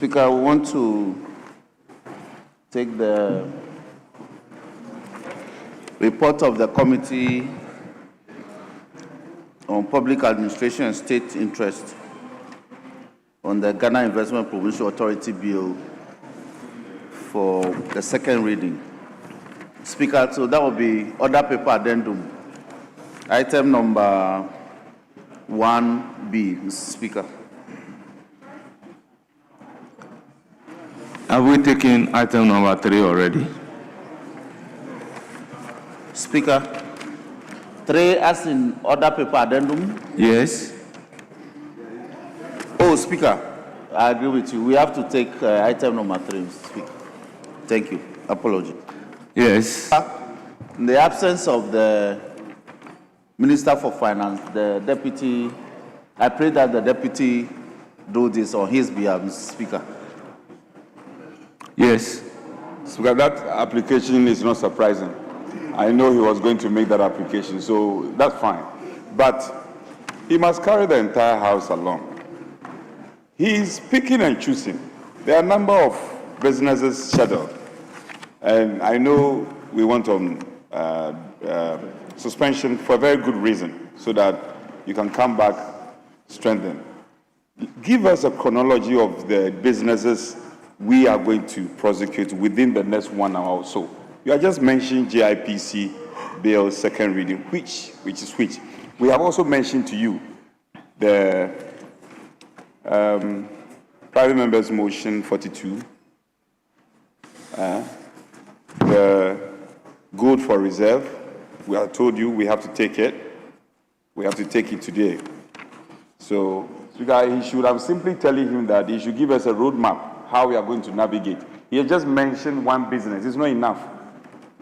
Speaker, we want to take the report of the Committee on Public Administration and State Interest on the Ghana Investment Provincial Authority Bill for the second reading. Speaker, so that will be order paper addendum. Item number 1B, Mr. Speaker. Have we taken item number 3 already? Speaker, 3 as in order paper addendum? Yes. Oh, Speaker, I agree with you. We have to take item number 3, Mr. Speaker. Thank you. Apology. Yes. In the absence of the Minister for Finance, the Deputy, I pray that the Deputy do this on his behalf, Mr. Speaker. Yes. Speaker, that application is not surprising. I know he was going to make that application, so that's fine. But he must carry the entire House along. He is picking and choosing. There are a number of businesses scheduled. And I know we want on suspension for a very good reason, so that you can come back strengthened. Give us a chronology of the businesses we are going to prosecute within the next 1 hour or so. You are just mentioning GIPC bill second reading, which is which. We have also mentioned to you the private members motion 42, the good for reserve. We have told you we have to take it. We have to take it today. So, Speaker, he should have simply telling him that he should give us a roadmap how we are going to navigate. He has just mentioned one business. It's not enough.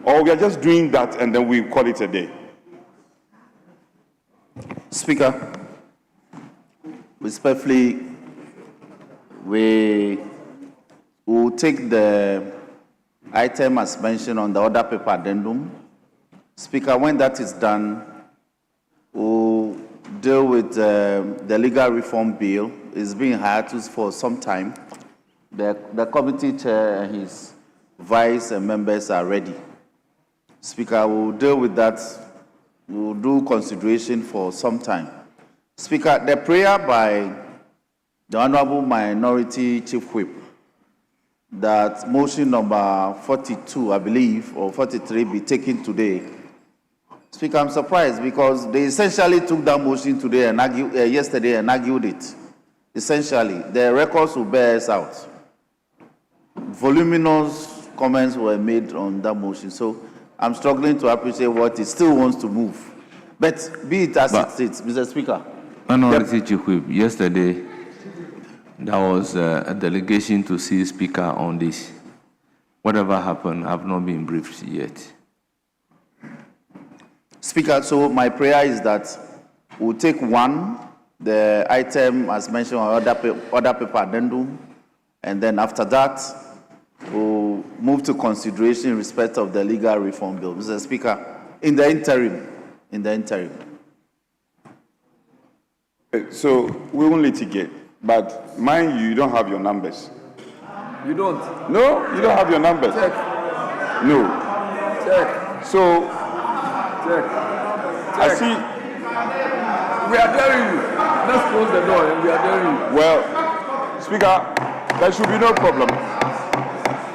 Or we are just doing that and then we call it a day. Speaker, respectfully, we will take the item as mentioned on the order paper addendum. Speaker, when that is done, we'll deal with the legal reform bill. It's been hiatus for some time. The committee chair and his vice and members are ready. Speaker, we'll deal with that. We'll do consideration for some time. Speaker, the prayer by the Honorable Minority Chief Whip that motion number 42, I believe, or 43 be taken today. Speaker, I'm surprised because they essentially took that motion today and yesterday and argued it. Essentially, the records will bear us out. Voluminous comments were made on that motion, so I'm struggling to appreciate what it still wants to move. But be it as it is, Mr. Speaker. Minority Chief Whip, yesterday there was a delegation to see Speaker on this. Whatever happened, I've not been briefed yet. Speaker, so my prayer is that we'll take one, the item as mentioned on order paper addendum, and then after that, we'll move to consideration in respect of the legal reform bill. Mr. Speaker, in the interim. So we won't litigate, but mind you don't have your numbers. You don't? No, you don't have your numbers. Check. No. Check. So, Check. I see. We are daring you. Let's close the door and we are daring you. Well, Speaker, there should be no problem.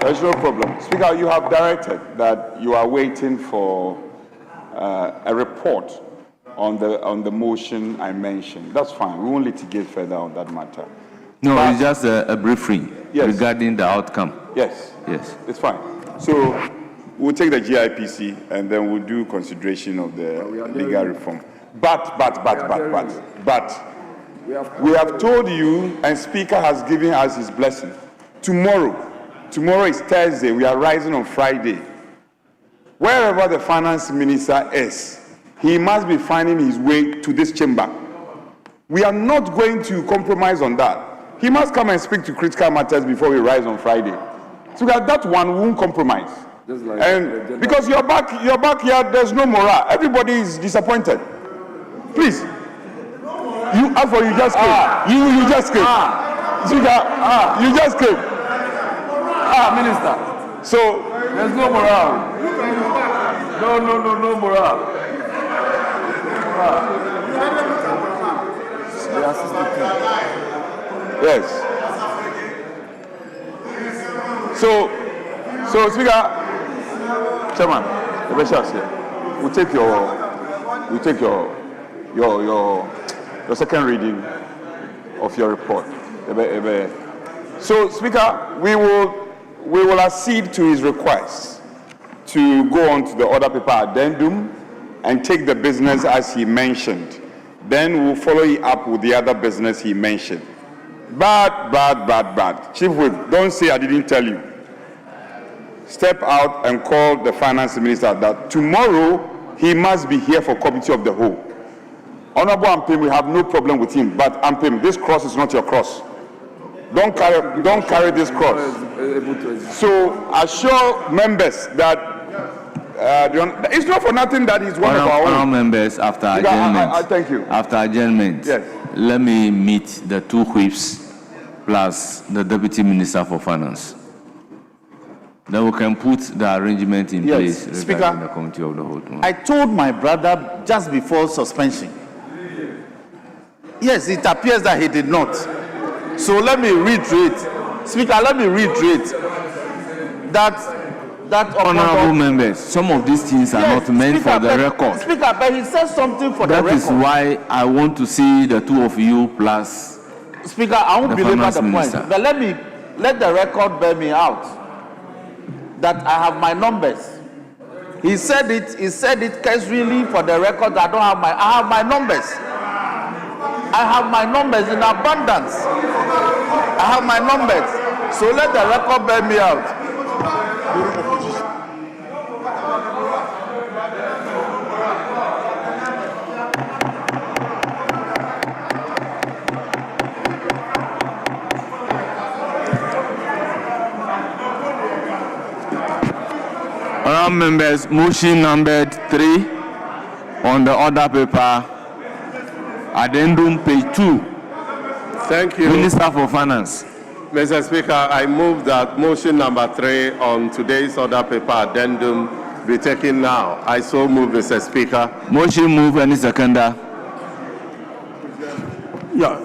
There's no problem. Speaker, you have directed that you are waiting for a report on the motion I mentioned. That's fine. We won't litigate further on that matter. No, it's just a briefing regarding the outcome. Yes. Yes. It's fine. So we'll take the GIPC and then we'll do consideration of the legal reform. But we have told you, and Speaker has given us his blessing. Tomorrow is Thursday. We are rising on Friday. Wherever the finance minister is, he must be finding his way to this chamber. We are not going to compromise on that. He must come and speak to critical matters before we rise on Friday. So that one won't compromise. Like and because you're back here, there's no morale. Everybody is disappointed. Please. You just came. You just came. Speaker, you just came. Minister. So, There's no morale. No morale. yes. So, Speaker, Chairman, we'll take your second reading of your report. So, Speaker, we will accede to his request to go on to the order paper addendum and take the business as he mentioned. Then we'll follow it up with the other business he mentioned. But, Chief Whip, don't say I didn't tell you. Step out and call the finance minister that tomorrow he must be here for committee of the whole. Honorable Ampim, we have no problem with him, but Ampim, this cross is not your cross. Don't carry this cross. So assure members that it's not for nothing that he's one of our own. Members, after adjournment. I thank you. After adjournment, yes. Let me meet the two whips plus the Deputy Minister for Finance. Then we can put the arrangement in place regarding Speaker, the committee of the whole. I told my brother just before suspension. Yes, it appears that he did not. So let me reiterate. Speaker, let me reiterate that honorable members, some of these things are not meant for the record. Speaker, but he said something for the record. That is why I want to see the two of you plus. Speaker, I won't belabor the point, but let the record bear me out that I have my numbers. He said it casually for the record. I have my numbers. I have my numbers in abundance. I have my numbers. So let the record bear me out. Honourable members, motion numbered 3 on the order paper, addendum page 2. Thank you. Minister for Finance. Mr. Speaker, I move that motion number 3 on today's order paper addendum be taken now. I so move, Mr. Speaker. Motion move, any seconder? Yeah.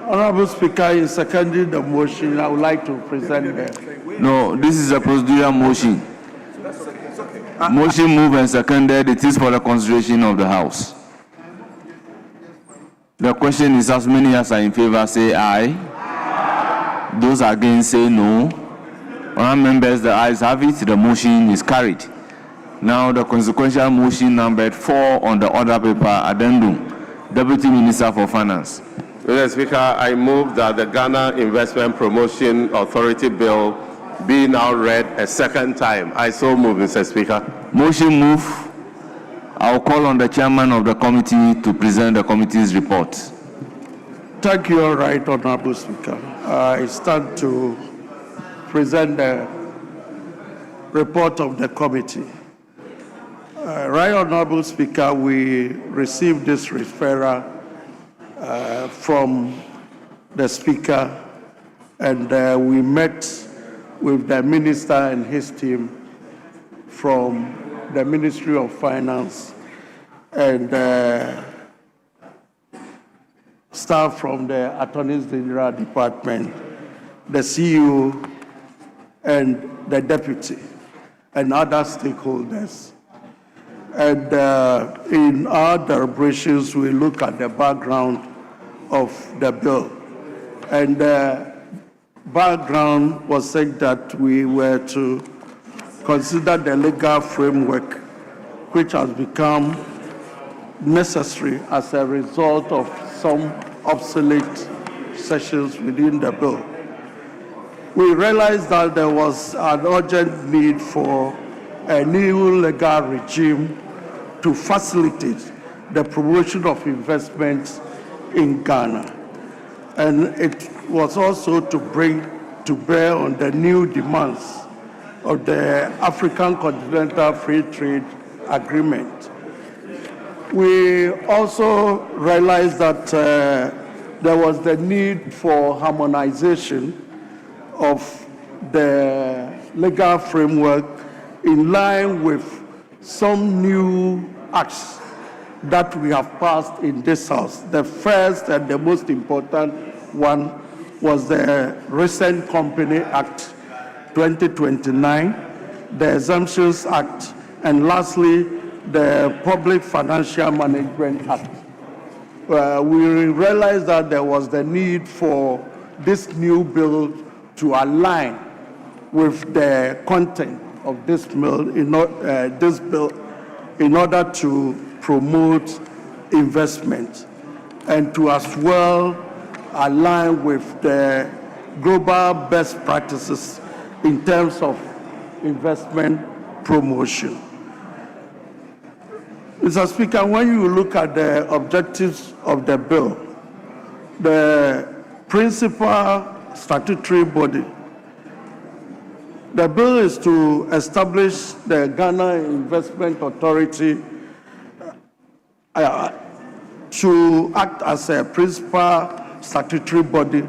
Honorable Speaker, in seconding the motion, I would like to present the... No, this is a procedural motion. Motion moved and seconded. It is for the consideration of the House. The question is, as many as are in favor say aye. Those against say no. Honourable members, the ayes have it. The motion is carried. Now the consequential motion numbered 4 on the order paper addendum. Deputy Minister for Finance. Mr. Speaker, I move that the Ghana Investment Promotion Authority Bill be now read a second time. I so move, Mr. Speaker. Motion move. I will call on the chairman of the committee to present the committee's report. Thank you, all right, Honorable Speaker. I stand to present the report of the committee. Right, Honorable Speaker, we received this referral from the Speaker, and we met with the Minister and his team from the Ministerial of Finance and staff from the Attorney General Department, the CEO, and the Deputy, and other stakeholders. And in our deliberations, we look at the background of the bill. And the background was saying that we were to consider the legal framework which has become necessary as a result of some obsolete sections within the bill. We realized that there was an urgent need for a new legal regime to facilitate the promotion of investments in Ghana. And it was also to bring to bear on the new demands of the African Continental Free Trade Agreement. We also realized that there was the need for harmonization of the legal framework in line with some new acts that we have passed in this House. The first and the most important one was the recent Company Act 2029, the Exemptions Act, and lastly, the Public Financial Management Act. We realized that there was the need for this new bill to align with the content of this bill in order to promote investment and to as well align with the global best practices in terms of investment promotion. Mr. Speaker, when you look at the objectives of the bill, the principal statutory body, the bill is to establish the Ghana Investment Authority to act as a principal statutory body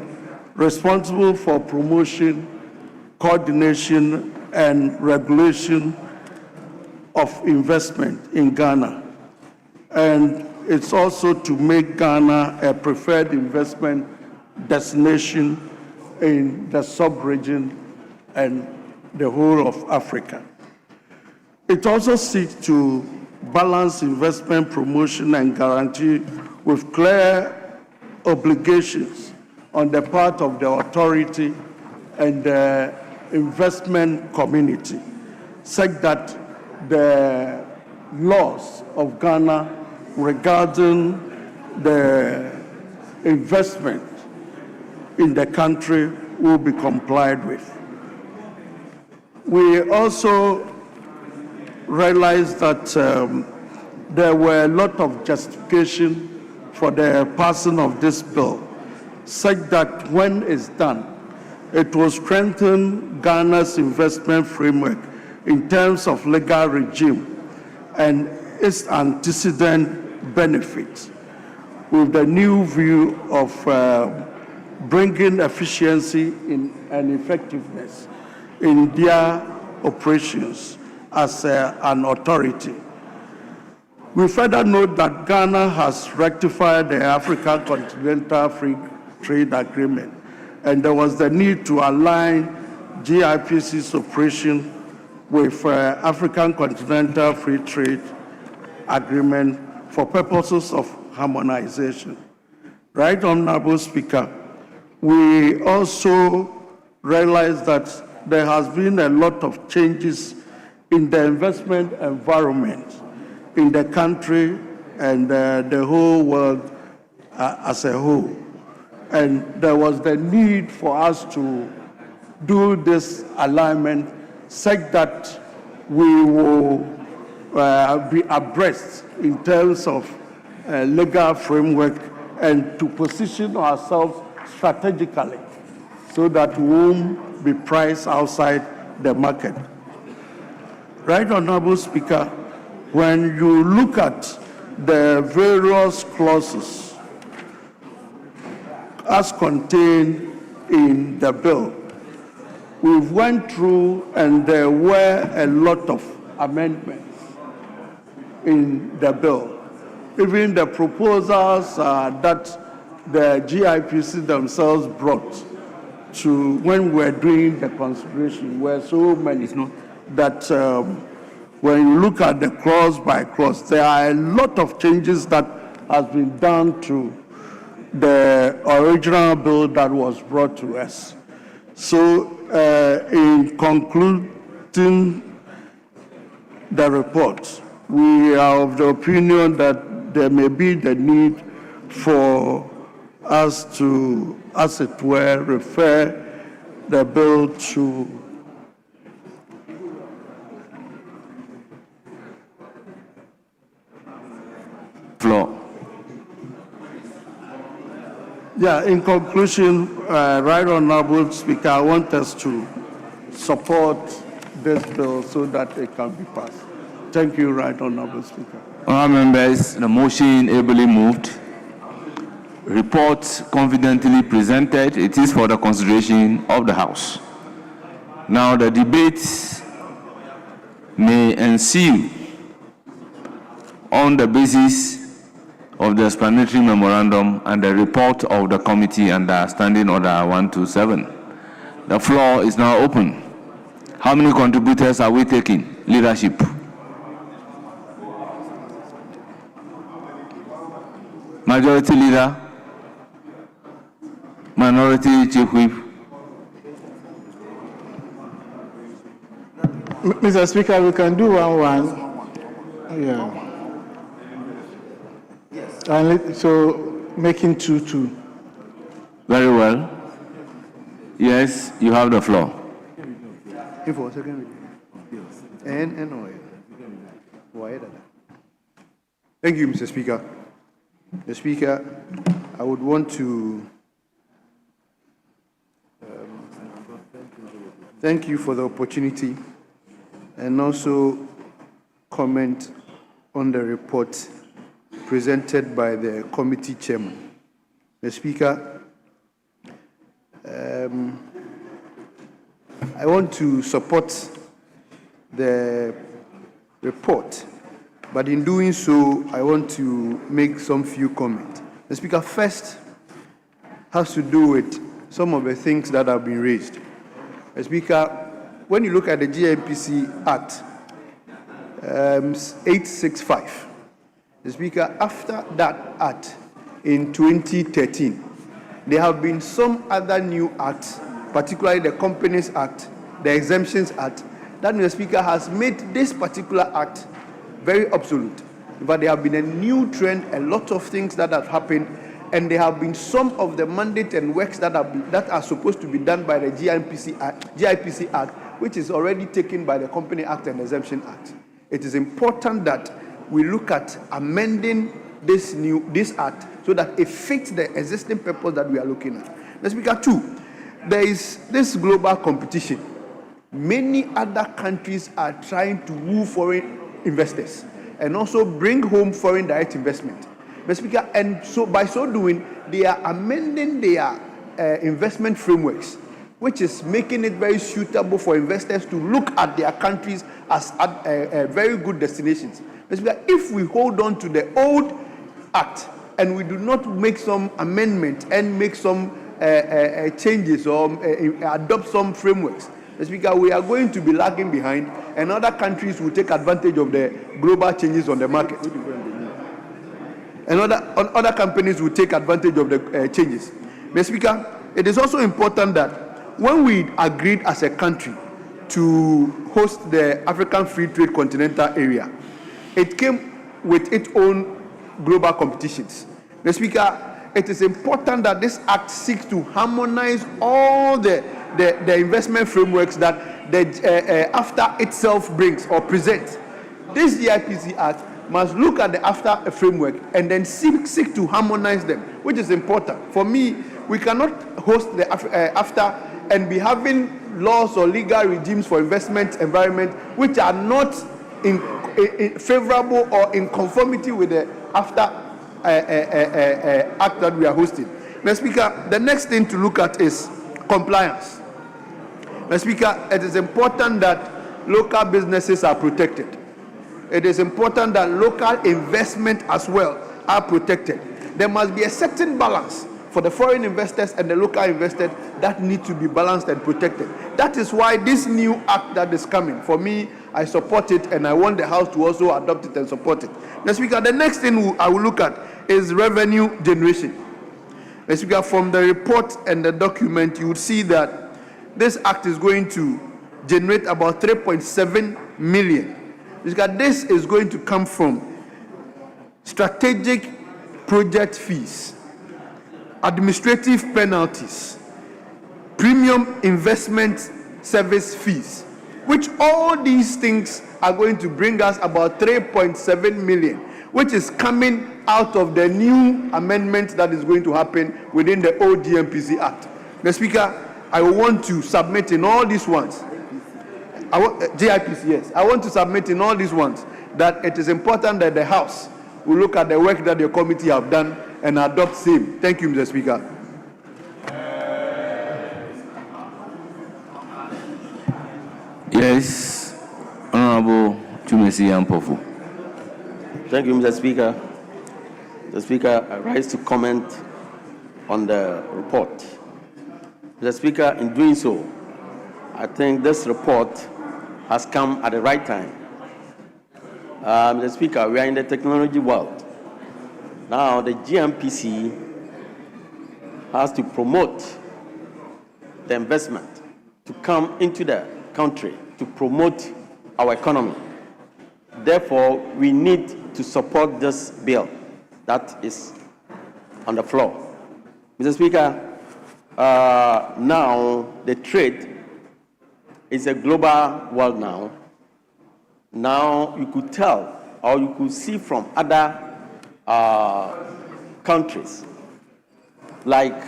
responsible for promotion, coordination, and regulation of investment in Ghana. And it's also to make Ghana a preferred investment destination in the sub-region and the whole of Africa. It also seeks to balance investment promotion and guarantee with clear obligations on the part of the authority and the investment community, such that the laws of Ghana regarding the investment in the country will be complied with. We also realized that there were a lot of justification for the passing of this bill, such that when it's done, it will strengthen Ghana's investment framework in terms of legal regime and its antecedent benefits, with the new view of bringing efficiency and effectiveness in their operations as an authority. We further note that Ghana has ratified the African Continental Free Trade Agreement, and there was the need to align GIPC's operation with African Continental Free Trade Agreement for purposes of harmonization. Right, Honorable Speaker, we also realize that there has been a lot of changes in the investment environment in the country and the whole world as a whole. And there was the need for us to do this alignment such that we will be abreast in terms of legal framework and to position ourselves strategically so that we won't be priced outside the market. Right, Honorable Speaker, when you look at the various clauses as contained in the bill, we went through and there were a lot of amendments in the bill. Even the proposals that the GIPC themselves brought to when we were doing the consideration were so many that when you look at the clause by clause, there are a lot of changes that has been done to the original bill that was brought to us. So in concluding the report, we are of the opinion that there may be the need for us to, as it were, refer the bill to floor. Yeah, in conclusion, Right Honorable Speaker, I want us to support this bill so that it can be passed. Thank you, Right Honorable Speaker. Honourable members, the motion ably moved. report confidently presented, it is for the consideration of the House. Now, the debate may ensue on the basis of the explanatory memorandum and the report of the committee under Standing Order 127. The floor is now open. How many contributors are we taking? Leadership. Majority Leader. Minority Chief Whip. Mr. Speaker, we can do 1-1. Yeah. And so making 2-2. Very well. Yes, you have the floor. Thank you, Mr. Speaker. Mr. Speaker, I would want to thank you for the opportunity and also comment on the report presented by the committee chairman. Mr. Speaker, I want to support the report, but in doing so, I want to make some few comments. The Speaker, first has to do with some of the things that have been raised. The Speaker, when you look at the GIPC Act 865, the Speaker, after that act in 2013, there have been some other new acts, particularly the Companies Act, the Exemptions Act, that the Speaker has made this particular act very obsolete. But there have been a new trend, a lot of things that have happened, and there have been some of the mandate and works that are supposed to be done by the GIPC Act, which is already taken by the Company Act and Exemption Act. It is important that we look at amending this act so that it fits the existing purpose that we are looking at. The Speaker, two, there is this global competition. Many other countries are trying to woo foreign investors and also bring home foreign direct investment. Mr. Speaker, and so by so doing, they are amending their investment frameworks, which is making it very suitable for investors to look at their countries as very good destinations. Mr. Speaker, if we hold on to the old act and we do not make some amendment and make some changes or adopt some frameworks, Mr. Speaker, we are going to be lagging behind, and other countries will take advantage of the global changes on the market. And other companies will take advantage of the changes. Mr. Speaker, it is also important that when we agreed as a country to host the African Free Trade Continental Area, it came with its own global competitions. Mr. Speaker, it is important that this act seeks to harmonize all the investment frameworks that the AFTA itself brings or presents. This GIPC Act must look at the AFTA framework and then seek to harmonize them, which is important. For me, we cannot host the AFTA and be having laws or legal regimes for investment environment which are not in favorable or in conformity with the AFTA act that we are hosting. Mr. Speaker, the next thing to look at is compliance. Mr. Speaker, it is important that local businesses are protected. It is important that local investment as well are protected. There must be a certain balance for the foreign investors and the local investors that need to be balanced and protected. That is why this new act that is coming, for me, I support it, and I want the House to also adopt it and support it. Mr. Speaker, the next thing I will look at is revenue generation. Mr. Speaker, from the report and the document, you would see that this act is going to generate about 3.7 million. Mr. Speaker, this is going to come from strategic project fees, administrative penalties, premium investment service fees, which all these things are going to bring us about 3.7 million, which is coming out of the new amendment that is going to happen within the old GMPC Act. Mr. Speaker, I want to submit in all these ones, GIPC, yes. I want to submit in all these ones that it is important that the House will look at the work that the committee have done and adopt same. Thank you, Mr. Speaker. Yes, Honorable Chumesi Ampofu. Thank you, Mr. Speaker. Mr. Speaker, I rise to comment on the report. Mr. Speaker, in doing so, I think this report has come at the right time. Mr. Speaker, we are in the technology world. Now, the GMPC has to promote the investment to come into the country to promote our economy. Therefore, we need to support this bill that is on the floor. Mr. Speaker, now the trade is a global world now. Now you could tell or you could see from other countries, like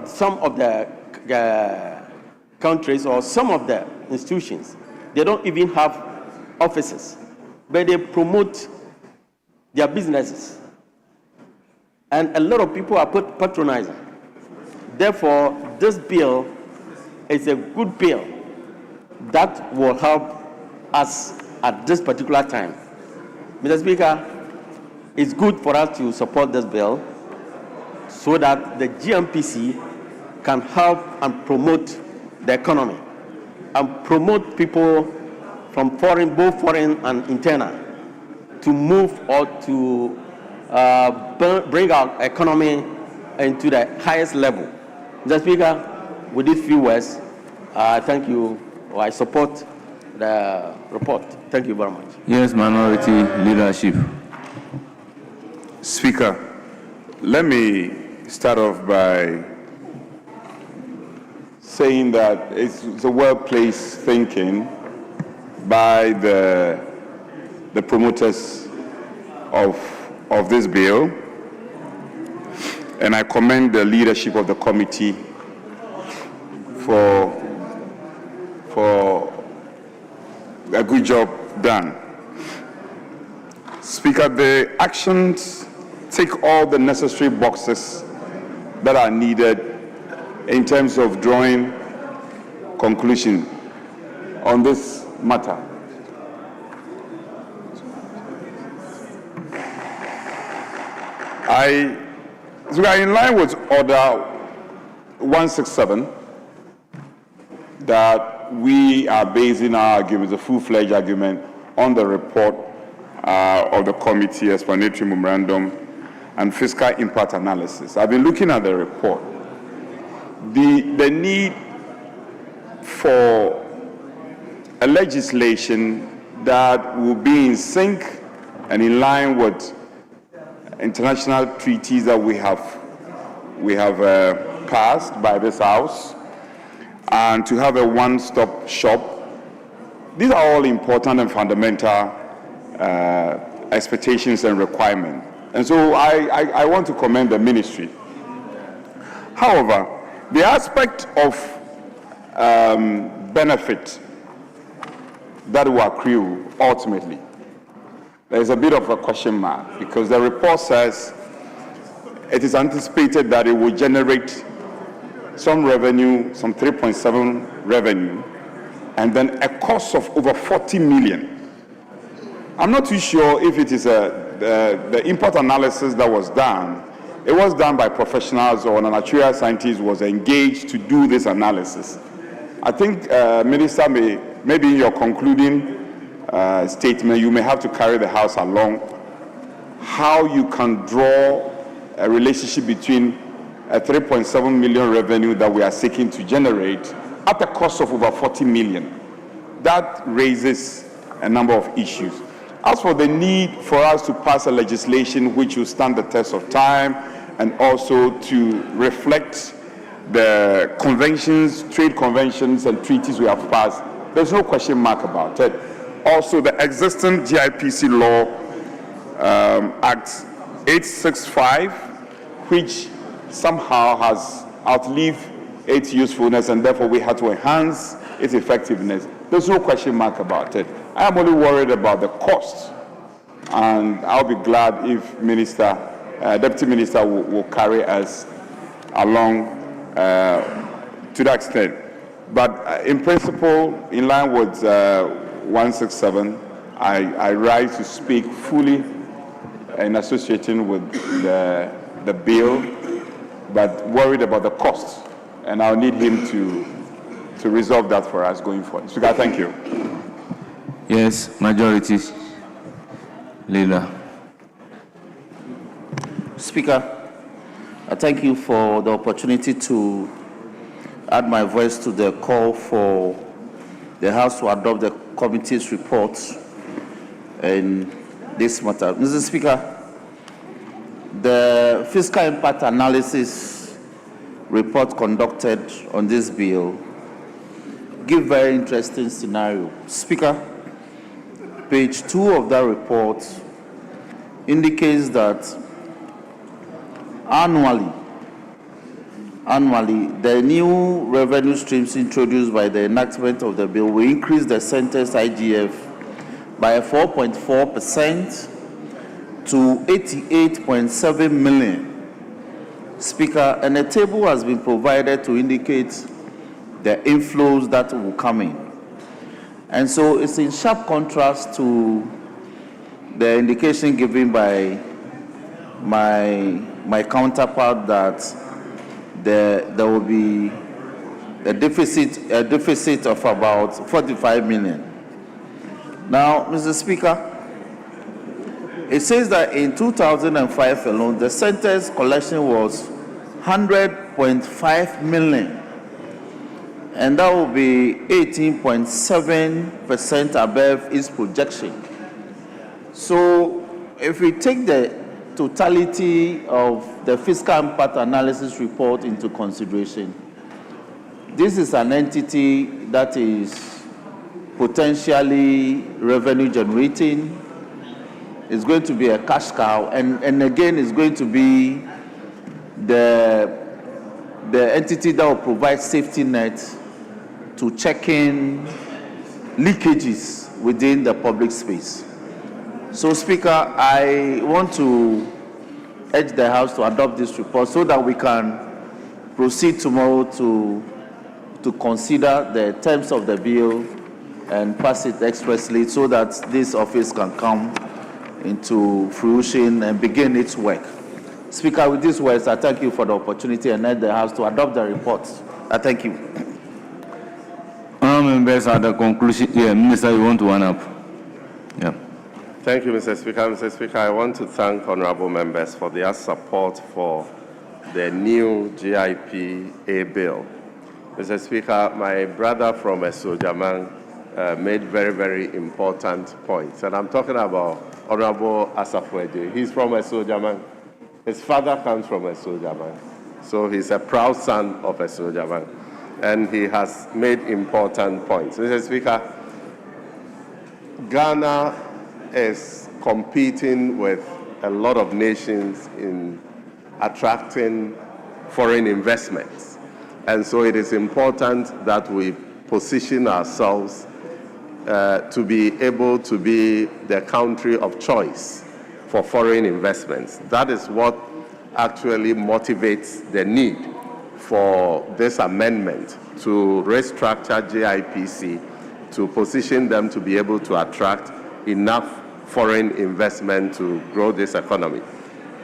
some of the countries or some of the institutions, they don't even have offices, but they promote their businesses. And a lot of people are patronizing. Therefore, this bill is a good bill that will help us at this particular time. Mr. Speaker, it's good for us to support this bill so that the GMPC can help and promote the economy and promote people from foreign, both foreign and internal, to move or to bring our economy into the highest level. Mr. Speaker, with these few words, thank you. I support the report. Thank you very much. Yes, minority leadership. Speaker, let me start off by saying that it's a well-placed thinking by the promoters of this bill, and I commend the leadership of the committee for a good job done. Speaker, the actions tick all the necessary boxes that are needed in terms of drawing conclusion on this matter. So we are in line with Order 167 that we are basing our argument, the full-fledged argument, on the report of the committee, explanatory memorandum, and fiscal impact analysis. I've been looking at the report. The need for a legislation that will be in sync and in line with international treaties that we have passed by this House, and to have a one-stop shop. These are all important and fundamental expectations and requirements. And so I want to commend the ministry. However, the aspect of benefit that will accrue ultimately, there is a bit of a question mark, because the report says it is anticipated that it will generate some revenue, some 3.7 revenue, and then a cost of over 40 million. I'm not too sure if it is the impact analysis that was done. It was done by professionals, or an actuarial scientist was engaged to do this analysis. I think, Minister, maybe in your concluding statement, you may have to carry the House along how you can draw a relationship between a 3.7 million revenue that we are seeking to generate at a cost of over 40 million. That raises a number of issues. As for the need for us to pass a legislation which will stand the test of time and also to reflect the conventions, trade conventions and treaties we have passed, there's no question mark about it. Also, the existing GIPC law, Act 865, which somehow has outlived its usefulness, and therefore we had to enhance its effectiveness. There's no question mark about it. I am only worried about the cost, and I'll be glad if Minister Deputy Minister will carry us along to that extent. But in principle, in line with 167, I rise to speak fully in association with the bill, but worried about the costs. And I'll need him to resolve that for us going forward. Speaker, thank you. Yes, majority leader. Speaker, I thank you for the opportunity to add my voice to the call for the House to adopt the committee's report in this matter. Mr. Speaker, the fiscal impact analysis report conducted on this bill give very interesting scenario. Speaker, page 2 of that report indicates that annually, the new revenue streams introduced by the enactment of the bill will increase the center's IGF by 4.4% to 88.7 million. Speaker, and a table has been provided to indicate the inflows that will come in. And so it's in sharp contrast to the indication given by my counterpart that there will be a deficit of about 45 million. Now, Mr. Speaker, it says that in 2005 alone, the center's collection was 100.5 million, and that will be 18.7% above its projection. So, if we take the totality of the fiscal impact analysis report into consideration, this is an entity that is potentially revenue generating. It's going to be a cash cow, and again, it's going to be the entity that will provide safety net to check in leakages within the public space. So, Speaker, I want to urge the House to adopt this report so that we can proceed tomorrow to consider the terms of the bill and pass it expressly so that this office can come into fruition and begin its work. Speaker, with these words, I thank you for the opportunity and urge the House to adopt the report. I thank you. Members at the conclusion. Yeah, Minister, you want to one up? Yeah. Thank you, Mr. Speaker. Mr. Speaker, I want to thank honorable members for their support for the new GIP-A bill. Mr. Speaker, my brother from Esojaman made very, very important points. And I'm talking about Honorable Asafweje. He's from Esojaman. His father comes from Esojaman. So he's a proud son of Esojaman. And he has made important points. Mr. Speaker, Ghana is competing with a lot of nations in attracting foreign investments. And so it is important that we position ourselves to be able to be the country of choice for foreign investments. That is what actually motivates the need for this amendment to restructure JIPC to position them to be able to attract enough foreign investment to grow this economy.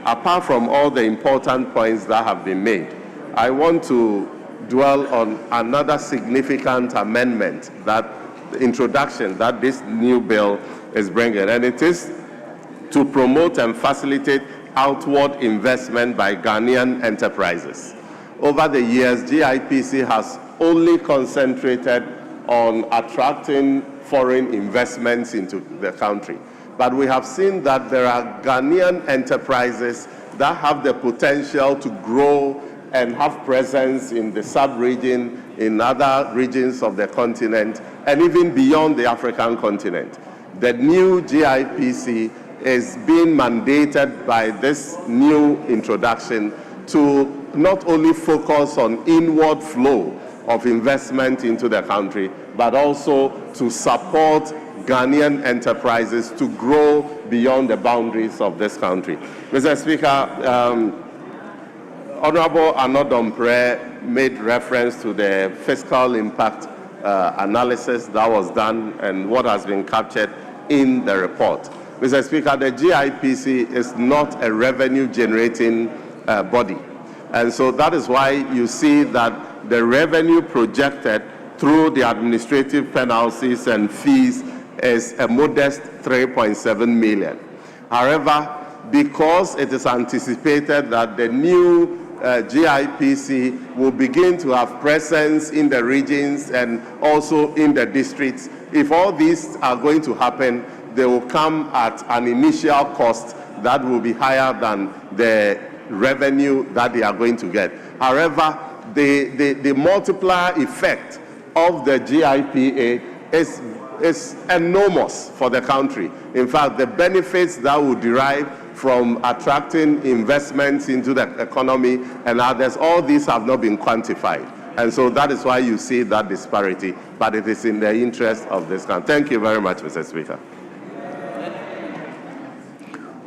Apart from all the important points that have been made, I want to dwell on another significant amendment, that the introduction that this new bill is bringing, and it is to promote and facilitate outward investment by Ghanaian enterprises. Over the years, GIPC has only concentrated on attracting foreign investments into the country. But we have seen that there are Ghanaian enterprises that have the potential to grow and have presence in the sub-region, in other regions of the continent, and even beyond the African continent. The new GIPC is being mandated by this new introduction to not only focus on inward flow of investment into the country, but also to support Ghanaian enterprises to grow beyond the boundaries of this country. Mr. Speaker, Honorable Anodompre made reference to the fiscal impact analysis that was done and what has been captured in the report. Mr. Speaker, the GIPC is not a revenue-generating body. And so that is why you see that the revenue projected through the administrative penalties and fees is a modest 3.7 million. However, because it is anticipated that the new GIPC will begin to have presence in the regions and also in the districts, if all these are going to happen, they will come at an initial cost that will be higher than the revenue that they are going to get. However, the multiplier effect of the GIPA is enormous for the country. In fact, the benefits that will derive from attracting investments into the economy and others, all these have not been quantified. And so that is why you see that disparity, but it is in the interest of this country. Thank you very much, Mr. Speaker.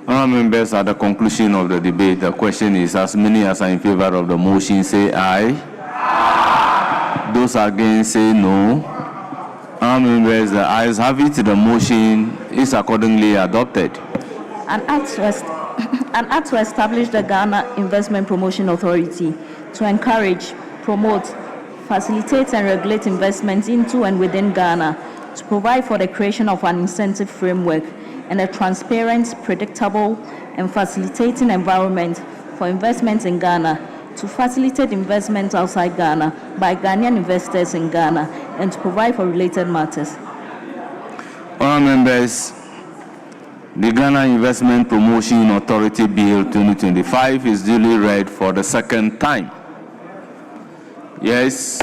Honourable members, at the conclusion of the debate, the question is, as many as are in favour of the motion, say aye. Aye. Those against, say no. Honourable members, the ayes have it. The motion is accordingly adopted. An act to establish the Ghana Investment Promotion Authority to encourage, promote, facilitate and regulate investments into and within Ghana, to provide for the creation of an incentive framework and a transparent, predictable and facilitating environment for investments in Ghana, to facilitate investments outside Ghana by Ghanaian investors in Ghana, and to provide for related matters. Honourable members, the Ghana Investment Promotion Authority Bill 2025 is duly read for the second time. Yes.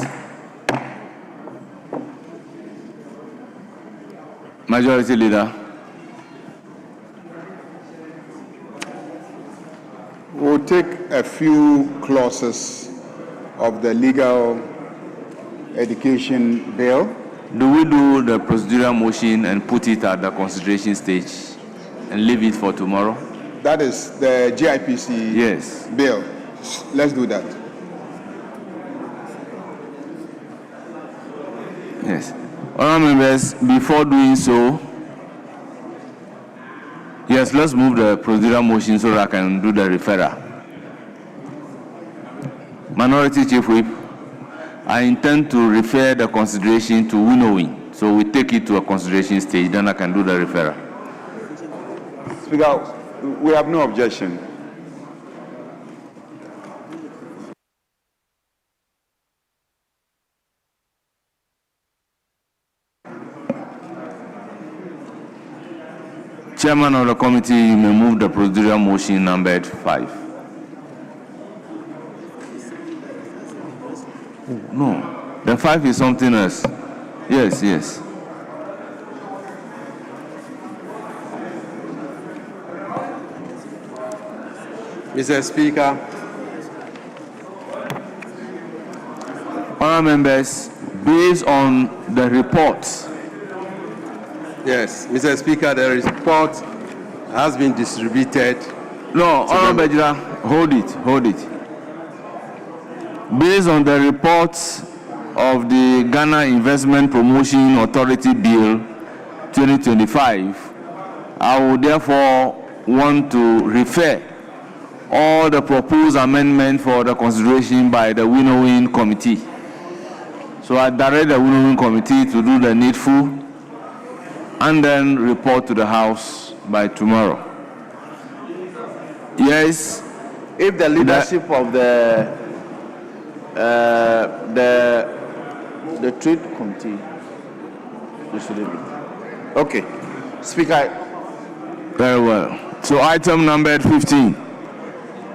Majority Leader. We'll take a few clauses of the legal education bill. Do we do the procedural motion and put it at the consideration stage and leave it for tomorrow? That is the GIPC yes. bill. Let's do that. Yes. Honourable members, before doing so, yes, let's move the procedural motion so that I can do the referral. Minority Chief Whip, I intend to refer the consideration to winnowing. So we take it to a consideration stage, then I can do the referral. Speaker, we have no objection. Chairman of the committee, you may move the procedural motion numbered 5. No, the 5 is something else. Yes, yes. Mr. Speaker. Honourable members, based on the reports. Yes, Mr. Speaker, the report has been distributed. No, Honourable Bejira, hold it. Based on the reports of the Ghana Investment Promotion Authority Bill 2025, I would therefore want to refer all the proposed amendment for the consideration by the winnowing committee. So I direct the winnowing committee to do the needful and then report to the House by tomorrow. Yes. If the leadership of the trade committee, you should leave it. Okay, Speaker. Very well. So item number 15,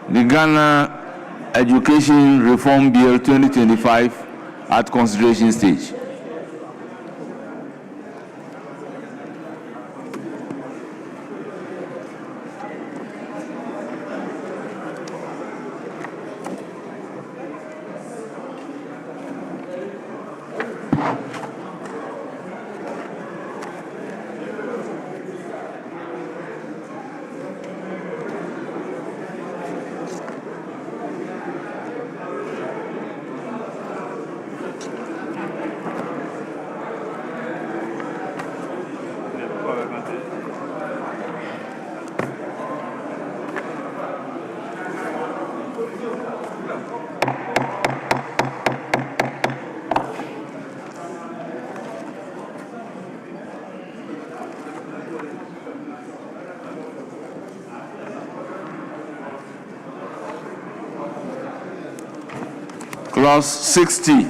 the Ghana Education Reform Bill 2025 at consideration stage. Clause 60.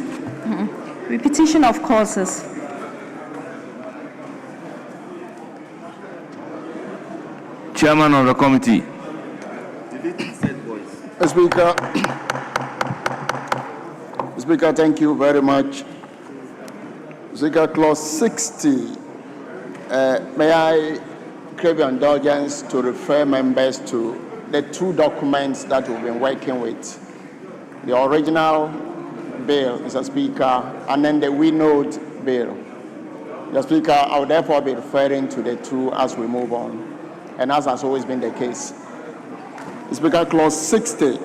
Repetition of courses. Chairman of the committee. Speaker, thank you very much. Speaker, clause 60. May I crave your indulgence to refer members to the two documents that we've been working with. The original bill, Mr. Speaker, and then the winnowed bill. Mr. Speaker, I will therefore be referring to the two as we move on, and as has always been the case. Speaker, clause 60.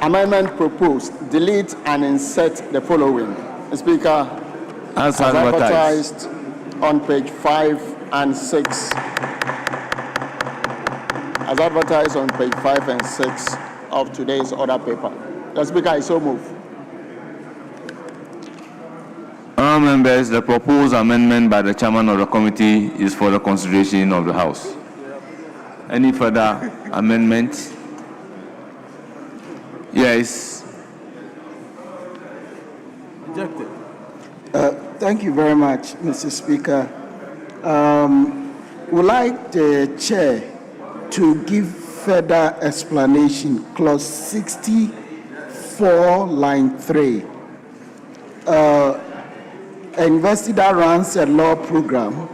Amendment proposed, delete and insert the following. Speaker, As advertised. on page 5 and 6. As advertised on page 5 and 6 of today's order paper. The Speaker, I so move. Honourable members, the proposed amendment by the chairman of the committee is for the consideration of the House. Any further amendment? Yes. Rejected. Thank you very much, Mr. Speaker. Would like the chair to give further explanation. Clause 64, line 3. A university that runs a law program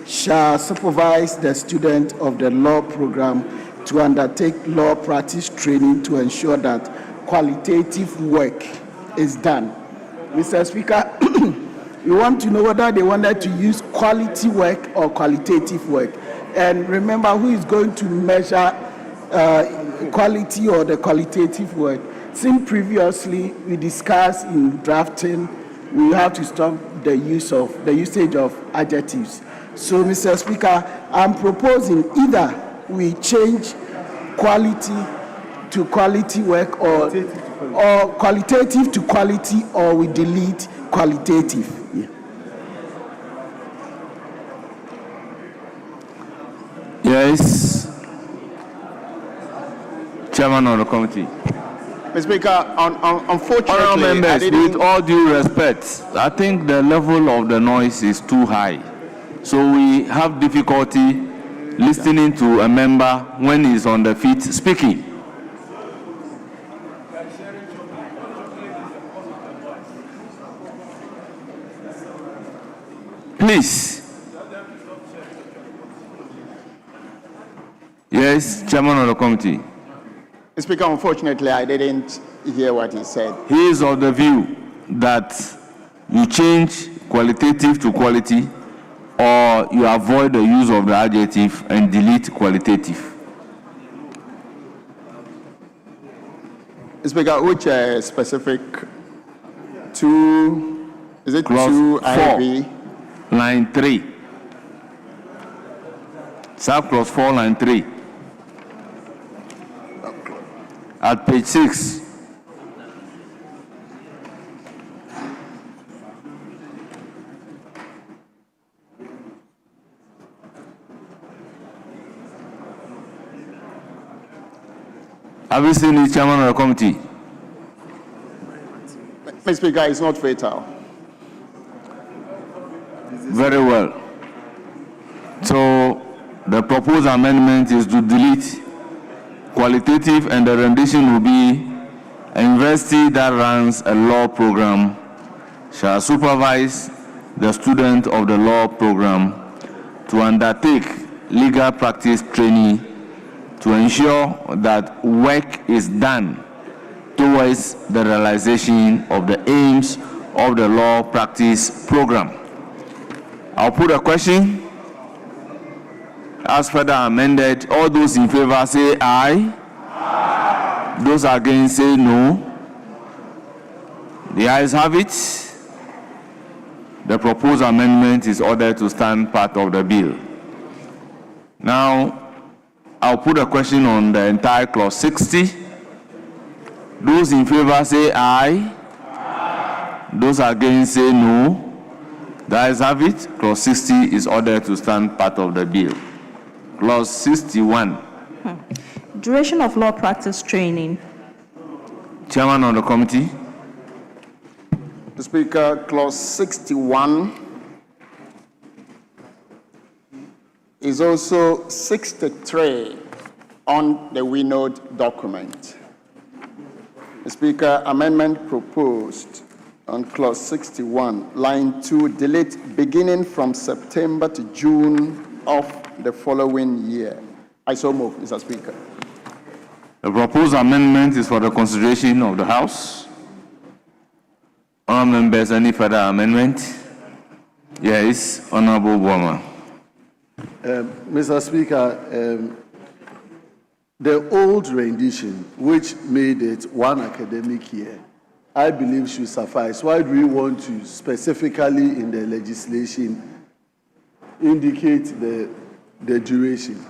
shall supervise the student of the law program to undertake law practice training to ensure that qualitative work is done. Mr. Speaker, we want to know whether they wanted to use quality work or qualitative work. And remember, who is going to measure quality or the qualitative work? Since previously we discussed in drafting, we have to stop the usage of adjectives. So, Mr. Speaker, I'm proposing either we change quality to quality work or qualitative to quality, or we delete qualitative. Yeah. Yes. Chairman of the committee. Mr. Speaker, unfortunately, Honourable members, with all due respect, I think the level of the noise is too high. So we have difficulty listening to a member when he's on the feet speaking. Please. Yes, Chairman of the committee. Mr. Speaker, unfortunately, I didn't hear what he said. He is of the view that you change qualitative to quality, or you avoid the use of the adjective and delete qualitative. Mr. Speaker, which specific two, is it Clause 2 4, IV? line 3. Sub clause 4, line 3. At page 6. Have you seen the chairman of the committee? Mr. Speaker, it's not fatal. Very well. So the proposed amendment is to delete qualitative, and the rendition will be: a university that runs a law program shall supervise the student of the law program to undertake legal practice training to ensure that work is done towards the realization of the aims of the law practice program. I'll put a question. As further amended, all those in favor say aye. Aye. Those against say no. The ayes have it. The proposed amendment is ordered to stand part of the bill. Now, I'll put a question on the entire clause 60. Those in favor say aye. Aye. Those against say no. The ayes have it. Clause 60 is ordered to stand part of the bill. Clause 61. Duration of law practice training. Chairman of the committee. Mr. Speaker, clause 61 is also 63 on the Winode document. Mr. Speaker, amendment proposed on clause 61, line 2, delete beginning from September to June of the following year. I so move, Mr. Speaker. The proposed amendment is for the consideration of the House. Honourable members, any further amendment? Yes, Honourable Boma. Mr. Speaker, the old rendition, which made it 1 academic year, I believe should suffice. Why do we want to specifically in the legislation indicate the duration?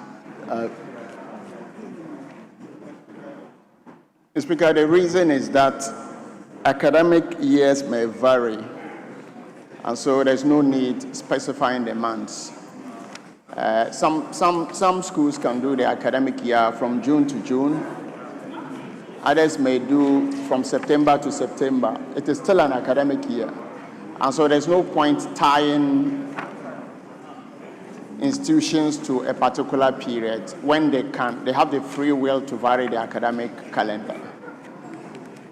Mr. Speaker, the reason is that academic years may vary, and so there's no need specifying the months. Some schools can do the academic year from June to June. Others may do from September to September. It is still an academic year, and so there's no point tying institutions to a particular period when they have the free will to vary the academic calendar.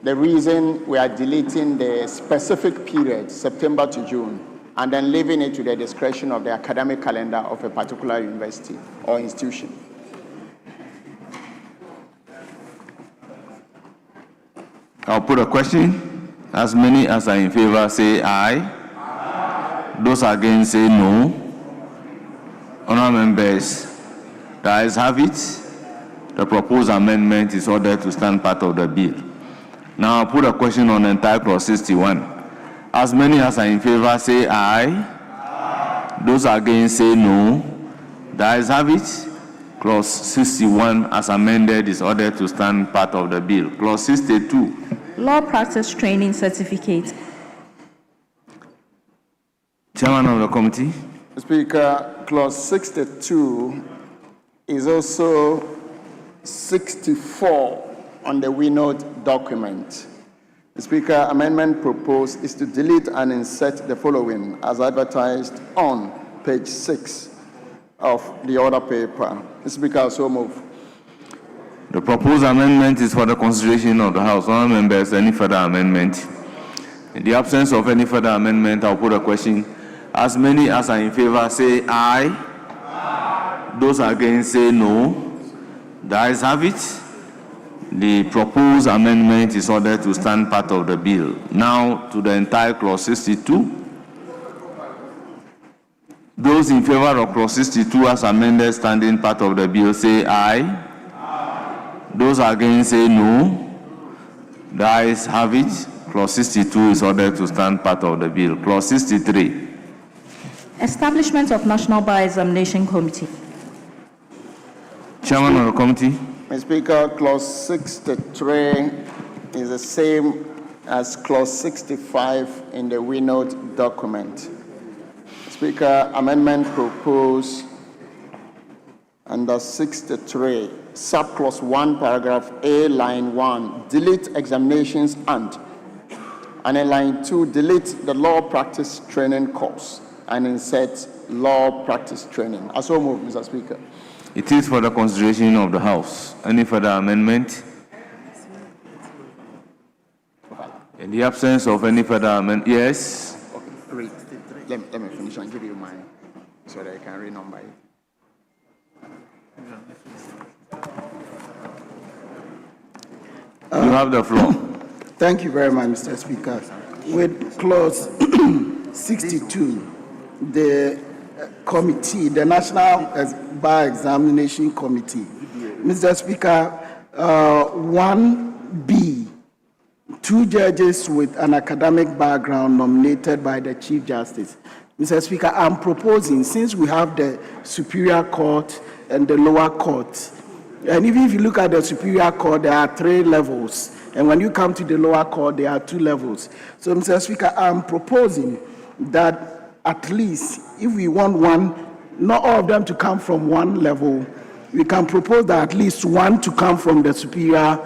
The reason we are deleting the specific period, September to June, and then leaving it to the discretion of the academic calendar of a particular university or institution. I'll put a question. As many as are in favor say aye. Aye. Those against say no. Honourable members, the ayes have it. The proposed amendment is ordered to stand part of the bill. Now I'll put a question on entire clause 61. As many as are in favor say aye. Aye. Those against say no. The ayes have it. Clause 61 as amended is ordered to stand part of the bill. Clause 62. Law practice training certificate. Chairman of the committee. Speaker, clause 62 is also 64 on the Winode document. The Speaker, amendment proposed is to delete and insert the following as advertised on page 6 of the order paper. The Speaker, so move. The proposed amendment is for the consideration of the House. Honourable members, any further amendment? In the absence of any further amendment, I'll put a question. As many as are in favor say aye. Aye. Those against say no. The ayes have it. The proposed amendment is ordered to stand part of the bill. Now to the entire clause 62. Those in favor of clause 62 as amended standing part of the bill say aye. Those against say no. The ayes have it. Clause 62 is ordered to stand part of the bill. Clause 63. Establishment of National Bar Examination Committee. Chairman of the committee. Mr. Speaker, clause 63 is the same as clause 65 in the Winode document. Speaker, amendment proposed under 63, subclause 1, paragraph A, line 1, delete examinations and in line 2, delete the law practice training course and insert law practice training. I so move, Mr. Speaker. It is for the consideration of the House. Any further amendment? In the absence of any further amendment, yes? Okay, let me finish and give you mine so that I can renumber it. You have the floor. Thank you very much, Mr. Speaker. With clause 62, the committee, the National Bar Examination Committee, Mr. Speaker, 1B, 2 judges with an academic background nominated by the Chief Justice. Mr. Speaker, I'm proposing, since we have the Superior Court and the lower court, and even if you look at the Superior Court, there are 3 levels. And when you come to the lower court, there are 2 levels. So, Mr. Speaker, I'm proposing that at least, if we want one, not all of them to come from one level, we can propose that at least one to come from the superior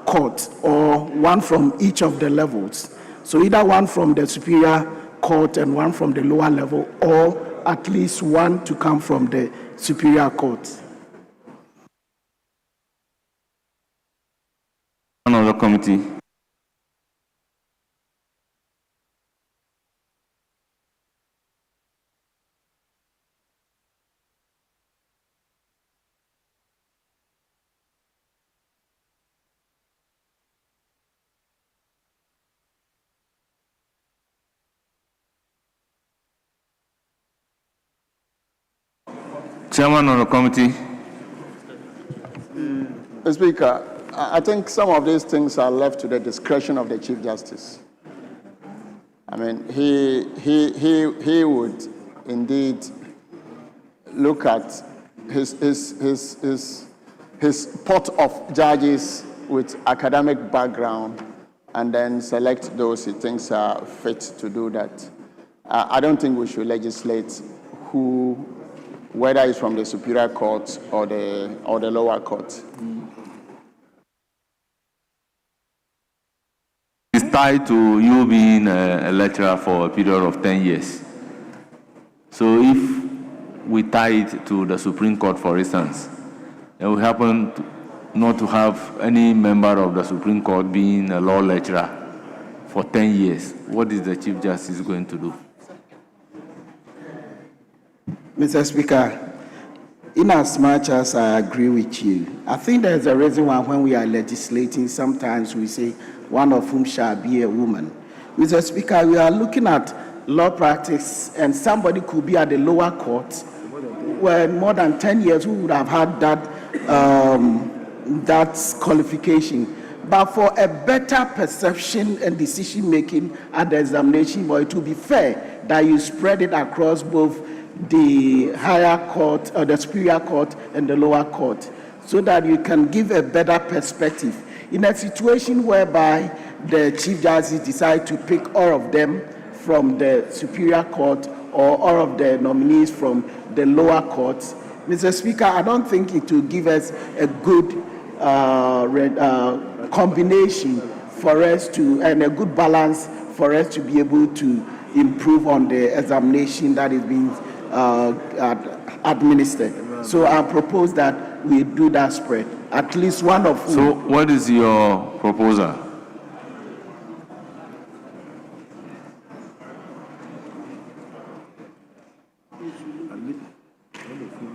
court or one from each of the levels. So either one from the superior court and one from the lower level, or at least one to come from the superior court. Of the committee. Chairman of the committee. Mr. Speaker, I think some of these things are left to the discretion of the Chief Justice. I mean, he would indeed look at his pot of judges with academic background and then select those he thinks are fit to do that. I don't think we should legislate whether it's from the Superior Court or the lower court. It's tied to you being a lecturer for a period of 10 years. So if we tie it to the Supreme Court, for instance, and we happen not to have any member of the Supreme Court being a law lecturer for 10 years, what is the Chief Justice going to do? Mr. Speaker, in as much as I agree with you, I think there's a reason why when we are legislating, sometimes we say one of whom shall be a woman. Mr. Speaker, we are looking at law practice and somebody could be at the lower court where more than 10 years who would have had that qualification. But for a better perception and decision making at the examination, but it will be fair that you spread it across both the higher court or the superior court and the lower court so that you can give a better perspective. In a situation whereby the Chief Justice decide to pick all of them from the superior court or all of the nominees from the lower court, Mr. Speaker, I don't think it will give us a good combination for us to, and a good balance for us to be able to improve on the examination that is being administered. So I propose that we do that spread. At least one of whom. So what is your proposal?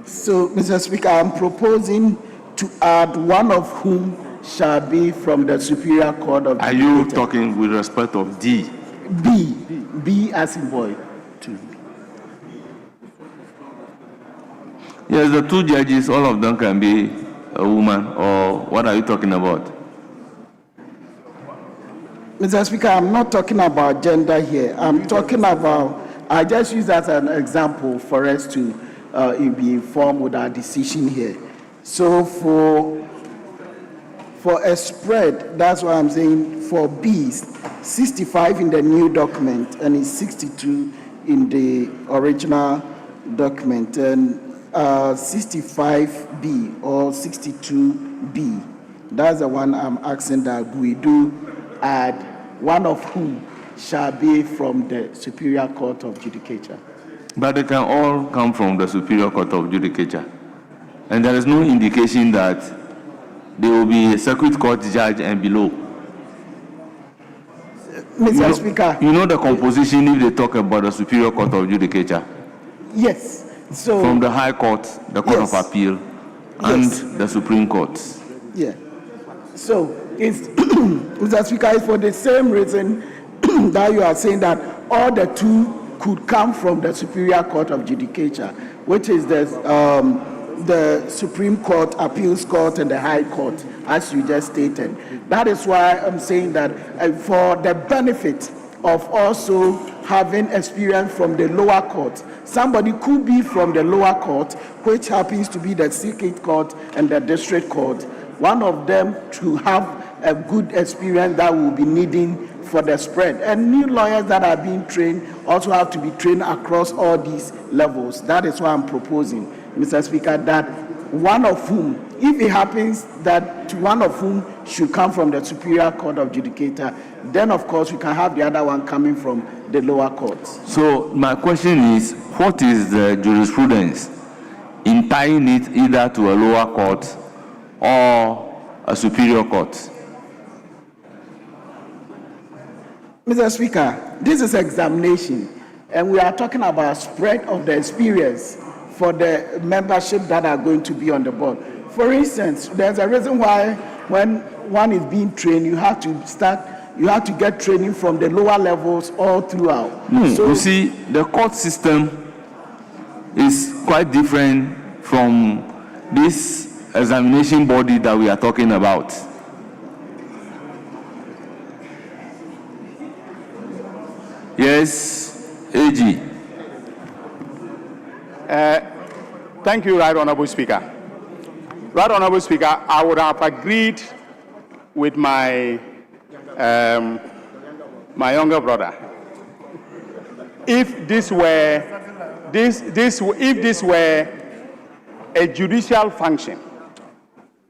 So, Mr. Speaker, I'm proposing to add one of whom shall be from the Superior Court of Are you talking with respect of D? B as in boy. Two. Yes, the two judges, all of them can be a woman, or what are you talking about? Mr. Speaker, I'm not talking about gender here. I'm talking about, I just use that as an example for us to be informed with our decision here. So for a spread, that's what I'm saying, for B's, 65 in the new document and it's 62 in the original document, and 65B or 62B. That's the one I'm asking that we do add one of whom shall be from the Superior Court of Judicature. But they can all come from the Superior Court of Judicature. And there is no indication that there will be a circuit court judge and below. Mr. Speaker. You know the composition if they talk about the Superior Court of Judicature? Yes. So from the High Court, the Court of Appeal, and the Supreme Court. Yeah. So it's Mr. Speaker, it's for the same reason that you are saying that all the two could come from the Superior Court of Judicature, which is the Supreme Court, Appeals Court, and the High Court, as you just stated. That is why I'm saying that for the benefit of also having experience from the lower court, somebody could be from the lower court, which happens to be the circuit court and the district court. One of them to have a good experience that will be needing for the spread. And new lawyers that are being trained also have to be trained across all these levels. That is why I'm proposing, Mr. Speaker, that one of whom, if it happens that one of whom should come from the Superior Court of Judicature, then of course we can have the other one coming from the lower courts. So my question is, what is the jurisprudence in tying it either to a lower court or a superior court? Mr. Speaker, this is examination, and we are talking about spread of the experience for the membership that are going to be on the board. For instance, there's a reason why when one is being trained, you have to get training from the lower levels all throughout. So, you see, the court system is quite different from this examination body that we are talking about. Yes, AG. Thank you, Right Honorable Speaker. Right Honorable Speaker, I would have agreed with my my younger brother if this were a judicial function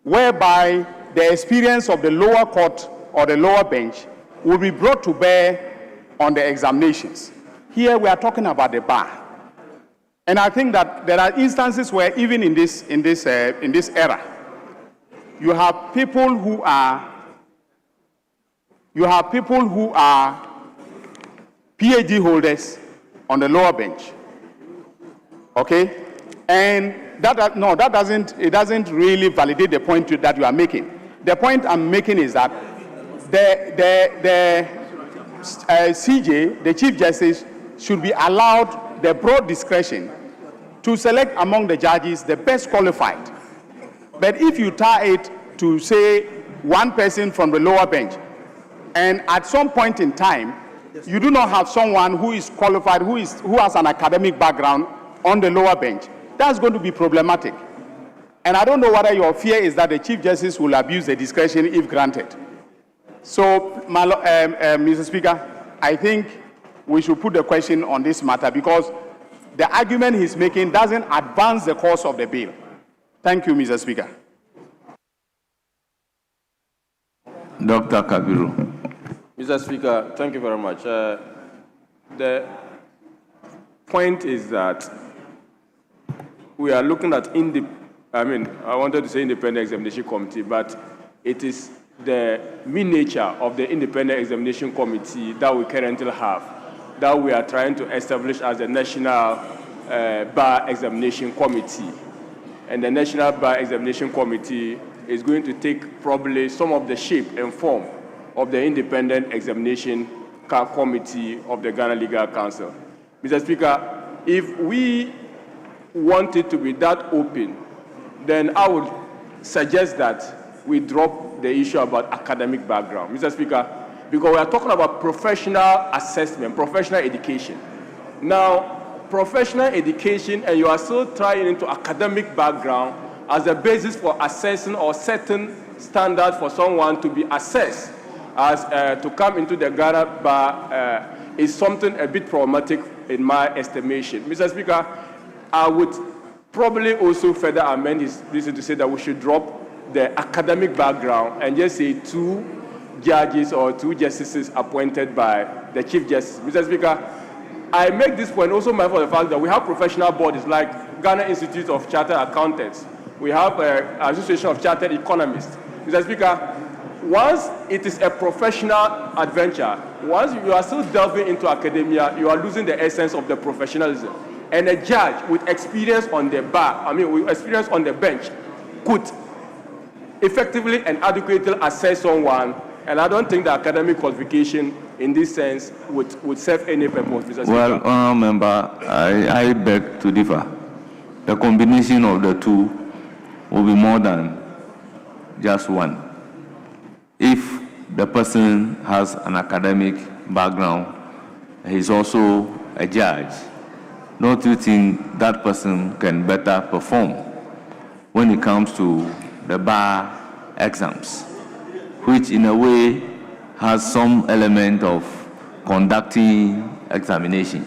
whereby the experience of the lower court or the lower bench will be brought to bear on the examinations. Here we are talking about the bar. And I think that there are instances where even in this era, you have people who are PhD holders on the lower bench. Okay? And that doesn't really validate the point that you are making. The point I'm making is that the CJ, the Chief Justice, should be allowed the broad discretion to select among the judges the best qualified. But if you tie it to, say, one person from the lower bench, and at some point in time, you do not have someone who is qualified, who has an academic background on the lower bench, that's going to be problematic. And I don't know whether your fear is that the Chief Justice will abuse the discretion if granted. So, Mr. Speaker, I think we should put the question on this matter because the argument he's making doesn't advance the cause of the bill. Thank you, Mr. Speaker. Dr. Kabiru. Mr. Speaker, thank you very much. The point is that we are looking at I wanted to say independent examination committee, but it is the miniature of the independent examination committee that we currently have, that we are trying to establish as the National Bar Examination Committee. And the National Bar Examination Committee is going to take probably some of the shape and form of the independent examination committee of the Ghana Legal Council. Mr. Speaker, if we want it to be that open, then I would suggest that we drop the issue about academic background. Mr. Speaker, because we are talking about professional assessment, professional education. Now, professional education, and you are still trying into academic background as a basis for assessing or setting standards for someone to be assessed as to come into the Ghana bar is something a bit problematic in my estimation. Mr. Speaker, I would probably also further amend this to say that we should drop the academic background and just say 2 judges or 2 justices appointed by the Chief Justice. Mr. Speaker, I make this point also mindful of the fact that we have professional bodies like Ghana Institute of Chartered Accountants. We have Association of Chartered Economists. Mr. Speaker, once it is a professional adventure, once you are still delving into academia, you are losing the essence of the professionalism. And a judge with experience on the bar, with experience on the bench, could effectively and adequately assess someone. And I don't think the academic qualification in this sense would serve any purpose, Mr. Speaker. Well, Honourable Member, I beg to differ. The combination of the two will be more than just one. If the person has an academic background, he's also a judge, don't you think that person can better perform when it comes to the bar exams, which in a way has some element of conducting examination?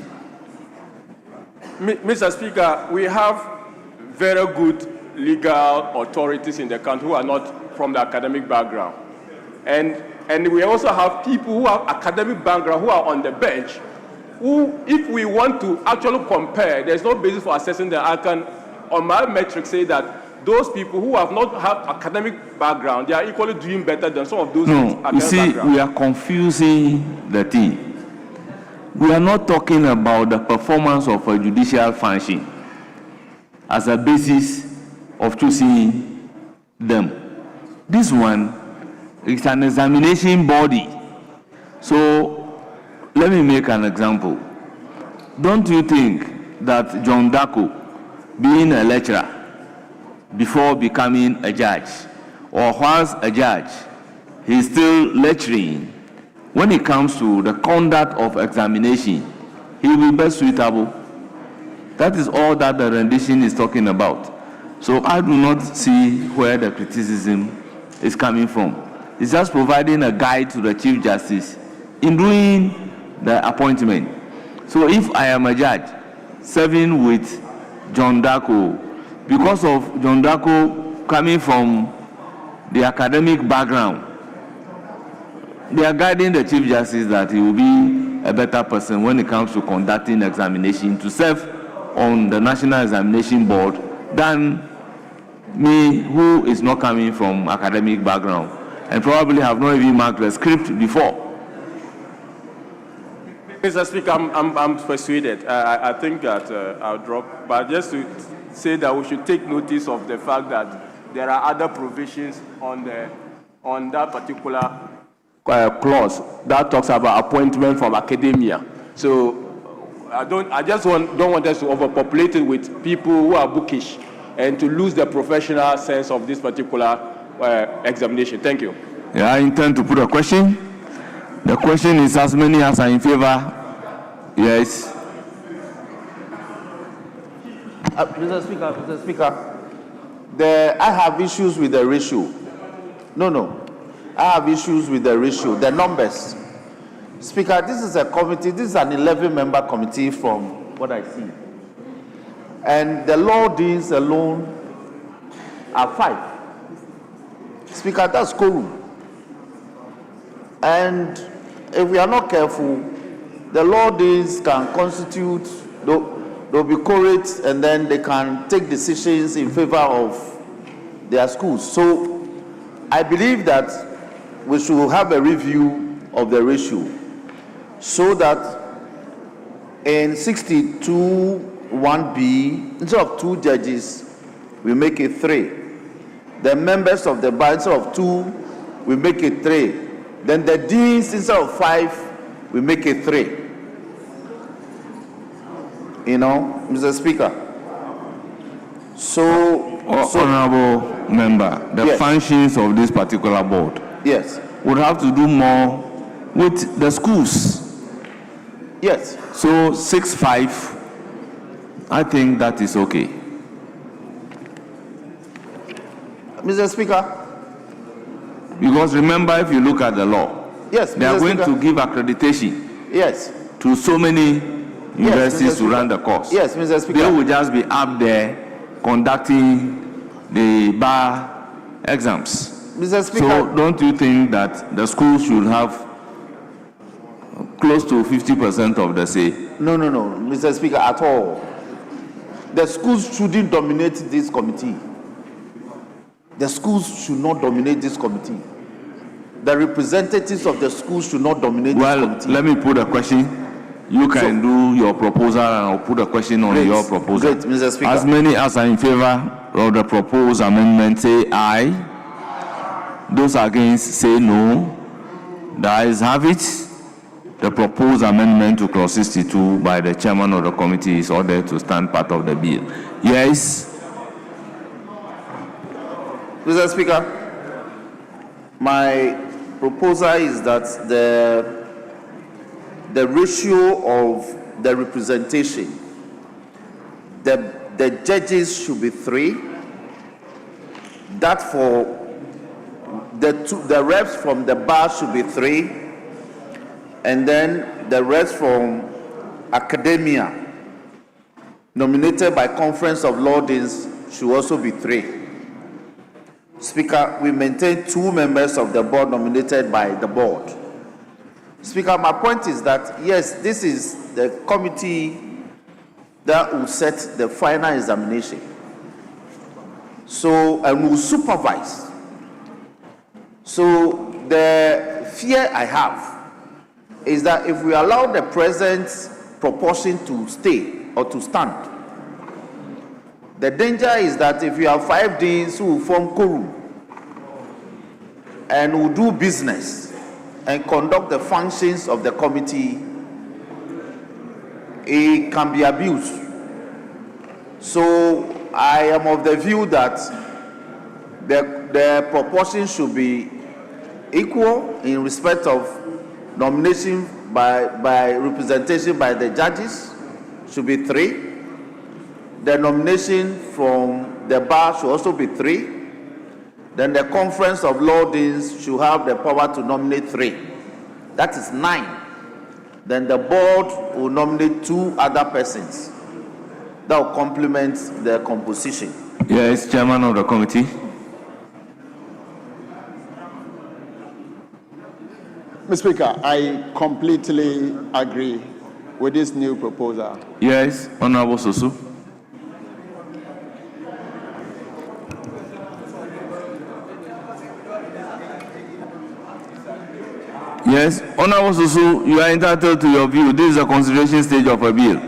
Mr. Speaker, we have very good legal authorities in the country who are not from the academic background. And we also have people who have academic background who are on the bench, who, if we want to actually compare, there's no basis for assessing them. I can, on my metric, say that those people who have not have academic background, they are equally doing better than some of those with No, academic you see, background. we are confusing the thing. We are not talking about the performance of a judicial function as a basis of choosing them. This one is an examination body. So let me make an example. Don't you think that John Dako, being a lecturer before becoming a judge, or once a judge, he's still lecturing, when it comes to the conduct of examination, he will be best suitable? That is all that the rendition is talking about. So I do not see where the criticism is coming from. It's just providing a guide to the Chief Justice in doing the appointment. So if I am a judge serving with John Dako, because of John Dako coming from the academic background, they are guiding the Chief Justice that he will be a better person when it comes to conducting examination to serve on the National Examination Board than me, who is not coming from academic background and probably have not even marked the script before. Mr. Speaker, I'm persuaded. I think that I'll drop, but just to say that we should take notice of the fact that there are other provisions on that particular clause that talks about appointment from academia. So I just don't want us to overpopulate it with people who are bookish and to lose the professional sense of this particular examination. Thank you. Yeah, I intend to put a question. The question is, as many as are in favor? Yes. Mr. Speaker, I have issues with the ratio. No. I have issues with the ratio, the numbers. Speaker, this is a committee, this is an 11-member committee from what I see. And the law deans alone are 5. Speaker, that's quorum. And if we are not careful, the law deans can constitute, they'll be quorates, and then they can take decisions in favor of their schools. So I believe that we should have a review of the ratio so that in 62(1)(b), instead of 2 judges, we make it 3. The members of the bar, instead of 2, we make it 3. Then the deans, instead of 5, we make it 3. You know, Mr. Speaker. So Honorable member, the Yes. functions of this particular board Yes. would have to do more with the schools. Yes. So 6-5, I think that is okay. Mr. Speaker. Because remember, if you look at the law, Yes, they are Mr. going Speaker. to give accreditation Yes. to so many universities Mr. to run the course. Yes, Mr. Speaker. They will just be up there conducting the bar exams. Mr. Speaker. So don't you think that the schools should have close to 50% of the say? No, Mr. Speaker, at all. The schools shouldn't dominate this committee. The schools should not dominate this committee. The representatives of the schools should not dominate this committee. Let me put a question. You can do your proposal and I'll put a question on your proposal. Great, Mr. Speaker. As many as are in favor of the proposed amendment, say aye. Those against, say no. The ayes have it. The proposed amendment to clause 62 by the chairman of the committee is ordered to stand part of the bill. Yes. Mr. Speaker, my proposal is that the ratio of the representation, the judges should be 3. That for the reps from the bar should be 3, and then the reps from academia nominated by Conference of Law Deans should also be 3. Speaker, we maintain 2 members of the board nominated by the board. Speaker, my point is that, yes, this is the committee that will set the final examination. So, and will supervise. So, the fear I have is that if we allow the present proportion to stay or to stand, the danger is that if you have 5 deans who will form quorum and will do business and conduct the functions of the committee, it can be abused. So I am of the view that the proportion should be equal in respect of nomination by representation by the judges, should be 3. The nomination from the bar should also be 3. Then the conference of law deans should have the power to nominate 3. That is 9. Then the board will nominate 2 other persons that will complement the composition. Yes, Chairman of the committee. Mr. Speaker, I completely agree with this new proposal. Yes, Honorable Sosu. Yes, Honorable Sosu, you are entitled to your view. This is a consideration stage of a bill.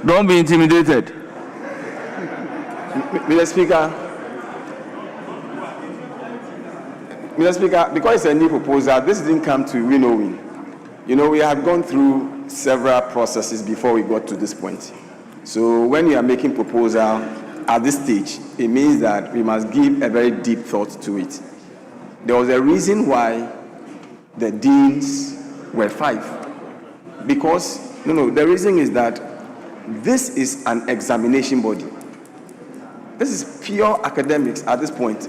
Don't be intimidated. Mr. Speaker, because it's a new proposal, this didn't come to winnowing. You know, we have gone through several processes before we got to this point. So when you are making proposal at this stage, it means that we must give a very deep thought to it. There was a reason why the deans were 5. Because, the reason is that this is an examination body. This is pure academics at this point.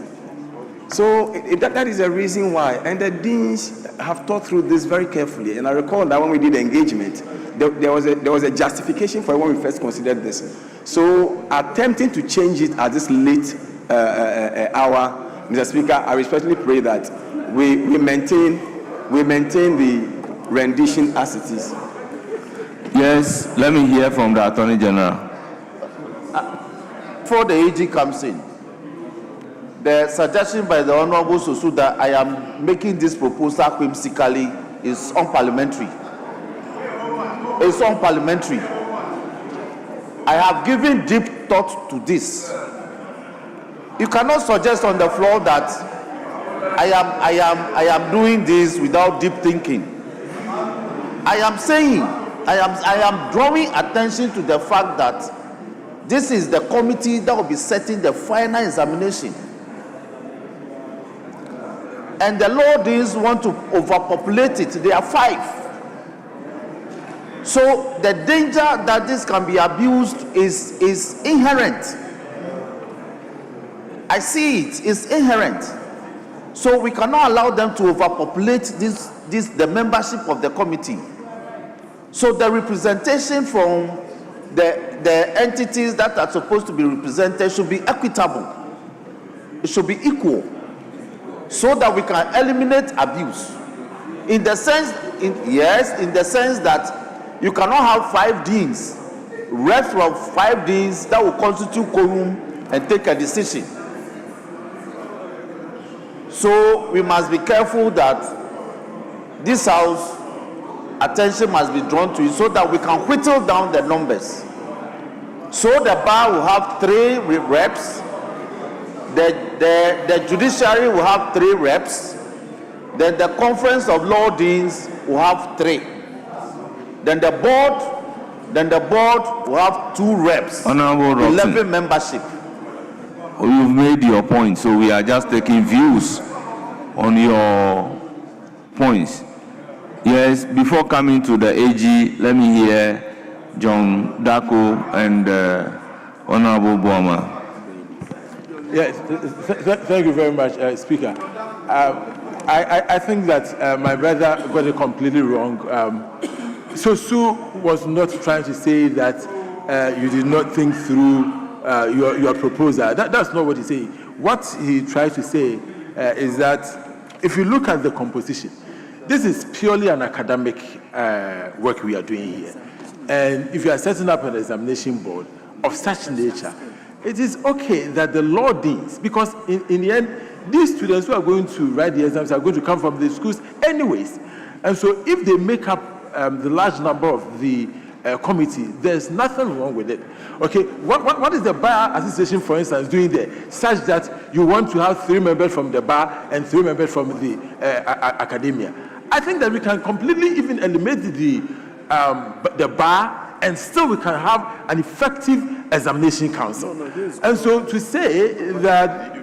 So that is a reason why. And the deans have thought through this very carefully. And I recall that when we did the engagement, there was a justification for when we first considered this. So attempting to change it at this late hour, Mr. Speaker, I respectfully pray that we maintain the rendition as it is. Yes, let me hear from the Attorney General. Before the AG comes in, the suggestion by the Honorable Sosu that I am making this proposal whimsically is unparliamentary. It's unparliamentary. I have given deep thought to this. You cannot suggest on the floor that I am doing this without deep thinking. I am drawing attention to the fact that this is the committee that will be setting the final examination. And the law deans want to overpopulate it. They are 5. So the danger that this can be abused is inherent. I see it is inherent. So we cannot allow them to overpopulate the membership of the committee. So the representation from the entities that are supposed to be represented should be equitable. It should be equal, so that we can eliminate abuse. In the sense that you cannot have 5 deans, rest of 5 deans that will constitute quorum and take a decision. So we must be careful that this House, attention must be drawn to it so that we can whittle down the numbers. So the bar will have 3 reps, the judiciary will have 3 reps, then the conference of law deans will have 3. Then the board will have 2 reps. Honorable Robson, 11 membership. You've made your point, so we are just taking views on your points. Yes, before coming to the AG, let me hear John Dako and Honorable Boama. Yes, thank you very much, Speaker. I think that my brother got it completely wrong. Sosu was not trying to say that you did not think through your proposal. That's not what he's saying. What he tries to say is that if you look at the composition, this is purely an academic work we are doing here. And if you are setting up an examination board of such nature, it is okay that the law deans, because in the end, these students who are going to write the exams are going to come from the schools anyways. And so if they make up the large number of the committee, there's nothing wrong with it. Okay, what is the Bar Association, for instance, doing there, such that you want to have 3 members from the bar and 3 members from the academia? I think that we can completely even eliminate the bar, and still we can have an effective examination council. And so to say that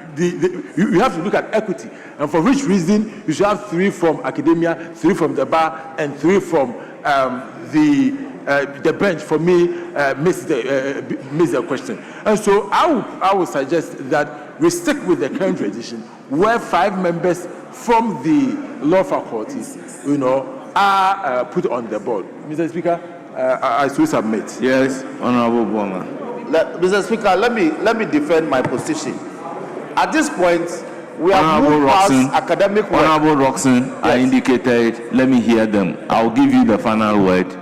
you have to look at equity, and for which reason you should have 3 from academia, 3 from the bar, and 3 from the bench, for me, miss the question. And so I would suggest that we stick with the current tradition, where 5 members from the law faculties, are put on the board. Mr. Speaker, I still submit. Yes, Honorable Boma. Mr. Speaker, let me defend my position. At this point, we have moved past academic work. Honorable Roxon, I indicated, let me hear them. I'll give you the final word.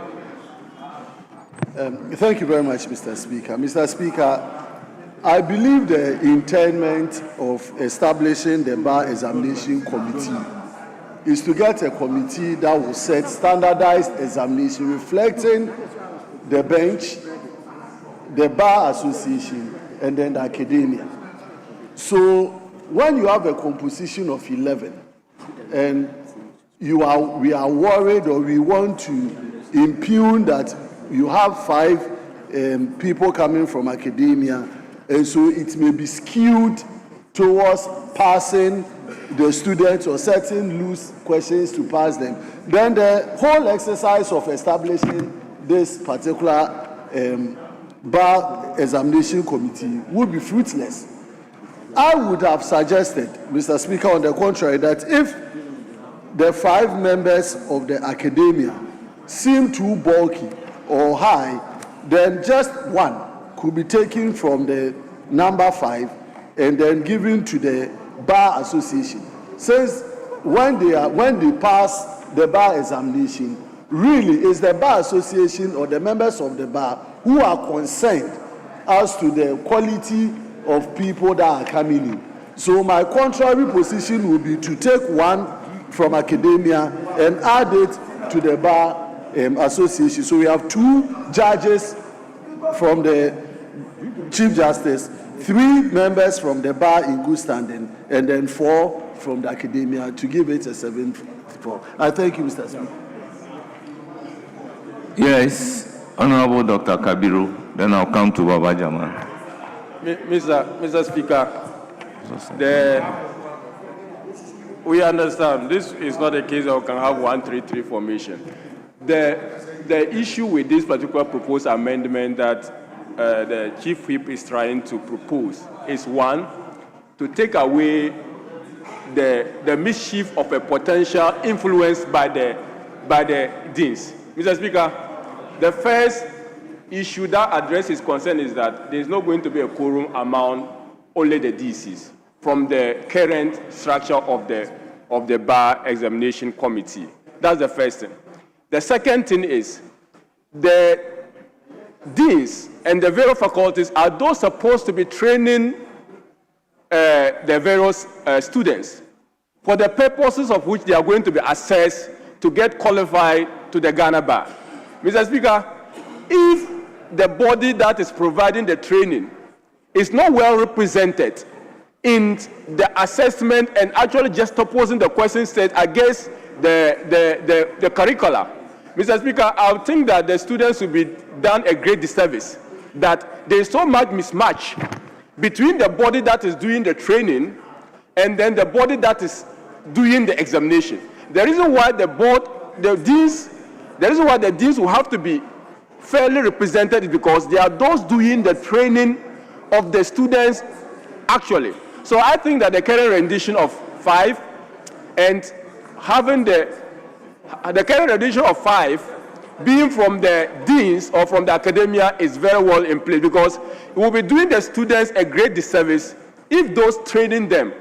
Thank you very much, Mr. Speaker. Mr. Speaker, I believe the intent of establishing the Bar Examination Committee is to get a committee that will set standardized examination reflecting the bench, the Bar Association, and then the academia. So when you have a composition of 11, and we are worried, or we want to impugn that you have 5 people coming from academia, and so it may be skewed towards passing the students or setting loose questions to pass them, then the whole exercise of establishing this particular Bar Examination Committee would be fruitless. I would have suggested, Mr. Speaker, on the contrary, that if the 5 members of the academia seem too bulky or high, then just 1 could be taken from the number 5 and then given to the Bar Association. Since when they pass the bar examination, really is the Bar Association or the members of the bar who are concerned as to the quality of people that are coming in. So my contrary position would be to take 1 from academia and add it to the Bar Association. So we have 2 judges from the Chief Justice, 3 members from the bar in good standing, and then 4 from the academia to give it a 7-4. I thank you, Mr. Speaker. Yes, Honorable Dr. Kabiru. Then I'll come to Baba Jamal. Mr. Speaker, we understand this is not a case that we can have 1-3-3 formation. The issue with this particular proposed amendment that the Chief Whip is trying to propose is 1, to take away the mischief of a potential influence by the deans. Mr. Speaker, the first issue that addresses concern is that there is not going to be a quorum among only the DCs from the current structure of the Bar Examination Committee. That's the first thing. The second thing is the deans and the various faculties are those supposed to be training the various students for the purposes of which they are going to be assessed to get qualified to the Ghana Bar. Mr. Speaker, if the body that is providing the training is not well represented in the assessment and actually just opposing the question set against the curricula, Mr. Speaker, I think that the students will be done a great disservice, that there is so much mismatch between the body that is doing the training and then the body that is doing the examination. The reason why the deans will have to be fairly represented is because they are those doing the training of the students actually. So I think that the current rendition of 5 and having the current rendition of 5 being from the deans or from the academia is very well in place, because it will be doing the students a great disservice if those training them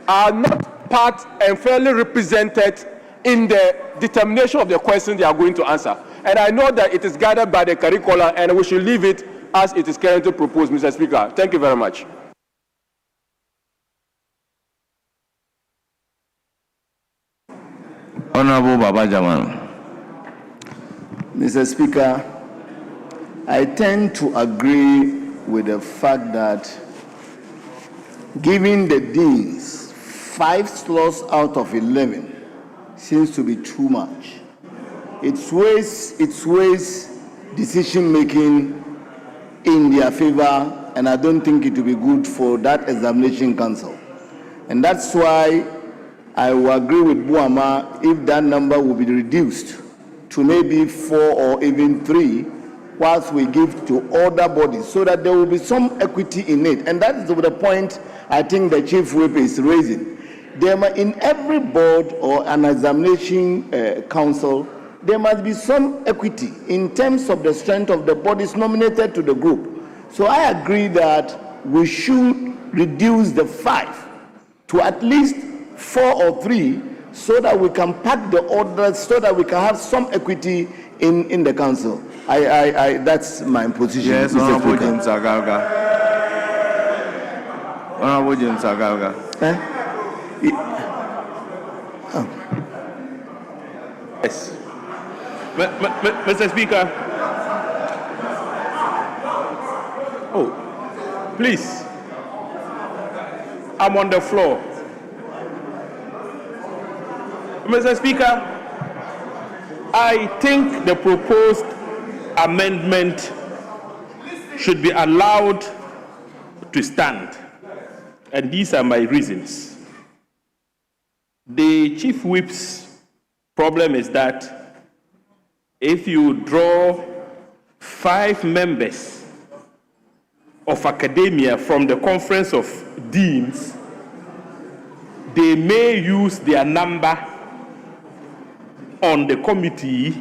are not part and fairly represented in the determination of the question they are going to answer. And I know that it is guided by the curricula, and we should leave it as it is currently proposed, Mr. Speaker. Thank you very much. Honorable Baba Jaman. Mr. Speaker, I tend to agree with the fact that giving the deans 5 slots out of 11 seems to be too much. It sways decision making in their favor, and I don't think it will be good for that examination council. And that's why I will agree with Buama if that number will be reduced to maybe 4 or even 3, whilst we give to other bodies, so that there will be some equity in it. And that is the point I think the Chief Whip is raising. In every board or an examination council, there must be some equity in terms of the strength of the bodies nominated to the group. So I agree that we should reduce the 5 to at least 4 or 3, so that we can pack the orders, so that we can have some equity in the council. That's my position. Yes, Mr. Honorable Speaker. James Agalga. Honorable James Agalga. Yes. Mr. Speaker. Oh, please. I'm on the floor. Mr. Speaker, I think the proposed amendment should be allowed to stand, and these are my reasons. The Chief Whip's problem is that if you draw 5 members of academia from the Conference of Deans, they may use their number on the committee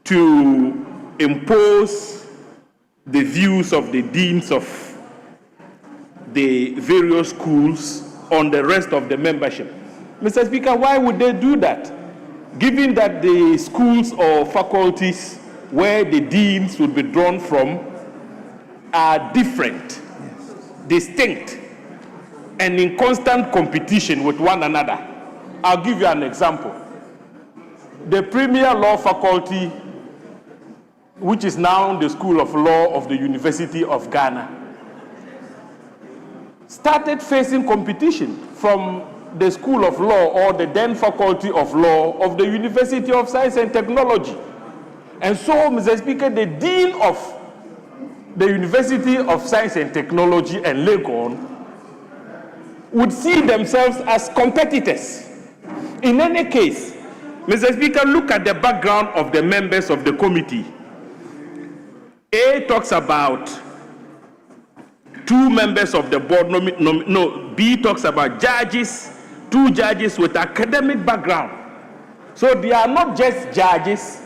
to impose the views of the deans of the various schools on the rest of the membership. Mr. Speaker, why would they do that? Given that the schools or faculties where the deans would be drawn from are different, distinct, and in constant competition with one another. I'll give you an example. The premier law faculty, which is now the School of Law of the University of Ghana, started facing competition from the School of Law, or the then Faculty of Law of the University of Science and Technology. And so, Mr. Speaker, the Dean of the University of Science and Technology and Legon would see themselves as competitors. In any case, Mr. Speaker, look at the background of the members of the committee. A talks about 2 members of the board, B talks about judges, 2 judges with academic background. So they are not just judges,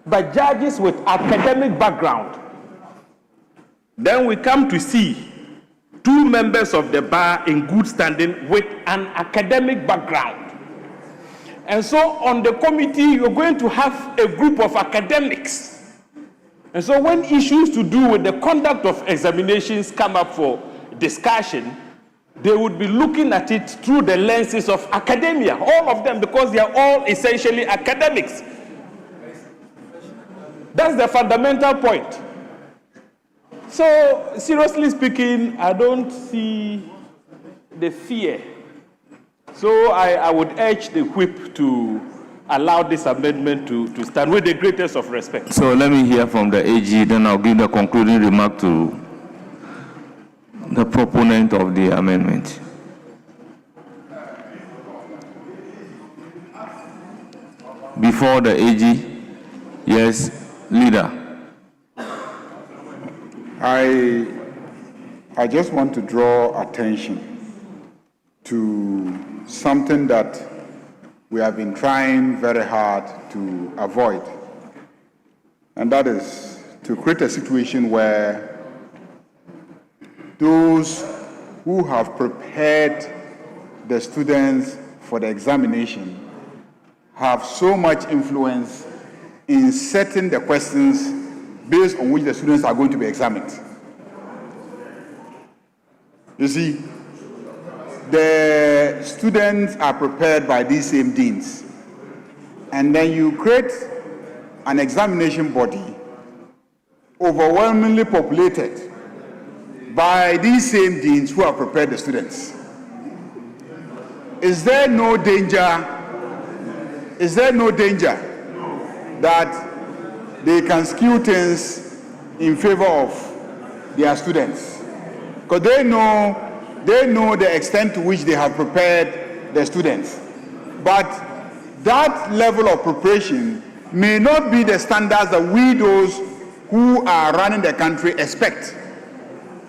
but judges with academic background. Then we come to see 2 members of the bar in good standing with an academic background. And so on the committee, you're going to have a group of academics. And so when issues to do with the conduct of examinations come up for discussion, they would be looking at it through the lenses of academia, all of them, because they are all essentially academics. That's the fundamental point. So, seriously speaking, I don't see the fear. So I would urge the whip to allow this amendment to stand with the greatest of respect. So let me hear from the AG, then I'll give the concluding remark to the proponent of the amendment. Before the AG, yes, leader. I just want to draw attention to something that we have been trying very hard to avoid and that is to create a situation where those who have prepared the students for the examination have so much influence in setting the questions based on which the students are going to be examined. You see, the students are prepared by these same deans, and then you create an examination body overwhelmingly populated by these same deans who have prepared the students. Is there no danger? Is there no danger that they can skew things in favor of their students? Because they know the extent to which they have prepared the students. But that level of preparation may not be the standards that we, those who are running the country, expect.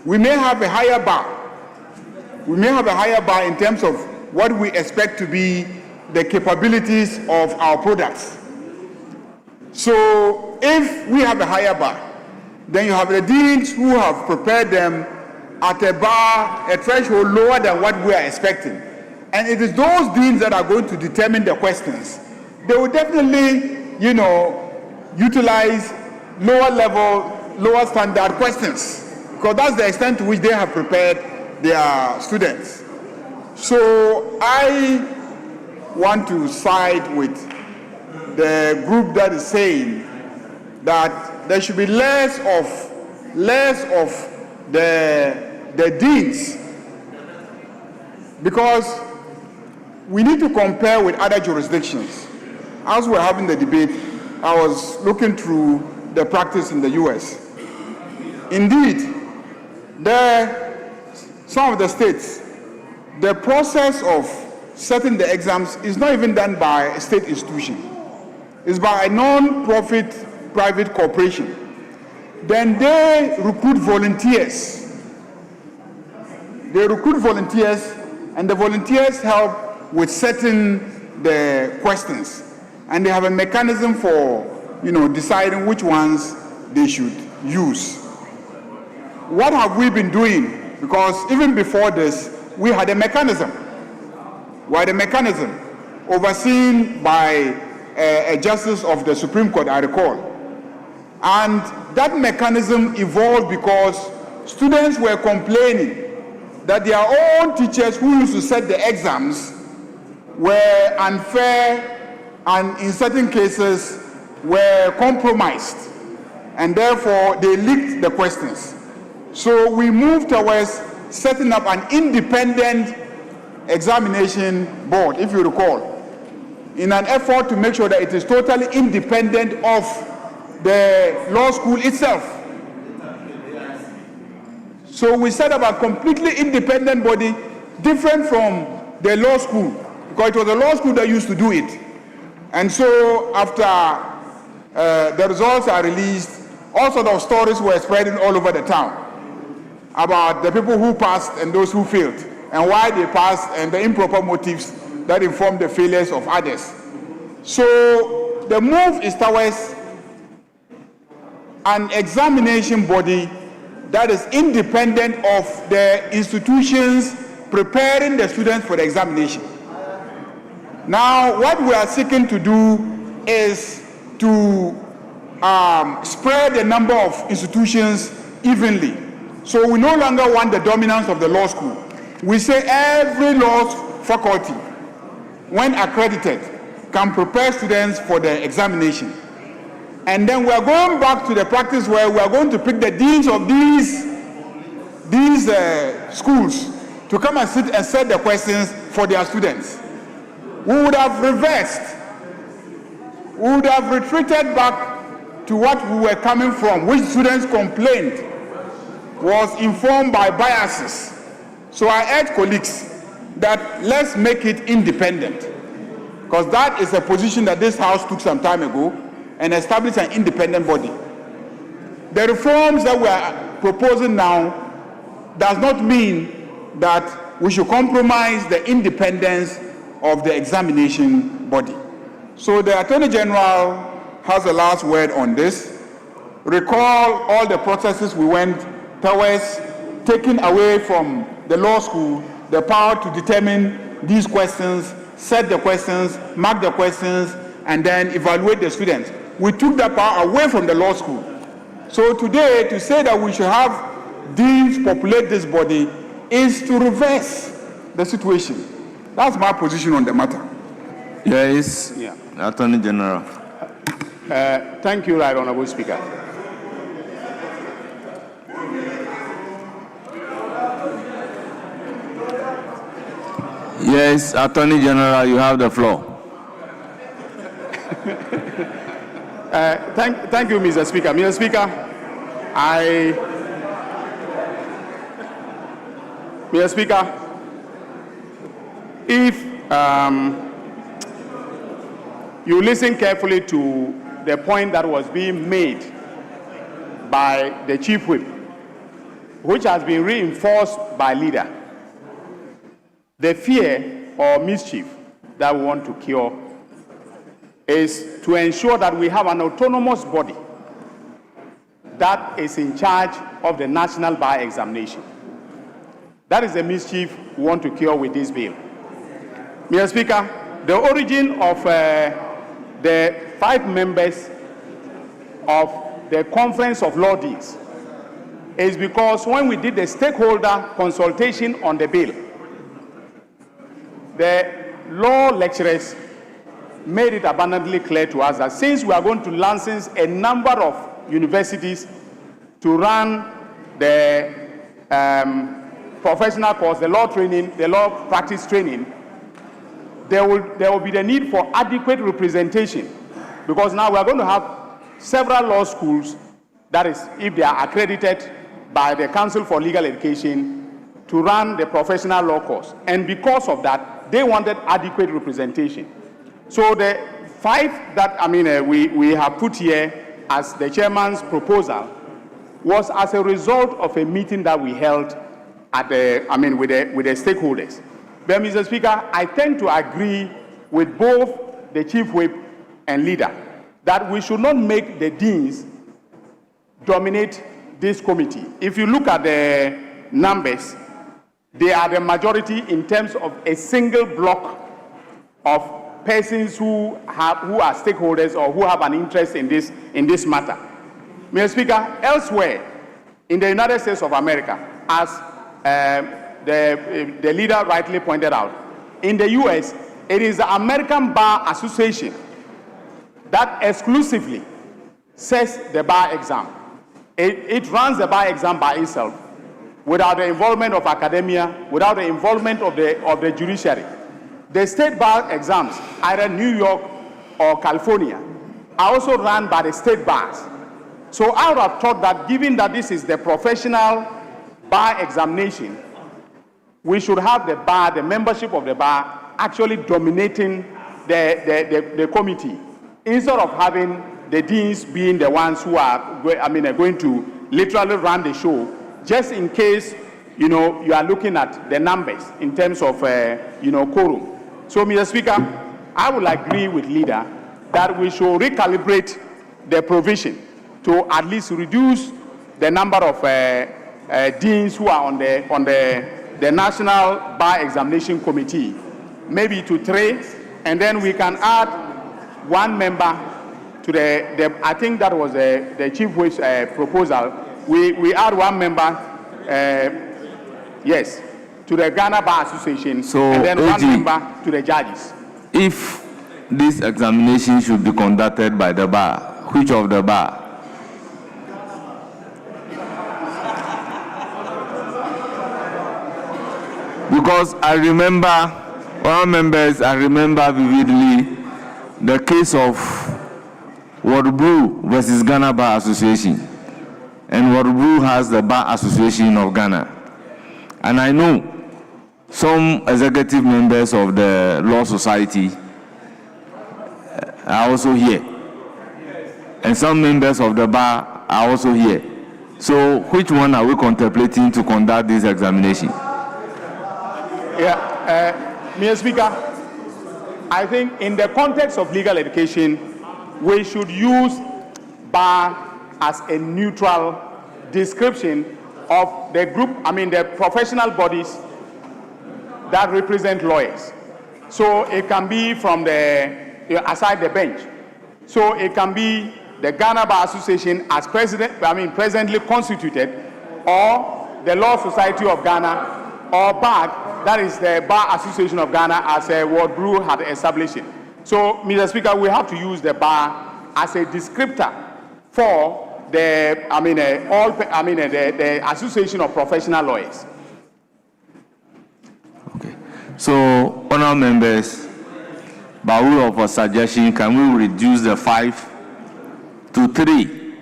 We may have a higher bar. We may have a higher bar in terms of what we expect to be the capabilities of our products. So if we have a higher bar, then you have the deans who have prepared them at a bar, a threshold lower than what we are expecting. And it is those deans that are going to determine the questions. They will definitely, utilize lower level, lower standard questions, because that's the extent to which they have prepared their students. So I want to side with the group that is saying that there should be less of the deans, because we need to compare with other jurisdictions. As we're having the debate, I was looking through the practice in the US. Indeed, some of the states, the process of setting the exams is not even done by a state institution. It's by a non-profit private corporation. Then they recruit volunteers. And the volunteers help with setting the questions. And they have a mechanism for, deciding which ones they should use. What have we been doing? Because even before this, we had a mechanism. Overseen by a justice of the Supreme Court, I recall. And that mechanism evolved because students were complaining that their own teachers who used to set the exams were unfair and in certain cases were compromised, and therefore they leaked the questions. So we moved towards setting up an independent examination board, if you recall, in an effort to make sure that it is totally independent of the law school itself. So we set up a completely independent body, different from the law school, because it was the law school that used to do it. And so after the results are released, all sorts of stories were spreading all over the town about the people who passed and those who failed, and why they passed, and the improper motives that informed the failures of others. So the move is towards an examination body that is independent of the institutions preparing the students for the examination. Now, what we are seeking to do is to spread the number of institutions evenly. So we no longer want the dominance of the law school. We say every law faculty, when accredited, can prepare students for the examination. And then we are going back to the practice where we are going to pick the deans of these schools to come and sit and set the questions for their students. We would have reversed. We would have retreated back to what we were coming from, which students complained was informed by biases. So I urge colleagues that let's make it independent, because that is a position that this House took some time ago and established an independent body. The reforms that we are proposing now does not mean that we should compromise the independence of the examination body. So the Attorney General has the last word on this, recall all the processes we went towards taking away from the law school the power to determine these questions, set the questions, mark the questions, and then evaluate the students. We took that power away from the law school. So today, to say that we should have deans populate this body is to reverse the situation. That's my position on the matter. Yes, Attorney General. Thank you, Right Honorable Speaker. Yes, Attorney General, you have the floor. Thank you, Mr. Speaker. Mr. Speaker, Mr. Speaker, if you listen carefully to the point that was being made by the Chief Whip, which has been reinforced by leader, the fear or mischief that we want to cure is to ensure that we have an autonomous body that is in charge of the national bar examination. That is the mischief we want to cure with this bill. Mr. Speaker, the origin of the 5 members of the Conference of Law Deans is because when we did the stakeholder consultation on the bill, the law lecturers made it abundantly clear to us that since we are going to license a number of universities to run the professional course, the law training, the law practice training, there will be the need for adequate representation, because now we are going to have several law schools, that is, if they are accredited by the Council for Legal Education, to run the professional law course. And because of that, they wanted adequate representation. So the 5 that we have put here as the chairman's proposal was as a result of a meeting that we held at with the stakeholders. But Mr. Speaker, I tend to agree with both the Chief Whip and leader that we should not make the deans dominate this committee. If you look at the numbers, they are the majority in terms of a single block of persons who are stakeholders or who have an interest in this matter. Mr. Speaker, elsewhere in the United States of America, as the leader rightly pointed out, in the US, it is the American Bar Association that exclusively sets the bar exam. It runs the bar exam by itself, without the involvement of academia, without the involvement of the judiciary. The state bar exams, either New York or California, are also run by the state bars. So I would have thought that given that this is the professional bar examination, we should have the bar, the membership of the bar, actually dominating the committee, instead of having the deans being the ones who are going to literally run the show, just in case you are looking at the numbers in terms of quorum. So, Mr. Speaker, I will agree with leader that we should recalibrate the provision to at least reduce the number of deans who are on the National Bar Examination Committee, maybe to 3, and then we can add 1 member to the I think that was the Chief Whip's proposal. We add 1 member, yes, to the Ghana Bar Association, so, and then AG, 1 member to the judges. If this examination should be conducted by the bar, which of the bar? Because I remember, all members, I remember vividly the case of Wadubru versus Ghana Bar Association. And Wadubru has the Bar Association of Ghana. And I know some executive members of the Law Society are also here. And some members of the bar are also here. So which one are we contemplating to conduct this examination? Mr. Speaker, I think in the context of legal education, we should use bar as a neutral description of the group, the professional bodies that represent lawyers. So it can be from aside the bench. So it can be the Ghana Bar Association as presently constituted, or the Law Society of Ghana, or BAG, that is the Bar Association of Ghana, as Ward Brew had established it. So, Mr. Speaker, we have to use the bar as a descriptor for the Association of Professional Lawyers. Okay. So, honourable members, by way of a suggestion, can we reduce the 5 to 3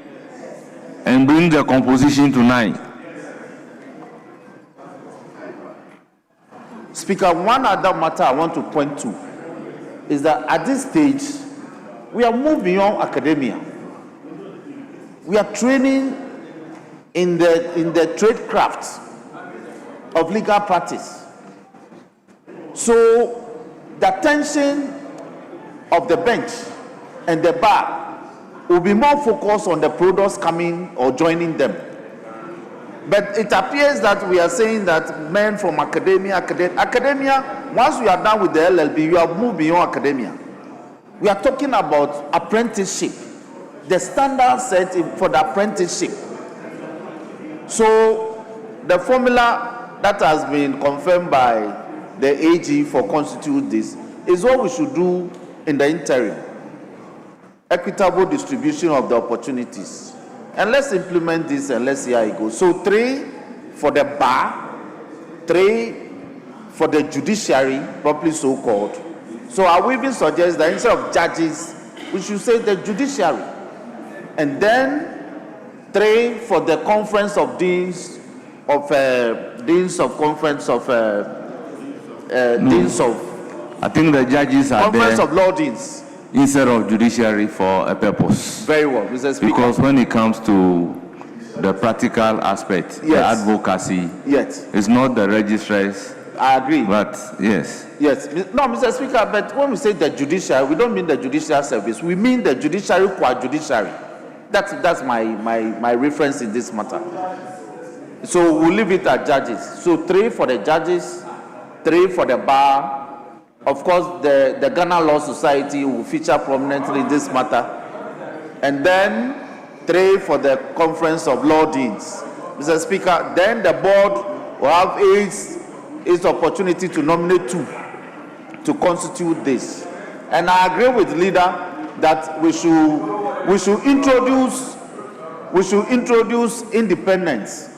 and bring the composition to 9? Speaker, one other matter I want to point to is that at this stage, we are moving beyond academia. We are training in the trade crafts of legal practice. So the attention of the bench and the bar will be more focused on the products coming or joining them. But it appears that we are saying that men from academia, once we are done with the LLB, you have moved beyond academia. We are talking about apprenticeship, the standard set for the apprenticeship. So the formula that has been confirmed by the AG for constitute this is what we should do in the interim. Equitable distribution of the opportunities. And let's implement this and let's see how it goes. So 3 for the bar, 3 for the judiciary, properly so called. So I will even suggest that instead of judges, we should say the judiciary. And then 3 for the conference of deans of conference of deans of. I think the judges are conference there of law deans. Instead of judiciary for a purpose. Very well, Mr. Speaker. Because when it comes to the practical aspect, the advocacy, it's not the registrars. I agree. But yes. Yes. No, Mr. Speaker, but when we say the judiciary, we don't mean the judicial service. We mean the judiciary qua judiciary. That's my reference in this matter. So we'll leave it at judges. So 3 for the judges, 3 for the bar. Of course, the Ghana Law Society will feature prominently in this matter. And then 3 for the Conference of Law Deans. Mr. Speaker, then the board will have its opportunity to nominate 2 to constitute this. And I agree with the leader that we should introduce independence,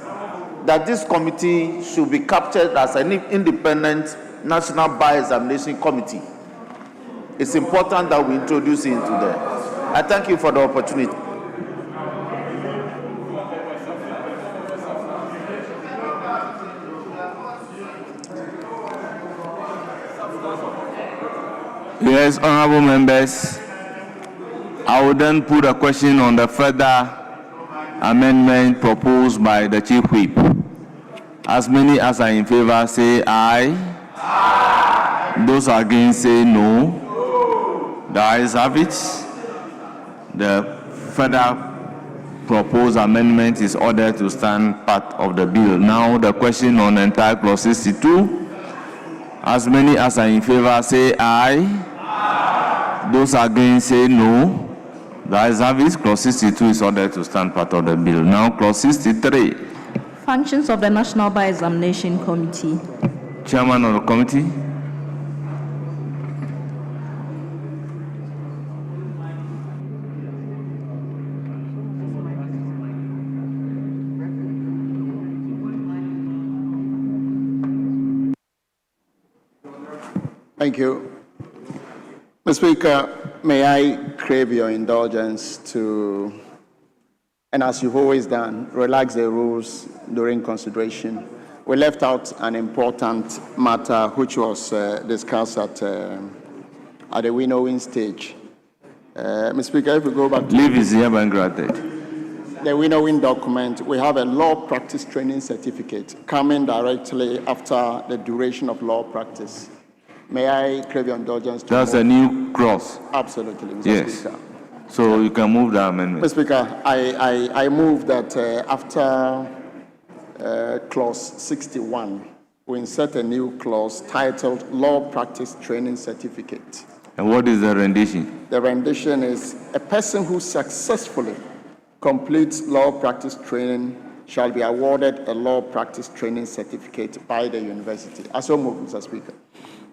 that this committee should be captured as an independent National Bar Examination Committee. It's important that we introduce it into there. I thank you for the opportunity. Yes, honorable members, I will then put a question on the further amendment proposed by the Chief Whip. As many as are in favor say aye. Those against say no. The ayes have it. The further proposed amendment is ordered to stand part of the bill. Now the question on entire clause 62. As many as are in favor say aye. Those against say no. The ayes have it. Clause 62 is ordered to stand part of the bill. Now clause 63. Functions of the National Bar Examination Committee. Chairman of the committee. Thank you. Mr. Speaker, may I crave your indulgence to, and as you've always done, relax the rules during consideration. We left out an important matter which was discussed at the winnowing stage. Mr. Speaker, if we go back to leave is hereby granted. The winnowing document, we have a law practice training certificate coming directly after the duration of law practice. May I crave your indulgence? That's a new clause. Absolutely, Mr. Yes. Speaker. So you can move the amendment. Mr. Speaker, I move that after clause 61, we insert a new clause titled Law Practice Training Certificate. And what is the rendition? The rendition is a person who successfully completes law practice training shall be awarded a law practice training certificate by the university. I so move, Mr. Speaker.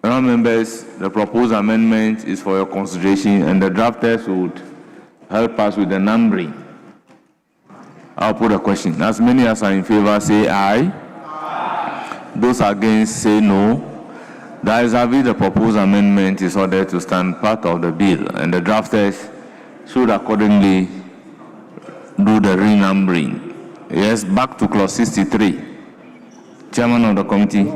Honourable members, the proposed amendment is for your consideration, and the drafters would help us with the numbering. I'll put a question. As many as are in favor say aye. Aye. Those against say no. The ayes have it, the proposed amendment is ordered to stand part of the bill, and the drafters should accordingly do the renumbering. Yes, back to clause 63. Chairman of the committee.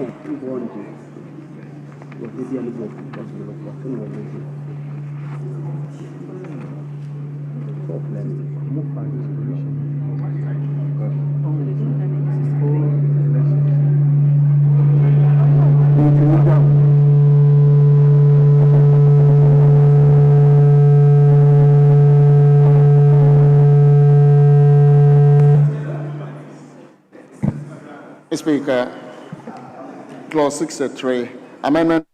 Speaker, clause 63, amendment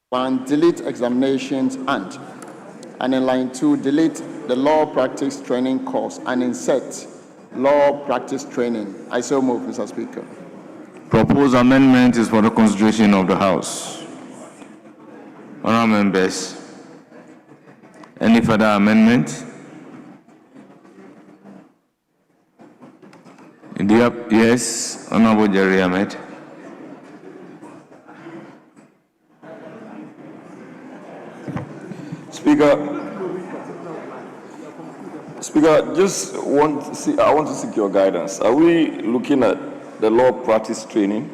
1, delete examinations and in line 2, delete the law practice training course and insert law practice training. I so move, Mr. Speaker. Proposed amendment is for the consideration of the House. Honourable members, any further amendment? Yes, Honourable Jerry Ahmed. Speaker, I want to seek your guidance. Are we looking at the law practice training?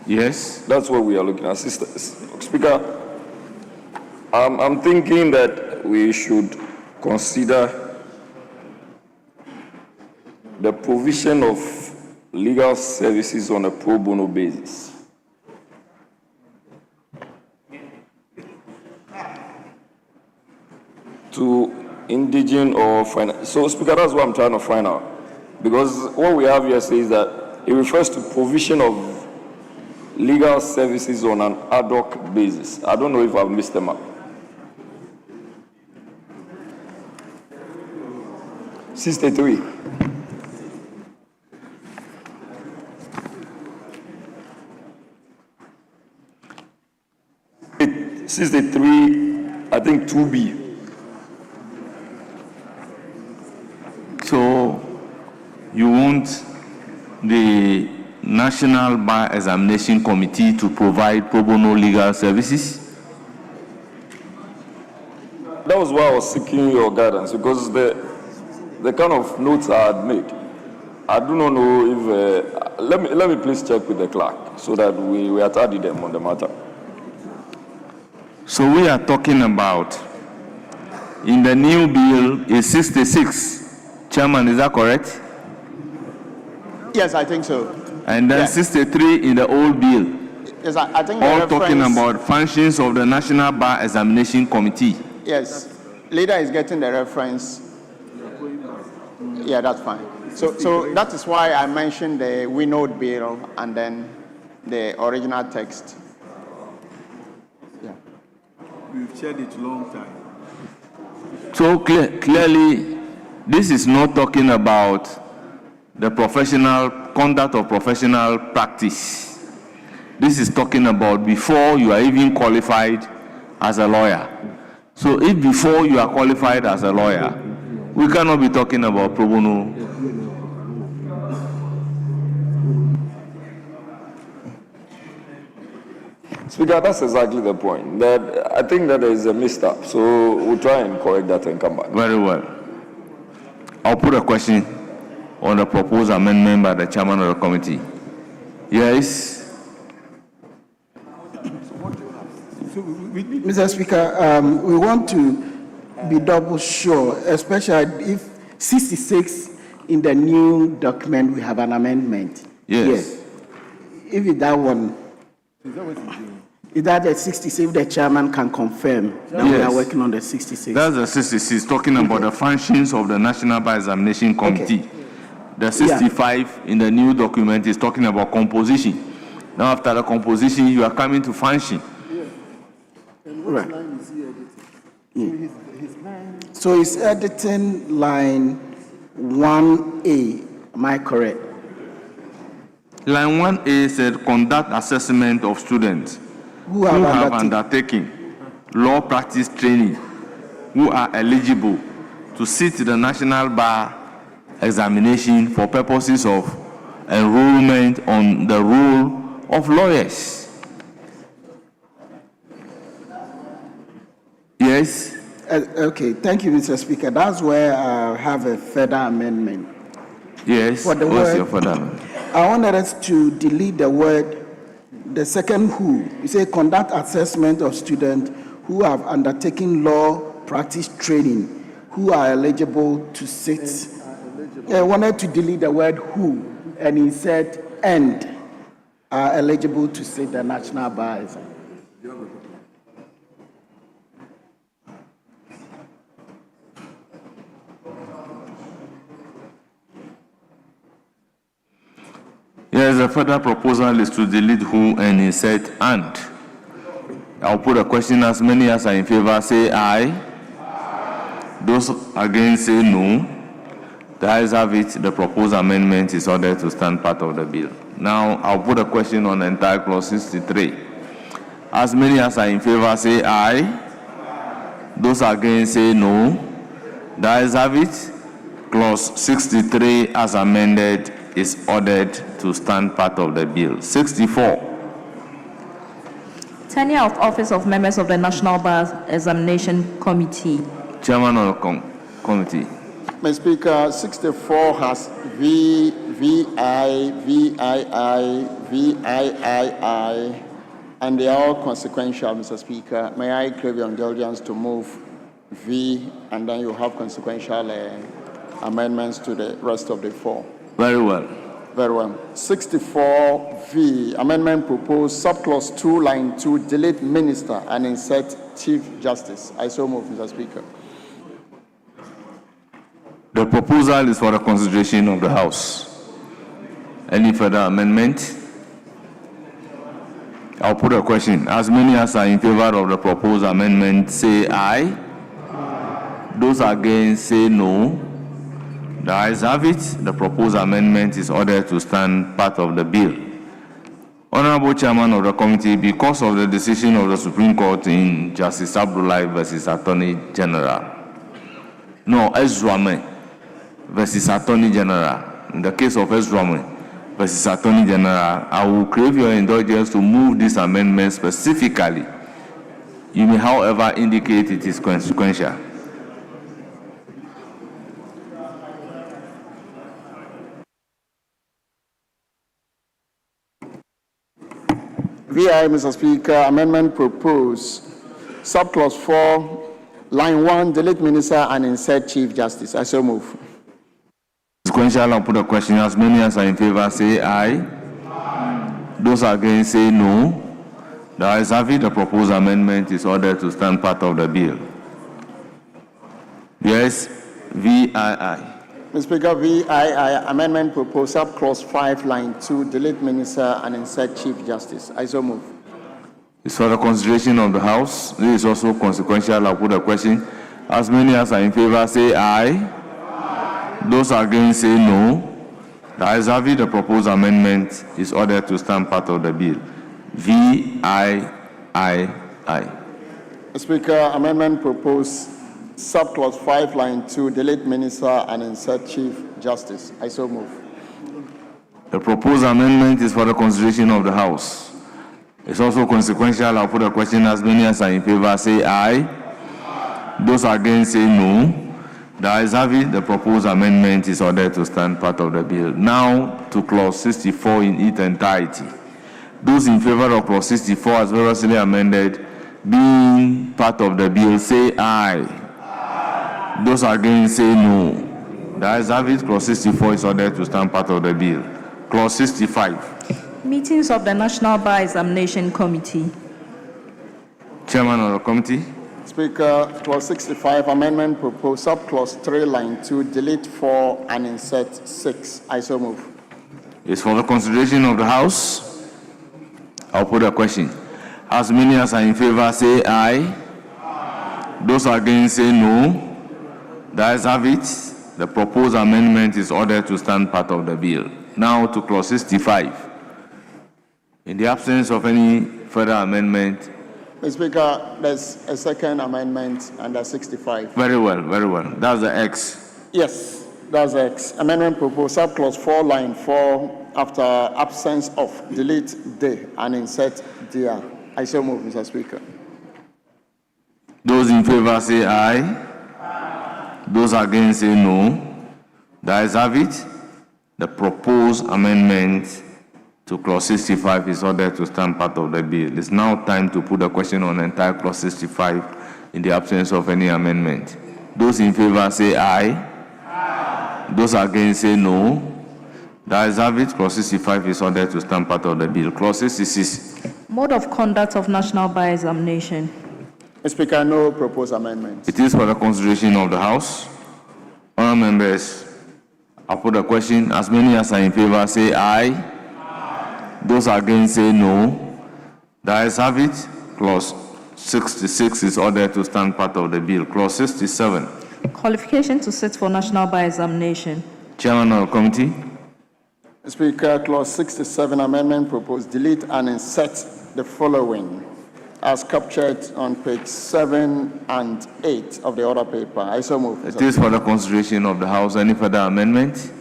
Yes. That's what we are looking at. Speaker, I'm thinking that we should consider the provision of legal services on a pro bono basis. To indigent or finance. So, Speaker, that's what I'm trying to find out. Because what we have here says that it refers to provision of legal services on an ad hoc basis. I don't know if I've missed them up. 63. It 63, I think 2B. So you want the National Bar Examination Committee to provide pro bono legal services? That was why I was seeking your guidance, because the kind of notes I had made, I do not know if let me please check with the clerk so that we are tardy them on the matter. So we are talking about in the new bill is 66. Chairman, is that correct? Yes, I think so. And then 63 in the old bill. Yes, I think all talking about functions of the National Bar Examination Committee. Yes, leader is getting the reference. Yeah, that's fine. So that is why I mentioned the Winode bill and then the original text. Yeah. We've shared it a long time. So clearly, this is not talking about the professional conduct of professional practice. This is talking about before you are even qualified as a lawyer. So if before you are qualified as a lawyer, we cannot be talking about pro bono. Speaker, that's exactly the point. That I think that there is a misstep, so we'll try and correct that and come back. Very well. I'll put a question on the proposed amendment by the chairman of the committee. Yes. Mr. Speaker, we want to be double sure, especially if 66 in the new document we have an amendment. Yes. If it's that one. Is that the 66? If the chairman can confirm that we are Yes. working on the 66. That's the 66, talking about the functions of the National Bar Examination Committee. The 65 in the new document is talking about composition. Now, after the composition, you are coming to function. Right. Yeah. So it's editing line 1A. Am I correct? Line 1A said conduct assessment of students Who have undertaken law practice training who are eligible to sit the National Bar Examination for purposes of enrollment on the roll of lawyers. Yes? Okay, thank you, Mr. Speaker. That's where I have a further amendment. Yes. For the What's word- your further amendment? I wanted us to delete the word, the second who. You say conduct assessment of students who have undertaken law practice training, who are eligible to sit. I wanted to delete the word who, and he said and are eligible to sit the National Bar Exam. Yes, the further proposal is to delete who and insert and. I'll put a question. As many as are in favor say aye. Those against say no. The ayes have it. The proposed amendment is ordered to stand part of the bill. Now, I'll put a question on the entire clause 63. As many as are in favor say aye. Those against say no. The ayes have it. Clause 63 as amended is ordered to stand part of the bill. 64. Tenure of office of members of the National Bar Examination Committee. Chairman of the committee. Mr. Speaker, 64 has V, VI, VII, VIII, and they are all consequential, Mr. Speaker. May I crave your indulgence to move V, and then you have consequential amendments to the rest of the four. Very well. Very well. 64V, amendment proposed, subclause 2, line 2, delete minister and insert Chief Justice. I so move, Mr. Speaker. The proposal is for the consideration of the House. Any further amendment? I'll put a question. As many as are in favor of the proposed amendment say aye. Those against say no. The ayes have it. The proposed amendment is ordered to stand part of the bill. Honorable Chairman of the committee, because of the decision of the Supreme Court in Justice Abdullahi versus Attorney General, Ezrame versus Attorney General, in the case of Ezrame versus Attorney General, I will crave your indulgence to move this amendment specifically. You may, however, indicate it is consequential. VI, Mr. Speaker, amendment proposed, subclause 4, line 1, delete minister and insert Chief Justice. I so move. Consequential, I'll put a question. As many as are in favor say aye. Those against say no. The ayes have it. The proposed amendment is ordered to stand part of the bill. Yes, VII. Mr. Speaker, VII, amendment proposed, subclause 5, line 2, delete minister and insert Chief Justice. I so move. It's for the consideration of the House. This is also consequential. I'll put a question. As many as are in favor say aye. Those against say no. The ayes have it. The proposed amendment is ordered to stand part of the bill. VIII. Mr. Speaker, amendment proposed, subclause 5, line 2, delete minister and insert Chief Justice. I so move. The proposed amendment is for the consideration of the House. It's also consequential. I'll put a question. As many as are in favor say aye. Those against say no. The ayes have it. The proposed amendment is ordered to stand part of the bill. Now to clause 64 in its entirety. Those in favor of clause 64 as variously amended, being part of the bill, say aye. Those against say no. The ayes have it. Clause 64 is ordered to stand part of the bill. Clause 65. Meetings of the National Bar Examination Committee. Chairman of the committee. Speaker, clause 65, amendment proposed, subclause 3, line 2, delete 4 and insert 6. I so move. It's for the consideration of the House. I'll put a question. As many as are in favor say aye. Those against say no. The ayes have it. The proposed amendment is ordered to stand part of the bill. Now to clause 65. In the absence of any further amendment. Mr. Speaker, there's a second amendment under 65. Very well, very well. That's the X. Yes, that's X. Amendment proposed, subclause 4, line 4, after absence of, delete the and insert the. I so move, Mr. Speaker. Those in favor say aye. Those against say no. The ayes have it. The proposed amendment to clause 65 is ordered to stand part of the bill. It's now time to put a question on the entire clause 65 in the absence of any amendment. Those in favor say aye. Those against say no. The ayes have it. Clause 65 is ordered to stand part of the bill. Clause 66. Mode of conduct of national bar examination. Mr. Speaker, no proposed amendments. It is for the consideration of the House. Honourable members, I put a question. As many as are in favor say aye. Those against say no. The ayes have it. Clause 66 is ordered to stand part of the bill. Clause 67. Qualification to sit for national bar examination. Chairman of the committee. Mr. Speaker, clause 67, amendment proposed, delete and insert the following as captured on page 7 and 8 of the order paper. I so move. It is for the consideration of the House. Any further amendment?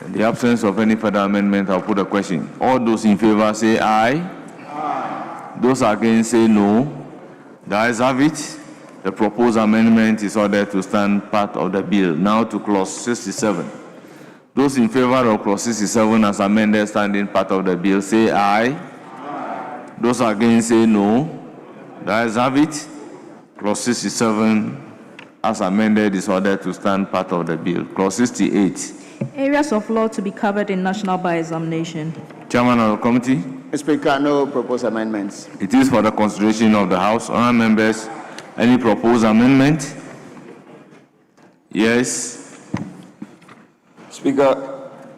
In the absence of any further amendment, I'll put a question. All those in favor say aye. Those against say no. The ayes have it. The proposed amendment is ordered to stand part of the bill. Now to clause 67. Those in favor of clause 67 as amended standing part of the bill say aye. Those against say no. The ayes have it. Clause 67 as amended is ordered to stand part of the bill. Clause 68. Areas of law to be covered in national bar examination. Chairman of the committee. Mr. Speaker, no proposed amendments. It is for the consideration of the House. Honourable members, any proposed amendment? Yes. Speaker,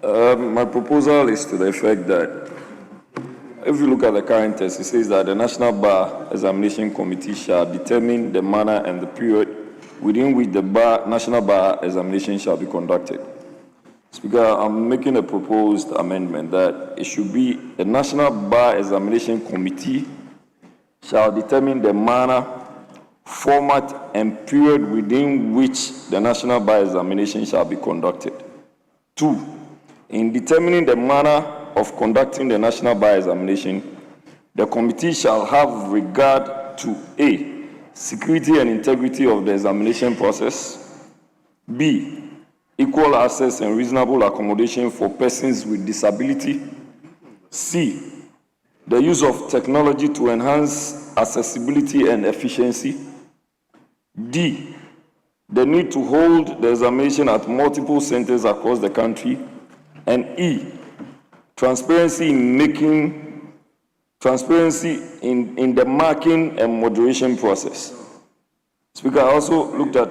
my proposal is to the effect that if you look at the current text, it says that the National Bar Examination Committee shall determine the manner and the period within which the National Bar Examination shall be conducted. Speaker, I'm making a proposed amendment that it should be the National Bar Examination Committee shall determine the manner, format, and period within which the National Bar Examination shall be conducted. 2, in determining the manner of conducting the National Bar Examination, the committee shall have regard to A, security and integrity of the examination process, B, equal access and reasonable accommodation for persons with disability, C, the use of technology to enhance accessibility and efficiency, D, the need to hold the examination at multiple centers across the country, and E, transparency in the marking and moderation process. Speaker, I also looked at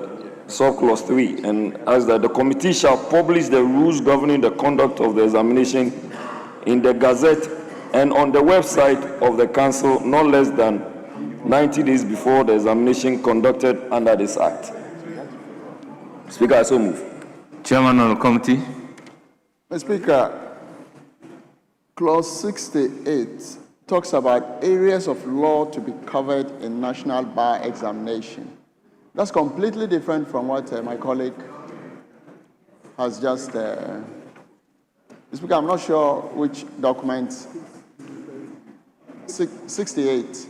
subclause 3 and asked that the committee shall publish the rules governing the conduct of the examination in the Gazette and on the website of the Council not less than 90 days before the examination conducted under this Act. Speaker, I so move. Chairman of the committee. Mr. Speaker, clause 68 talks about areas of law to be covered in national bar examination. That's completely different from what my colleague has just. Mr. Speaker, I'm not sure which document. 68.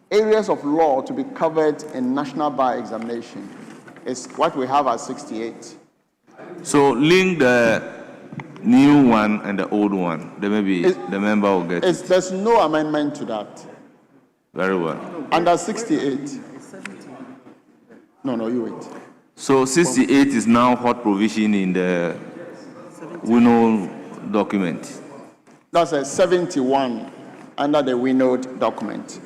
Areas of law to be covered in national bar examination is what we have as 68. So link the new one and the old one. Then maybe the member will get it. There's no amendment to that. Very well. Under 68. No, you wait. So 68 is now hot provision in the Winnow document. That's a 71 under the winnowed document.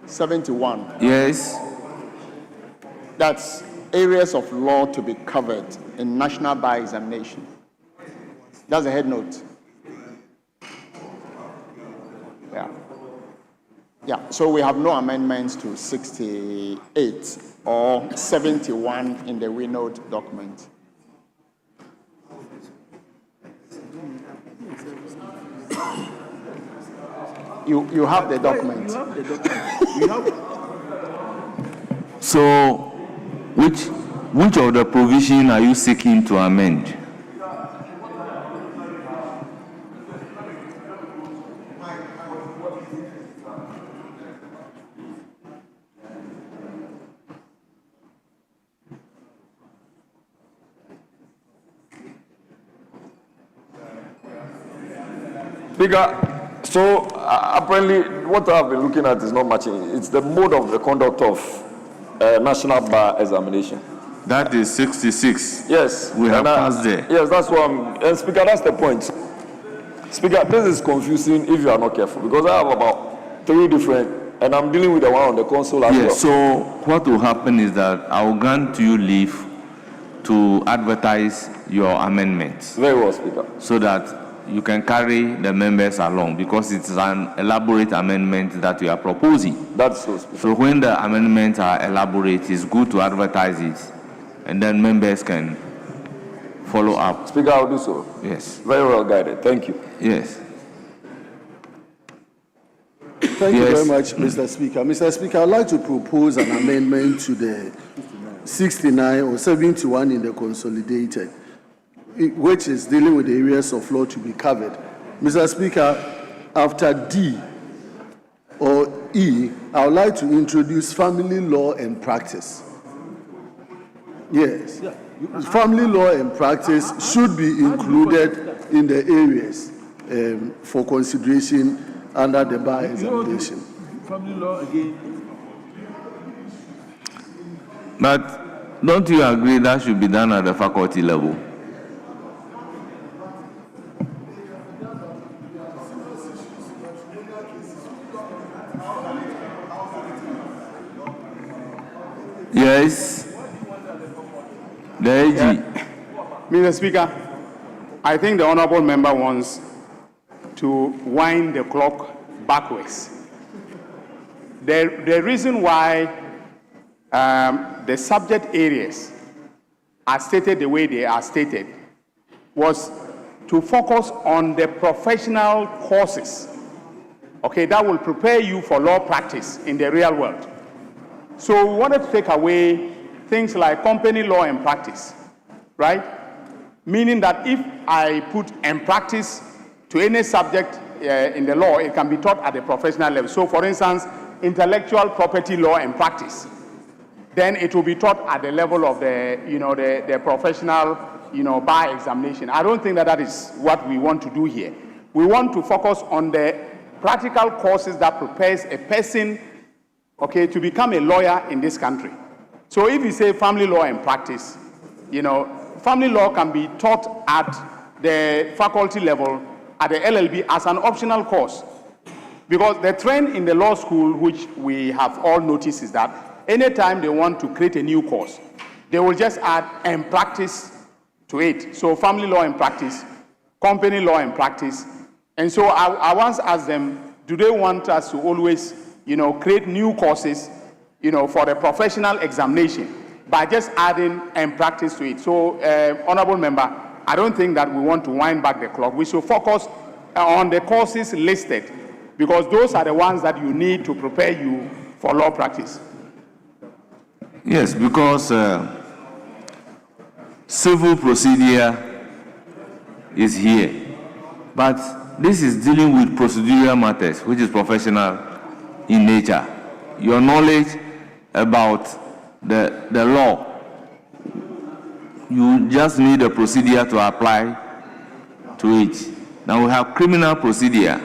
71. Yes. That's areas of law to be covered in national bar examination. That's a head note. Yeah. Yeah, so we have no amendments to 68 or 71 in the note document. You have the document. So, which of the provision are you seeking to amend? Speaker, so apparently what I've been looking at is not matching. It's the mode of the conduct of national bar examination. That is 66. Yes. We have passed there. Yes, that's what and Speaker, that's the point. Speaker, this is confusing if you are not careful, because I have about 3 different, and I'm dealing with the one on the console as well. Yes, so what will happen is that I will grant you leave to advertise your amendments. Very well, Speaker. So that you can carry the members along, because it's an elaborate amendment that we are proposing. That's so, Speaker. So when the amendments are elaborate, it's good to advertise it, and then members can follow up. Speaker, I'll do so. Yes. Very well guided. Thank you. Yes. Thank you very much, Mr. Speaker. Mr. Speaker, I'd like to propose an amendment to the 69 or 71 in the consolidated, which is dealing with the areas of law to be covered. Mr. Speaker, after D or E, I would like to introduce family law and practice. Yes. Family law and practice should be included in the areas for consideration under the bar examination. Family law again. But don't you agree that should be done at the faculty level? Yes. The AG. Mr. Speaker, I think the honorable member wants to wind the clock backwards. The reason why the subject areas are stated the way they are stated was to focus on the professional courses, okay, that will prepare you for law practice in the real world. So we wanted to take away things like company law and practice, right? Meaning that if I put and practice to any subject in the law, it can be taught at the professional level. So for instance, intellectual property law and practice, then it will be taught at the level of the professional, bar examination. I don't think that that is what we want to do here. We want to focus on the practical courses that prepares a person, okay, to become a lawyer in this country. So if you say family law and practice, family law can be taught at the faculty level, at the LLB as an optional course. Because the trend in the law school, which we have all noticed, is that anytime they want to create a new course, they will just add and practice to it. So family law and practice, company law and practice. And so I once asked them, do they want us to always, create new courses, for the professional examination by just adding and practice to it? So, honorable member, I don't think that we want to wind back the clock. We should focus on the courses listed, because those are the ones that you need to prepare you for law practice. Yes, because civil procedure is here, but this is dealing with procedural matters, which is professional in nature. Your knowledge about the law, you just need a procedure to apply to it. Now we have criminal procedure.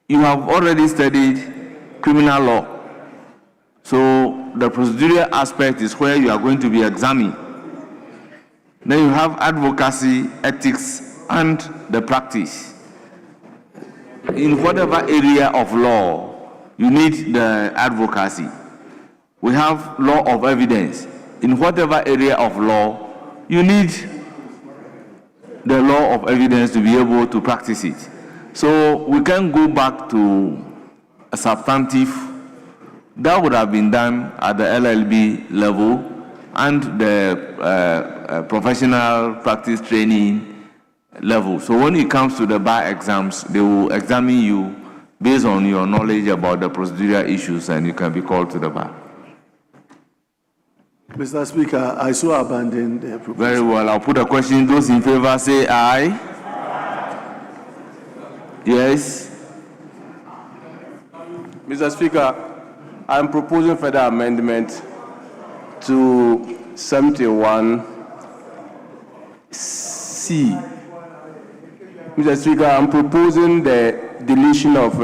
You have already studied criminal law. So the procedural aspect is where you are going to be examined. Then you have advocacy, ethics, and the practice. In whatever area of law you need the advocacy. We have law of evidence. In whatever area of law, you need the law of evidence to be able to practice it. So we can go back to a substantive that would have been done at the LLB level and the professional practice training level. So when it comes to the bar exams, they will examine you based on your knowledge about the procedural issues, and you can be called to the bar. Mr. Speaker, I so abandon the proposal. Very well, I'll put a question. Those in favor say aye. Yes. Mr. Speaker, I'm proposing further amendment to 71C. Mr. Speaker, I'm proposing the deletion of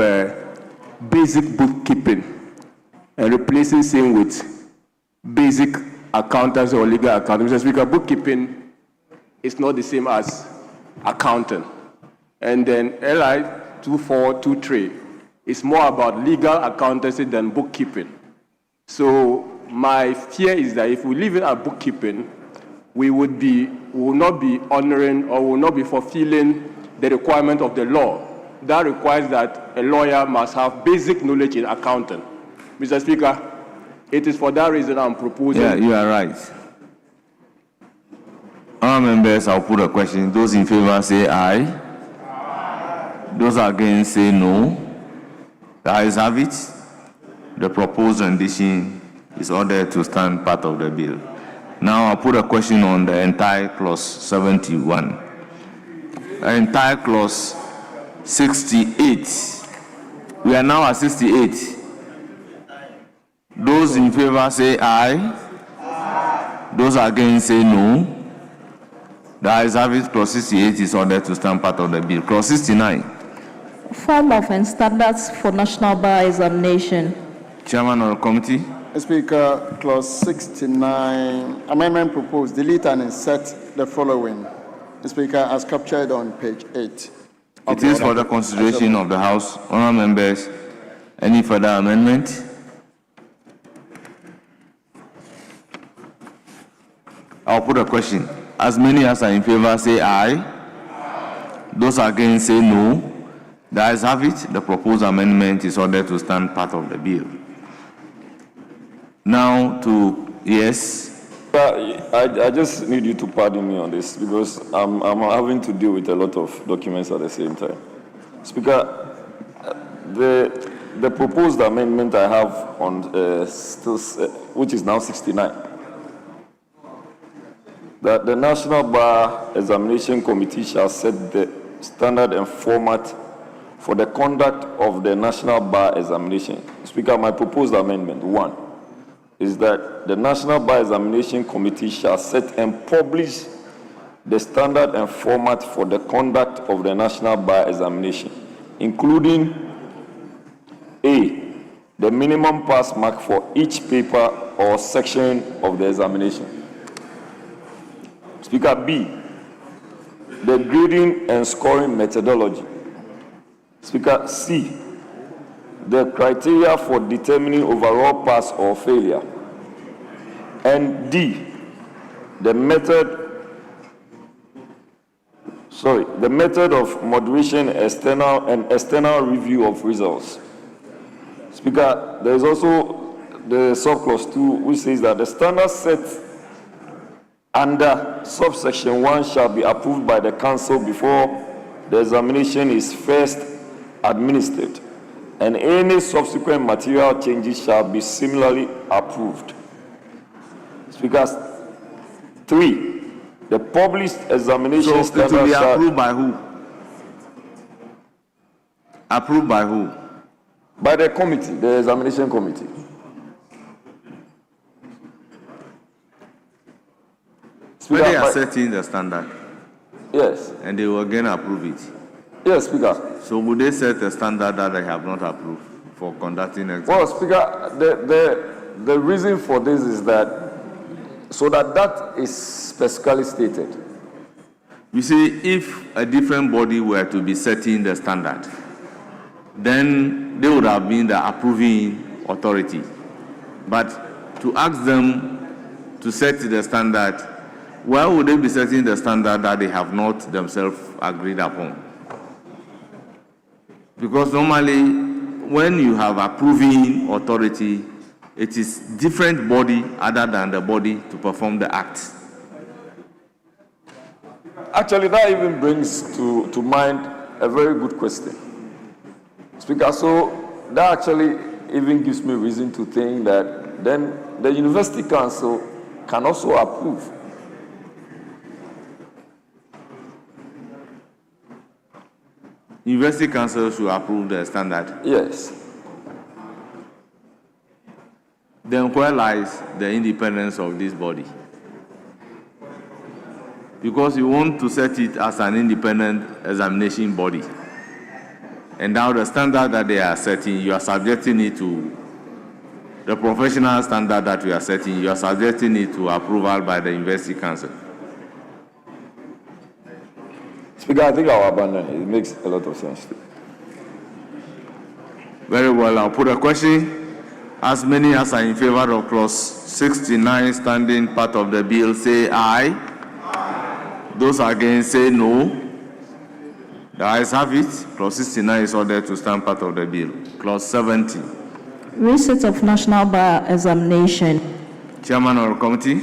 basic bookkeeping and replacing same with basic accountants or legal accountants. Mr. Speaker, bookkeeping is not the same as accounting. And then LI 2423 is more about legal accountancy than bookkeeping. So my fear is that if we leave it at bookkeeping, we will not be honoring or will not be fulfilling the requirement of the law. That requires that a lawyer must have basic knowledge in accounting. Mr. Speaker, it is for that reason I'm proposing. Yeah, you are right. Our members, I'll put a question. Those in favor say aye. Those against say no. The ayes have it. The proposed rendition is ordered to stand part of the bill. Now I'll put a question on the entire clause 71. The entire clause 68. We are now at 68. Those in favor say aye. Those against say no. The ayes have it. Clause 68 is ordered to stand part of the bill. Clause 69. Form of and standards for national bar examination. Chairman of the committee. Speaker, clause 69, amendment proposed, delete and insert the following. Speaker, as captured on page 8. It is for the consideration of the House. Honourable members, any further amendment? I'll put a question. As many as are in favor say aye. Those against say no. The ayes have it. The proposed amendment is ordered to stand part of the bill. Now to yes. I just need you to pardon me on this because I'm having to deal with a lot of documents at the same time. Speaker, the proposed amendment I have on which is now 69, that the National Bar Examination Committee shall set the standard and format for the conduct of the National Bar Examination. Speaker, my proposed amendment 1 is that the National Bar Examination Committee shall set and publish the standard and format for the conduct of the National Bar Examination, including A, the minimum pass mark for each paper or section of the examination. Speaker, B, the grading and scoring methodology. Speaker, C, the criteria for determining overall pass or failure. And D, the method of moderation and external review of results. Speaker, there is also the subclause 2, which says that the standard set under subsection 1 shall be approved by the council before the examination is first administered, and any subsequent material changes shall be similarly approved. Speaker, 3, the published examination So it will be approved by who? Approved by who? By the committee, the examination committee. Speaker, they are setting the standard. Yes. And they will again approve it. Yes, Speaker. So would they set a standard that they have not approved for conducting exams? Well, Speaker, the reason for this is that so that is specifically stated. You see, if a different body were to be setting the standard, then they would have been the approving authority. But to ask them to set the standard, why would they be setting the standard that they have not themselves agreed upon? Because normally, when you have approving authority, it is different body other than the body to perform the act. Actually, that even brings to mind a very good question, Speaker. So that actually even gives me reason to think that then the University Council can also approve. University Council should approve the standard. Yes. Then where lies the independence of this body? Because you want to set it as an independent examination body. And now the standard that they are setting, you are subjecting it to the professional standard that we are setting, you are subjecting it to approval by the University Council. Speaker, I think I'll abandon it. It makes a lot of sense. Very well, I'll put a question. As many as are in favor of clause 69 standing part of the bill, say aye. Aye. Those against, say no. The ayes have it. Clause 69 is ordered to stand part of the bill. Clause 70. Resit of National Bar Examination. Chairman of the committee.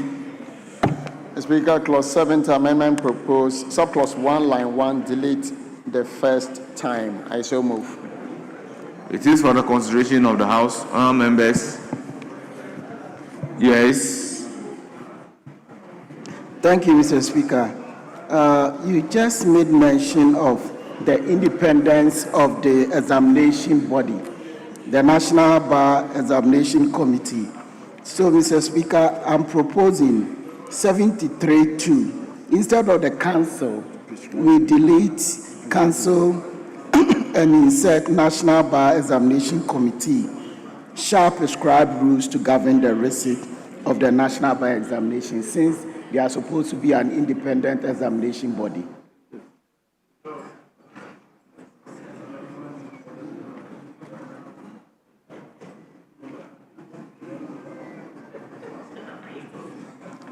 Speaker, clause 70 amendment proposed, subclause 1, line 1, delete the first time. I so move. It is for the consideration of the House. Honourable members. Yes. Thank you, Mr. Speaker. You just made mention of the independence of the examination body, the National Bar Examination Committee. So, Mr. Speaker, I'm proposing 73(2). Instead of the council, we delete council and insert National Bar Examination Committee shall prescribe rules to govern the receipt of the National Bar Examination, since they are supposed to be an independent examination body.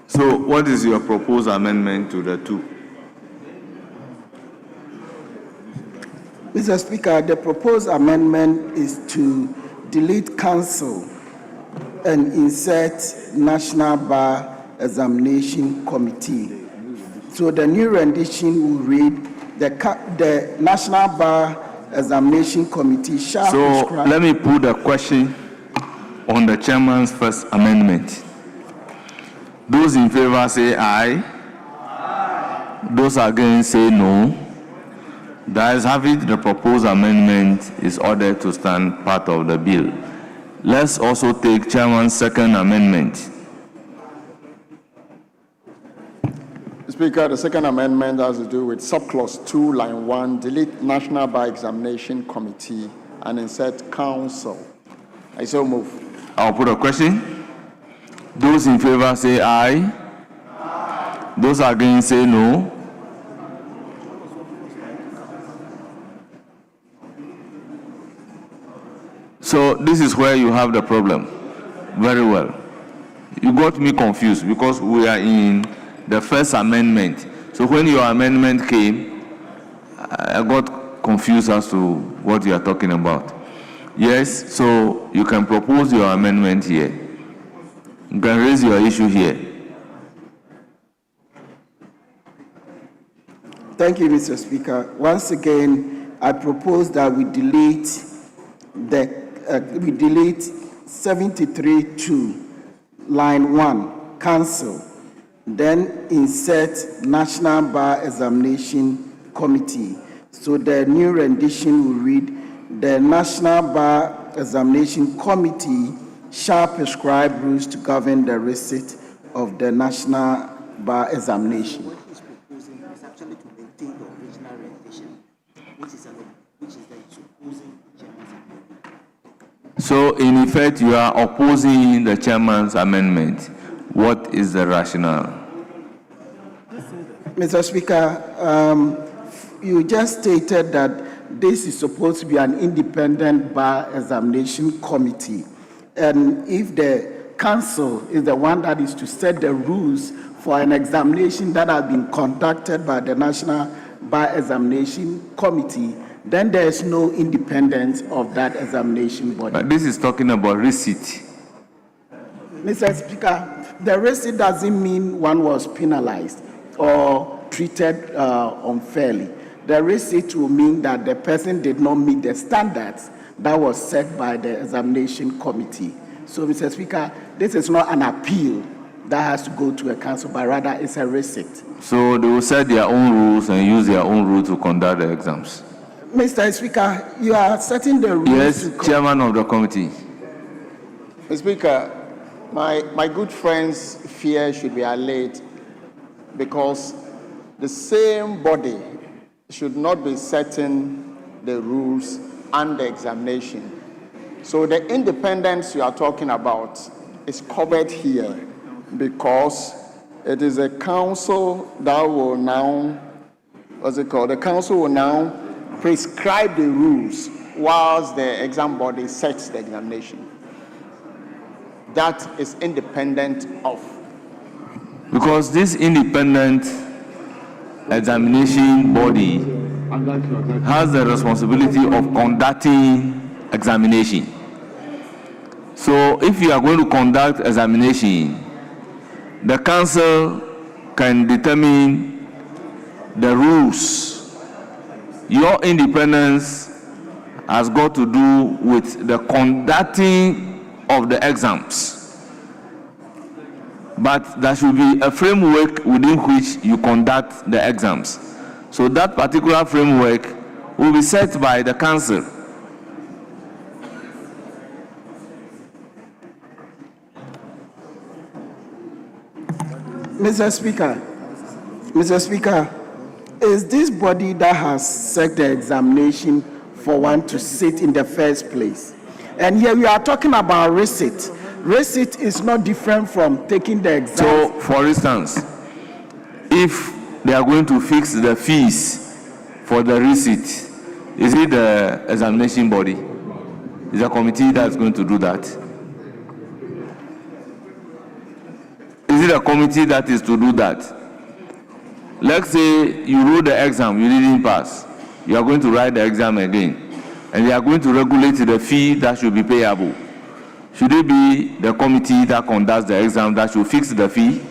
So, what is your proposed amendment to the two? Mr. Speaker, the proposed amendment is to delete council and insert National Bar Examination Committee. So the new rendition will read, the National Bar Examination Committee shall prescribe... So let me put the question on the chairman's first amendment. Those in favor say aye. Aye. Those against say no. The ayes have it. The proposed amendment is ordered to stand part of the bill. Let's also take chairman's second amendment. Speaker, the second amendment has to do with subclause 2, line 1, delete National Bar Examination Committee and insert council. I so move. I'll put a question. Those in favor say aye. Aye. Those against say no. So this is where you have the problem. Very well. You got me confused because we are in the first amendment. So when your amendment came, I got confused as to what you are talking about. Yes, so you can propose your amendment here. You can raise your issue here. Thank you, Mr. Speaker. Once again, I propose that we delete 73(2), line 1, council, then insert National Bar Examination Committee. So the new rendition will read, the National Bar Examination Committee shall prescribe rules to govern the receipt of the National Bar Examination. What he's proposing is actually to maintain the original rendition, which is the supposing chairman's amendment. So in effect, you are opposing the chairman's amendment. What is the rationale? Mr. Speaker, you just stated that this is supposed to be an independent bar examination committee. And if the council is the one that is to set the rules for an examination that has been conducted by the National Bar Examination Committee, then there is no independence of that examination body. But this is talking about Resit. Mr. Speaker, the Resit doesn't mean one was penalized or treated unfairly. The Resit will mean that the person did not meet the standards that was set by the examination committee. So, Mr. Speaker, this is not an appeal that has to go to a council, but rather it's a Resit. So they will set their own rules and use their own rules to conduct the exams. Mr. Speaker, you are setting the rules. Yes, Chairman of the committee. Mr. Speaker, my good friend's fear should be allayed, because the same body should not be setting the rules and the examination. So the independence you are talking about is covered here, because it is a council that will now, the council will now prescribe the rules whilst the exam body sets the examination. That is independent of. Because this independent examination body has the responsibility of conducting examination. So if you are going to conduct examination, the council can determine the rules. Your independence has got to do with the conducting of the exams. But there should be a framework within which you conduct the exams. So that particular framework will be set by the council. Mr. Speaker, is this body that has set the examination for one to sit in the first place? And here we are talking about Resit. Resit is not different from taking the exam. So, for instance, if they are going to fix the fees for the Resit, is it the examination body? Is a committee that's going to do that? Is it a committee that is to do that? Let's say you wrote the exam, you didn't pass. You are going to write the exam again, and they are going to regulate the fee that should be payable. Should it be the committee that conducts the exam that should fix the fee?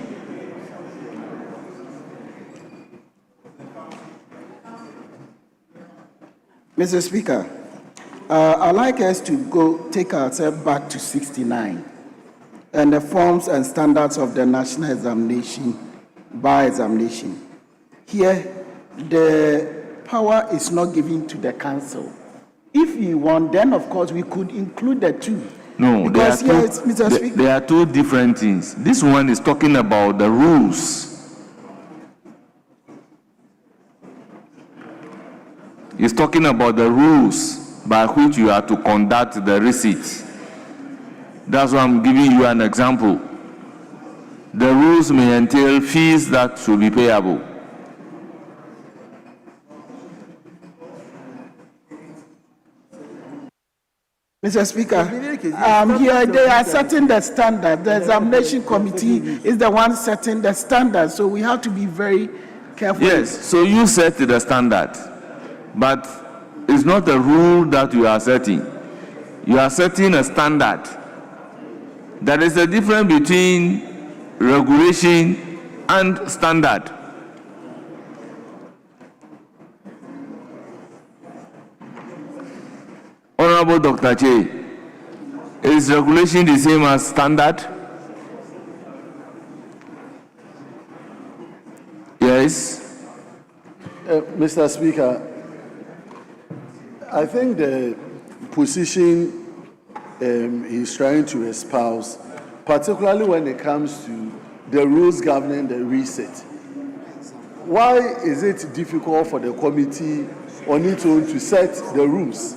Mr. Speaker, I'd like us to take ourselves back to 69 and the forms and standards of the national examination, bar examination. Here, the power is not given to the council. If you want, then of course we could include the two. No, because there are two different things. This one is talking about the rules. It's talking about the rules by which you are to conduct the Resit. That's why I'm giving you an example. The rules may entail fees that should be payable. Mr. Speaker, here they are setting the standard. The examination committee is the one setting the standard, so we have to be very careful. Yes, so you set the standard, but it's not a rule that you are setting. You are setting a standard. There is a difference between regulation and standard. Honorable Dr. Che, is regulation the same as standard? Yes. Mr. Speaker, I think the position he's trying to espouse, particularly when it comes to the rules governing the Resit, why is it difficult for the committee on its own to set the rules?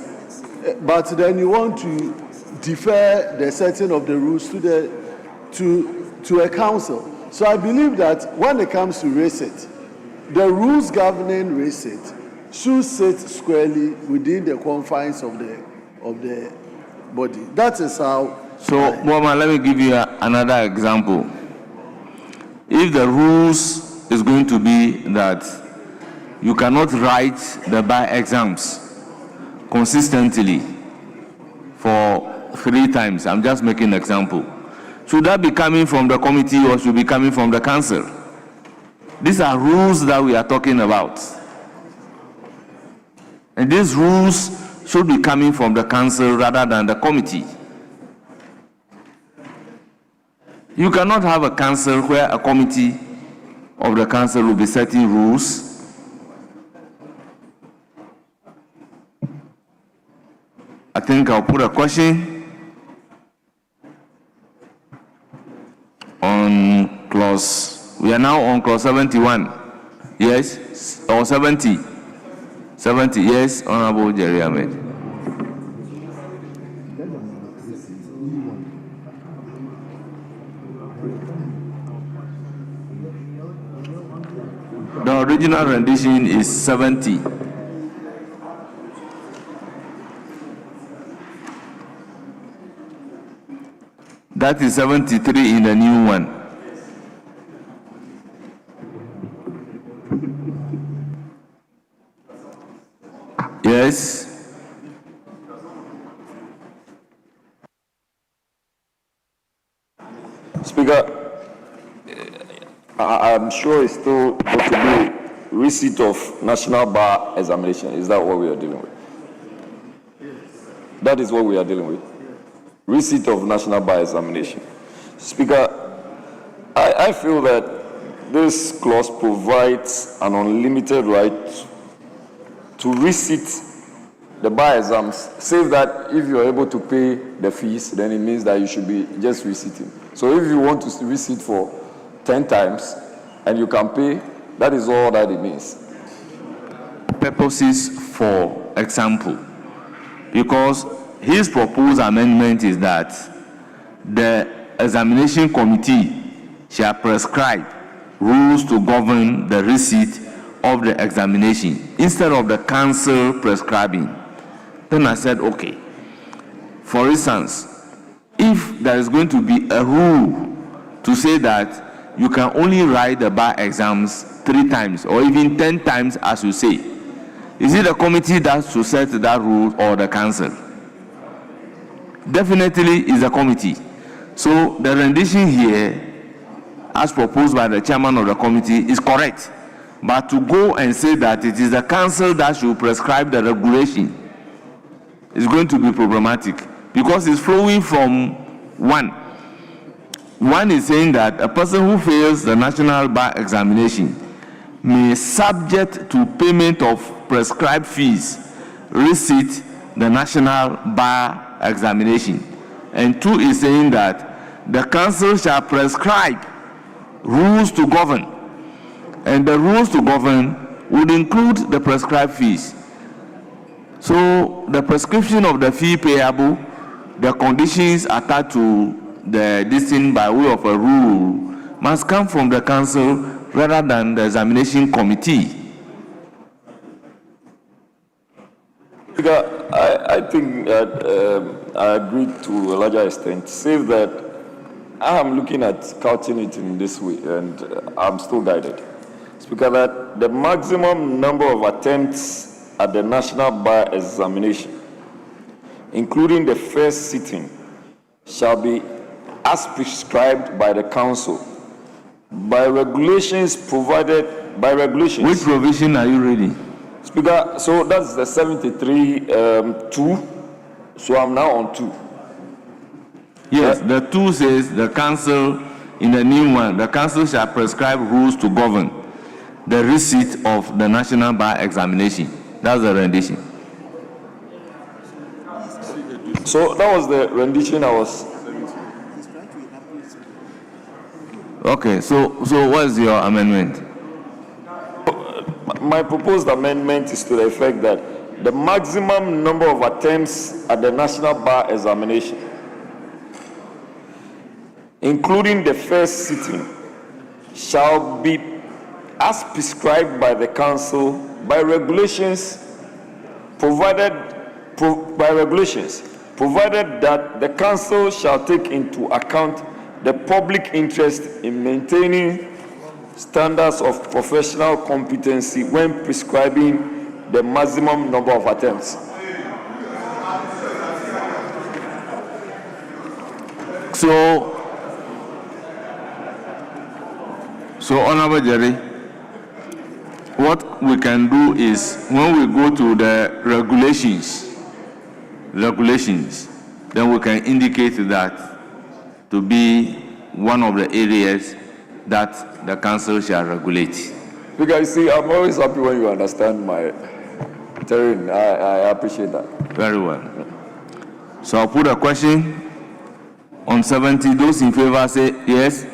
But then you want to defer the setting of the rules to a council. So I believe that when it comes to Resit, the rules governing Resit should sit squarely within the confines of the body. That is how. So, Mama, let me give you another example. If the rules is going to be that you cannot write the bar exams consistently for 3 times, I'm just making an example. Should that be coming from the committee or should be coming from the council? These are rules that we are talking about. And these rules should be coming from the council rather than the committee. You cannot have a council where a committee of the council will be setting rules. I think I'll put a question on clause. We are now on clause 71. Yes? Or 70? 70, yes, Honorable Jerry Ahmed. The original rendition is 70. That is 73 in the new one. Yes. Speaker, I'm sure it's still going to be receipt of National Bar examination. Is that what we are dealing with? That is what we are dealing with. Receipt of National Bar examination. Speaker, I feel that this clause provides an unlimited right to receipt the bar exams, save that if you're able to pay the fees, then it means that you should be just receipting. So if you want to receipt for 10 times and you can pay, that is all that it means. Purposes for example, because his proposed amendment is that the examination committee shall prescribe rules to govern the receipt of the examination instead of the council prescribing. Then I said, okay. For instance, if there is going to be a rule to say that you can only write the bar exams 3 times or even 10 times, as you say, is it the committee that should set that rule or the council? Definitely is the committee. So the rendition here, as proposed by the chairman of the committee, is correct. But to go and say that it is the council that should prescribe the regulation is going to be problematic because it's flowing from one. One is saying that a person who fails the national bar examination may, subject to payment of prescribed fees, receipt the national bar examination. And 2 is saying that the council shall prescribe rules to govern, and the rules to govern would include the prescribed fees. So the prescription of the fee payable, the conditions attached to the listing by way of a rule must come from the council rather than the examination committee. I think that I agree to a larger extent, save that I am looking at counting it in this way and I'm still guided. Speaker, that the maximum number of attempts at the National Bar examination, including the first sitting, shall be as prescribed by the council by regulations provided by regulations. Which provision are you reading? Speaker, so that's the 73 2. So I'm now on 2. Yes, the 2 says the council, in the new one, the council shall prescribe rules to govern the receipt of the National Bar examination. That's the rendition. So that was the rendition I was. Okay, so what is your amendment? My proposed amendment is to the effect that the maximum number of attempts at the National Bar examination, including the first sitting, shall be as prescribed by the council by regulations, provided that the council shall take into account the public interest in maintaining standards of professional competency when prescribing the maximum number of attempts. So Honorable Jerry, what we can do is when we go to the regulations, then we can indicate that to be one of the areas that the council shall regulate. Because you see, I'm always happy when you understand my terrain. I appreciate that. Very well. So I'll put a question on 70. Those in favor say yes.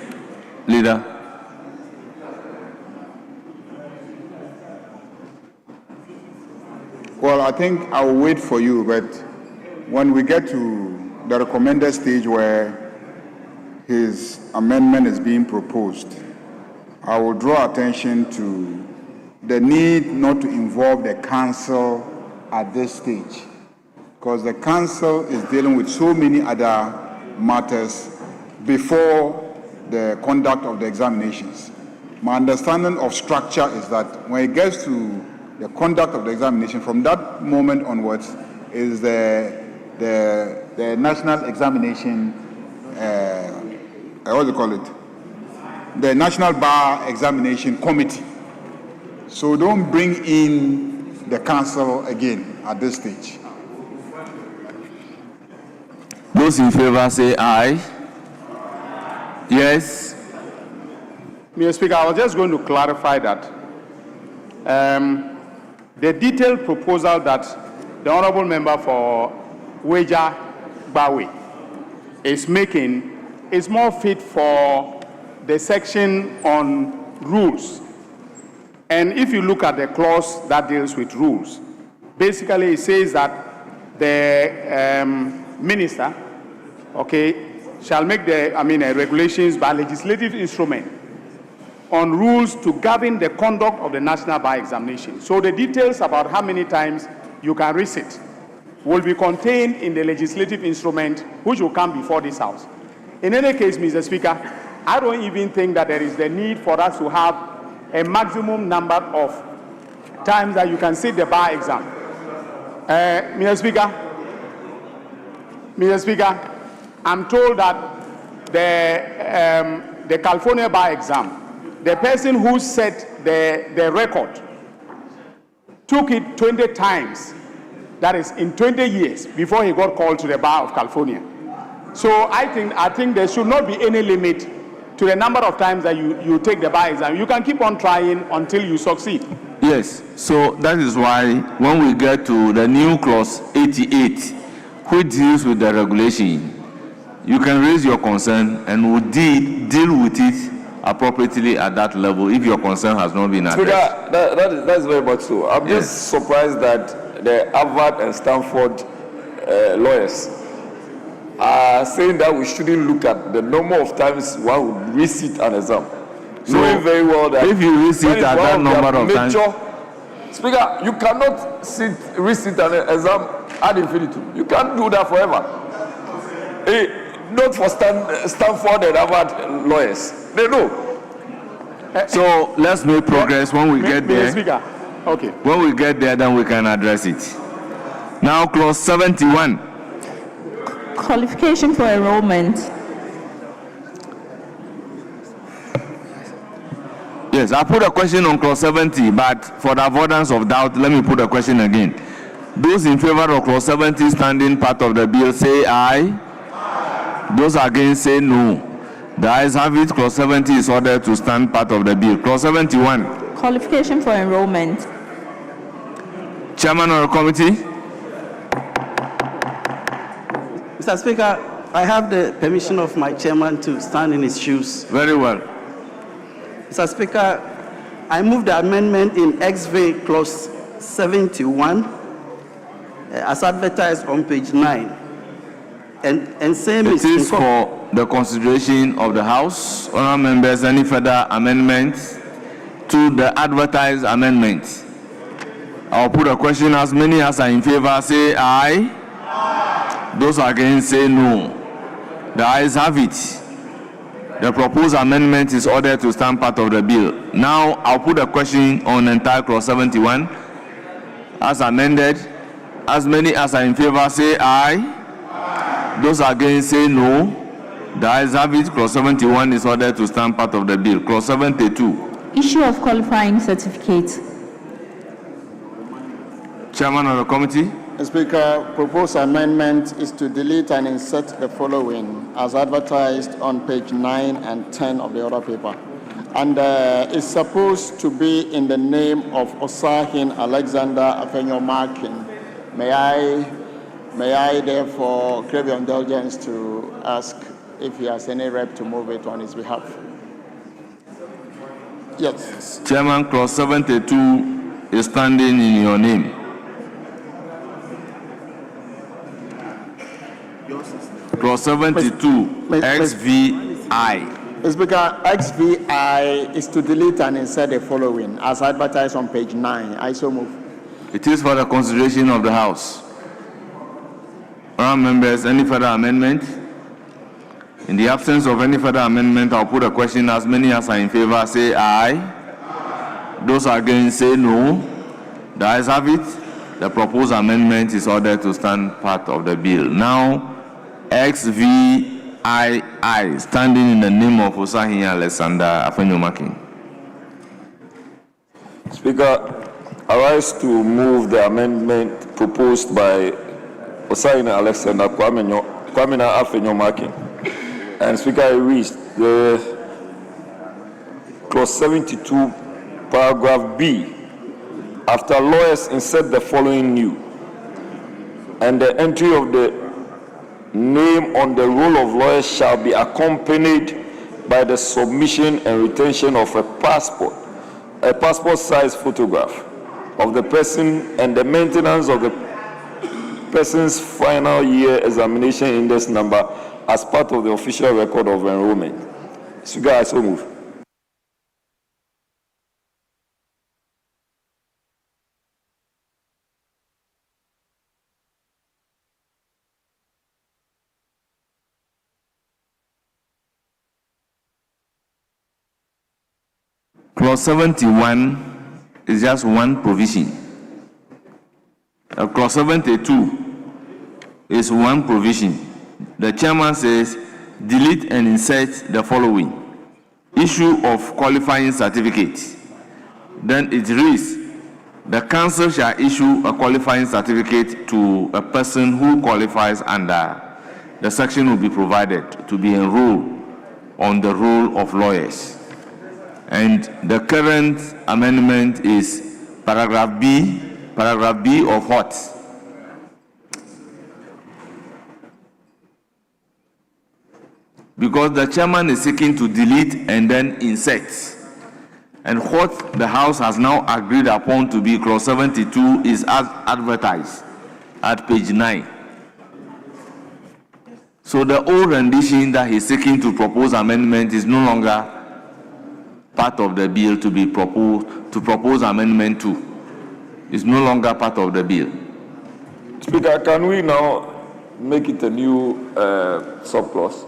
Leader. Well, I think I'll wait for you, but when we get to the recommended stage where his amendment is being proposed, I will draw attention to the need not to involve the council at this stage, because the council is dealing with so many other matters before the conduct of the examinations. My understanding of structure is that when it gets to the conduct of the examination, from that moment onwards is the national examination, what do you call it? The National Bar Examination Committee. So don't bring in the council again at this stage. Those in favor say aye. Yes. Mr. Speaker, I was just going to clarify that the detailed proposal that the Honourable Member for Weja Bawe is making is more fit for the section on rules. And if you look at the clause that deals with rules, basically it says that the minister, shall make regulations by legislative instrument on rules to govern the conduct of the National Bar Examination. So the details about how many times you can resit will be contained in the legislative instrument which will come before this House. In any case, Mr. Speaker, I don't even think that there is the need for us to have a maximum number of times that you can sit the bar exam. Mr. Speaker, I'm told that the California bar exam, the person who set the record took it 20 times, that is in 20 years, before he got called to the bar of California. So I think there should not be any limit to the number of times that you take the bar exam. You can keep on trying until you succeed. Yes, so that is why when we get to the new clause 88, which deals with the regulation, you can raise your concern and we'll deal with it appropriately at that level if your concern has not been addressed. Speaker, that's very much so. I'm just surprised that the Harvard and Stanford lawyers are saying that we shouldn't look at the number of times one would resit an exam. Knowing very well that if you resit at that number of times, Speaker, you cannot resit an exam ad infinitum. You can't do that forever. Not for Stanford and Harvard lawyers. They know. So let's make progress when we get there. Speaker. Okay. When we get there, then we can address it. Now, clause 71. Qualification for enrollment. Yes, I put a question on clause 70, but for the avoidance of doubt, let me put a question again. Those in favor of clause 70 standing part of the bill say aye. Those against say no. The ayes have it. Clause 70 is ordered to stand part of the bill. Clause 71. Qualification for enrollment. Chairman of the committee. Mr. Speaker, I have the permission of my chairman to stand in his shoes. Very well. Mr. Speaker, I move the amendment in XV clause 71 as advertised on page 9. And same it is for the consideration of the House. Honourable members, any further amendments? to the advertised amendment? I'll put a question. As many as are in favor say aye. Those against say no. The ayes have it. The proposed amendment is ordered to stand part of the bill. Now I'll put a question on entire clause 71 as amended. As many as are in favor say aye. Those against say no. The ayes have it. Clause 71 is ordered to stand part of the bill. Clause 72. Issue of qualifying certificate. Chairman of the committee. Speaker, proposed amendment is to delete and insert the following as advertised on page 9 and 10 of the order paper. And it's supposed to be in the name of Osahin Alexander Afenyo Markin. May I therefore crave your indulgence to ask if he has any rep to move it on his behalf? Yes. Chairman, clause 72 is standing in your name. Clause 72, XVI. Speaker, XVI is to delete and insert the following as advertised on page 9. I so move. It is for the consideration of the House. Honourable members, any further amendment? In the absence of any further amendment, I'll put a question. As many as are in favor say aye. Those against say no. The ayes have it. The proposed amendment is ordered to stand part of the bill. Now, XVI standing in the name of Osahin Alexander Afenyo Markin. Speaker, I rise to move the amendment proposed by Osahin Alexander Kwamina Afenyo Markin. And Speaker, I reads the clause 72, paragraph B. After lawyers insert the following new, and the entry of the name on the roll of lawyers shall be accompanied by the submission and retention of a passport-size photograph of the person and the maintenance of the person's final year examination index number as part of the official record of enrollment. Speaker, I so move. Clause 71 is just one provision. Clause 72 is one provision. The chairman says, delete and insert the following. Issue of qualifying certificate. Then it reads, the council shall issue a qualifying certificate to a person who qualifies under. The section will be provided to be enrolled on the roll of lawyers. And the current amendment is paragraph B of what? Because the chairman is seeking to delete and then insert. And what the House has now agreed upon to be clause 72 is as advertised at page 9. So the old rendition that he's seeking to propose amendment is no longer part of the bill to be proposed, to propose amendment to. Is no longer part of the bill. Speaker, can we now make it a new subclause?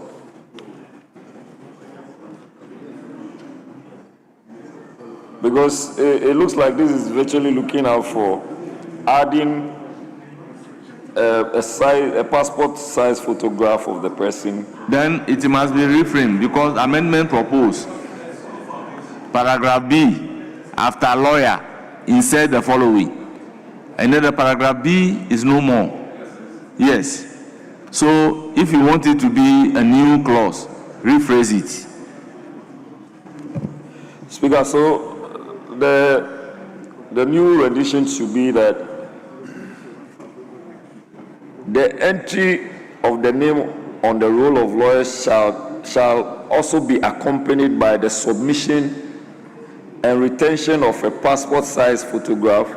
Because it looks like this is virtually looking out for adding a passport-size photograph of the person. Then it must be reframed because amendment proposed. Paragraph B, after lawyer, insert the following. And then the paragraph B is no more. Yes. So if you want it to be a new clause, rephrase it. Speaker, so the new rendition should be that the entry of the name on the roll of lawyers shall also be accompanied by the submission and retention of a passport-size photograph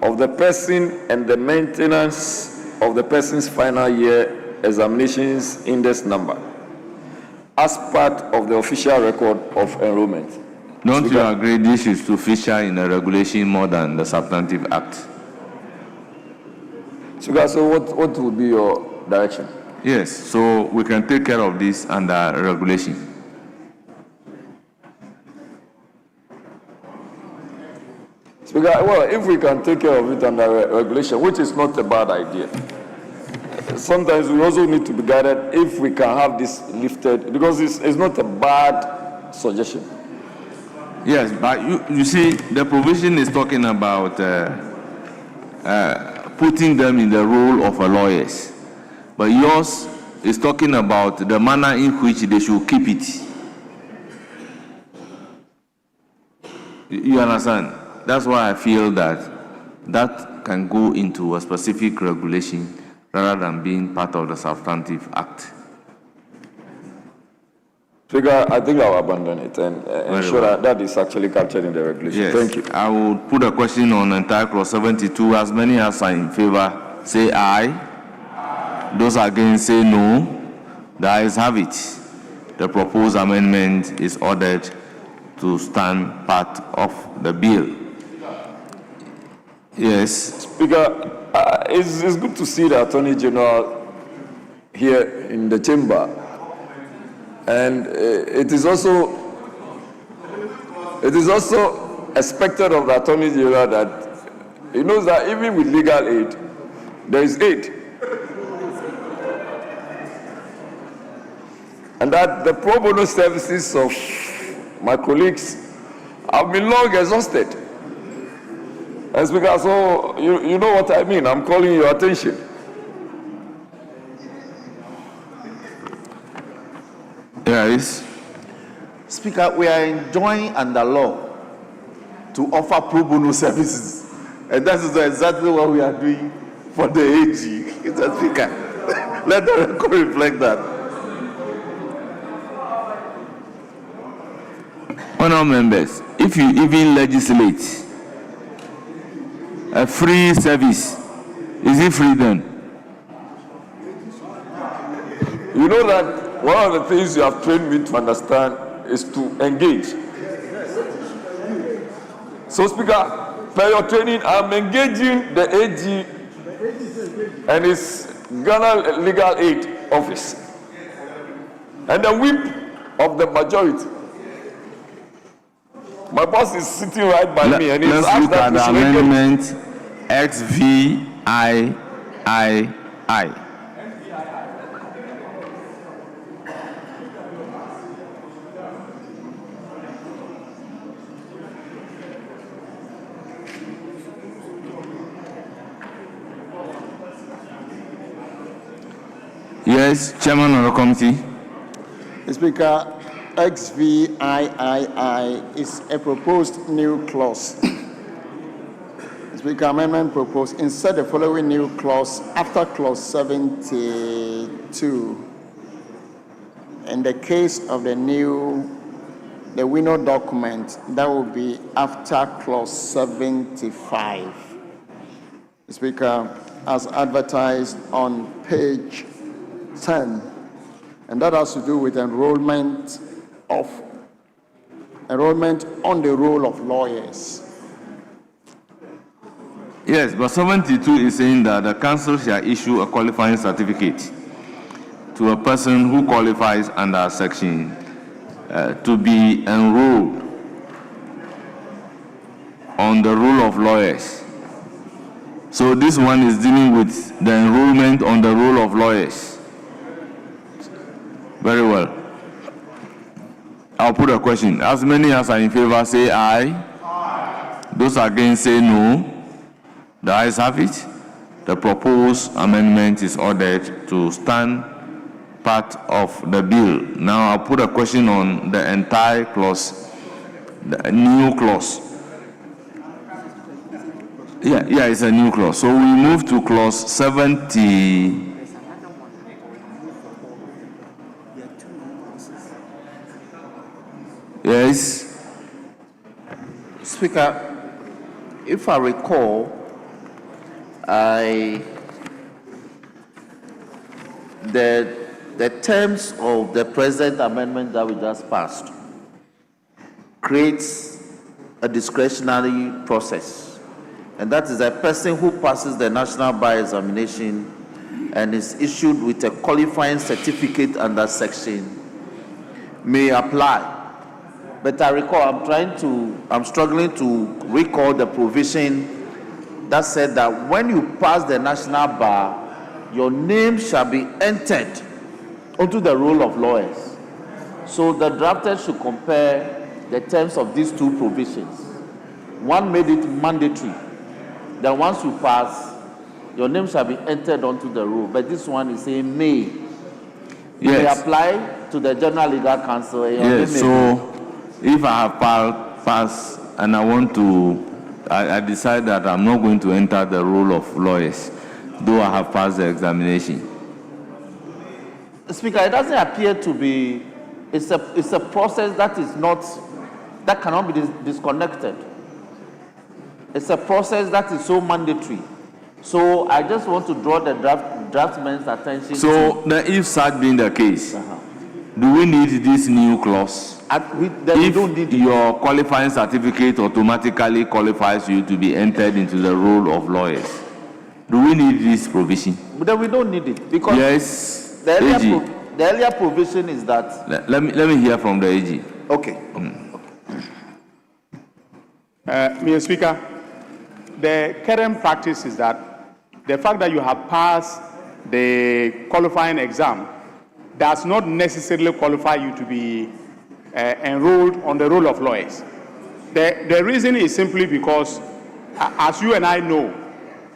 of the person and the maintenance of the person's final year examinations index number as part of the official record of enrollment. Don't you agree this is to feature in the regulation more than the substantive act? Speaker, so what would be your direction? Yes, so we can take care of this under regulation. Speaker, well, if we can take care of it under regulation, which is not a bad idea, sometimes we also need to be guided if we can have this lifted, because it's not a bad suggestion. Yes, but you see, the provision is talking about putting them in the role of a lawyers. But yours is talking about the manner in which they should keep it. You understand? That's why I feel that that can go into a specific regulation rather than being part of the substantive act. Speaker, I think I'll abandon it and ensure that is actually captured in the regulation. Yes. Thank you. I will put a question on entire clause 72. As many as are in favor, say aye. Those against, say no. The ayes have it. The proposed amendment is ordered to stand part of the bill. Yes. Speaker, it's good to see the Attorney General here in the chamber. And it is also expected of the Attorney General that he knows that even with legal aid, there is aid. And that the pro bono services of my colleagues have been long exhausted. And Speaker, so you know what I mean. I'm calling your attention. Yes. Speaker, we are enjoined under law to offer pro bono services. And that is exactly what we are doing for the AG. Mr. Speaker, let the record reflect that. Honourable members, if you even legislate a free service, is it free then? You know that one of the things you have trained me to understand is to engage. So, Speaker, per your training, I'm engaging the AG and his Ghana Legal Aid Office and the whip of the majority. My boss is sitting right by me and he's let's asked look that at the amendment XVIII. Yes, Chairman of the committee. Speaker, XVIII is a proposed new clause. Speaker, amendment proposed, insert the following new clause after clause 72. In the case of the window document, that will be after clause 75. Speaker, as advertised on page 10, and that has to do with enrollment on the role of lawyers. Yes, but 72 is saying that the council shall issue a qualifying certificate to a person who qualifies under section to be enrolled on the role of lawyers. So this one is dealing with the enrollment on the role of lawyers. Very well. I'll put a question. As many as are in favor, say aye. Aye. Those against, say no. The ayes have it. The proposed amendment is ordered to stand part of the bill. Now I'll put a question on the entire clause, the new clause. Yeah, it's a new clause. So we move to clause 70. Yes. Speaker, if I recall, the terms of the present amendment that we just passed creates a discretionary process. And that is a person who passes the national bar examination and is issued with a qualifying certificate under section may apply. But I recall, I'm struggling to recall the provision that said that when you pass the national bar, your name shall be entered onto the roll of lawyers. So the drafters should compare the terms of these two provisions. One made it mandatory that once you pass, your name shall be entered onto the roll. But this one is saying may. You may apply to the General Legal Counsel. Yes, so if I have passed and I decide that I'm not going to enter the roll of lawyers, though I have passed the examination. Speaker, it doesn't appear to be, it's a process that cannot be disconnected. It's a process that is so mandatory. So I just want to draw the draftman's attention So if such being the case, do we need this new clause? If your qualifying certificate automatically qualifies you to be entered into the roll of lawyers, do we need this provision? But then we don't need it because yes, the earlier provision is that. Let me hear from the AG. Okay. Mr. Speaker, the current practice is that the fact that you have passed the qualifying exam does not necessarily qualify you to be enrolled on the roll of lawyers. The reason is simply because, as you and I know,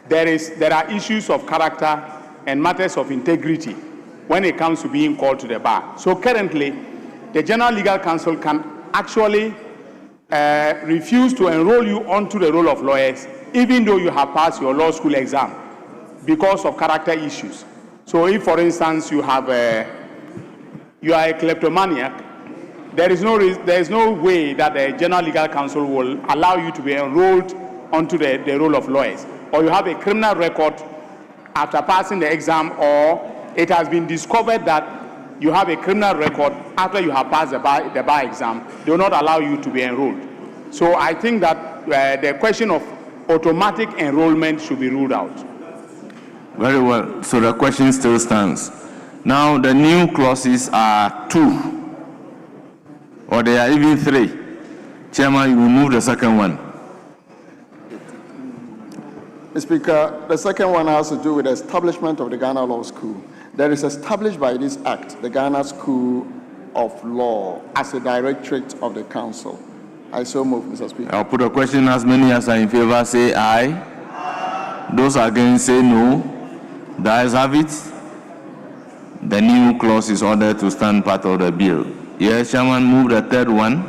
there are issues of character and matters of integrity when it comes to being called to the bar. So currently, the General Legal Counsel can actually refuse to enroll you onto the roll of lawyers, even though you have passed your law school exam, because of character issues. So if, for instance, you are a kleptomaniac, there is no way that the General Legal Counsel will allow you to be enrolled onto the roll of lawyers. Or you have a criminal record after passing the exam, or it has been discovered that you have a criminal record after you have passed the bar exam, they will not allow you to be enrolled. So I think that the question of automatic enrollment should be ruled out. Very well. So the question still stands. Now the new clauses are 2, or they are even 3. Chairman, you remove the second one. Mr. Speaker, the second one has to do with the establishment of the Ghana Law School. There is established by this act the Ghana School of Law as a directorate of the council. I so move, Mr. Speaker. I'll put a question. As many as are in favor say aye. Those against say no. The ayes have it. The new clause is ordered to stand part of the bill. Yes, Chairman, move the third one.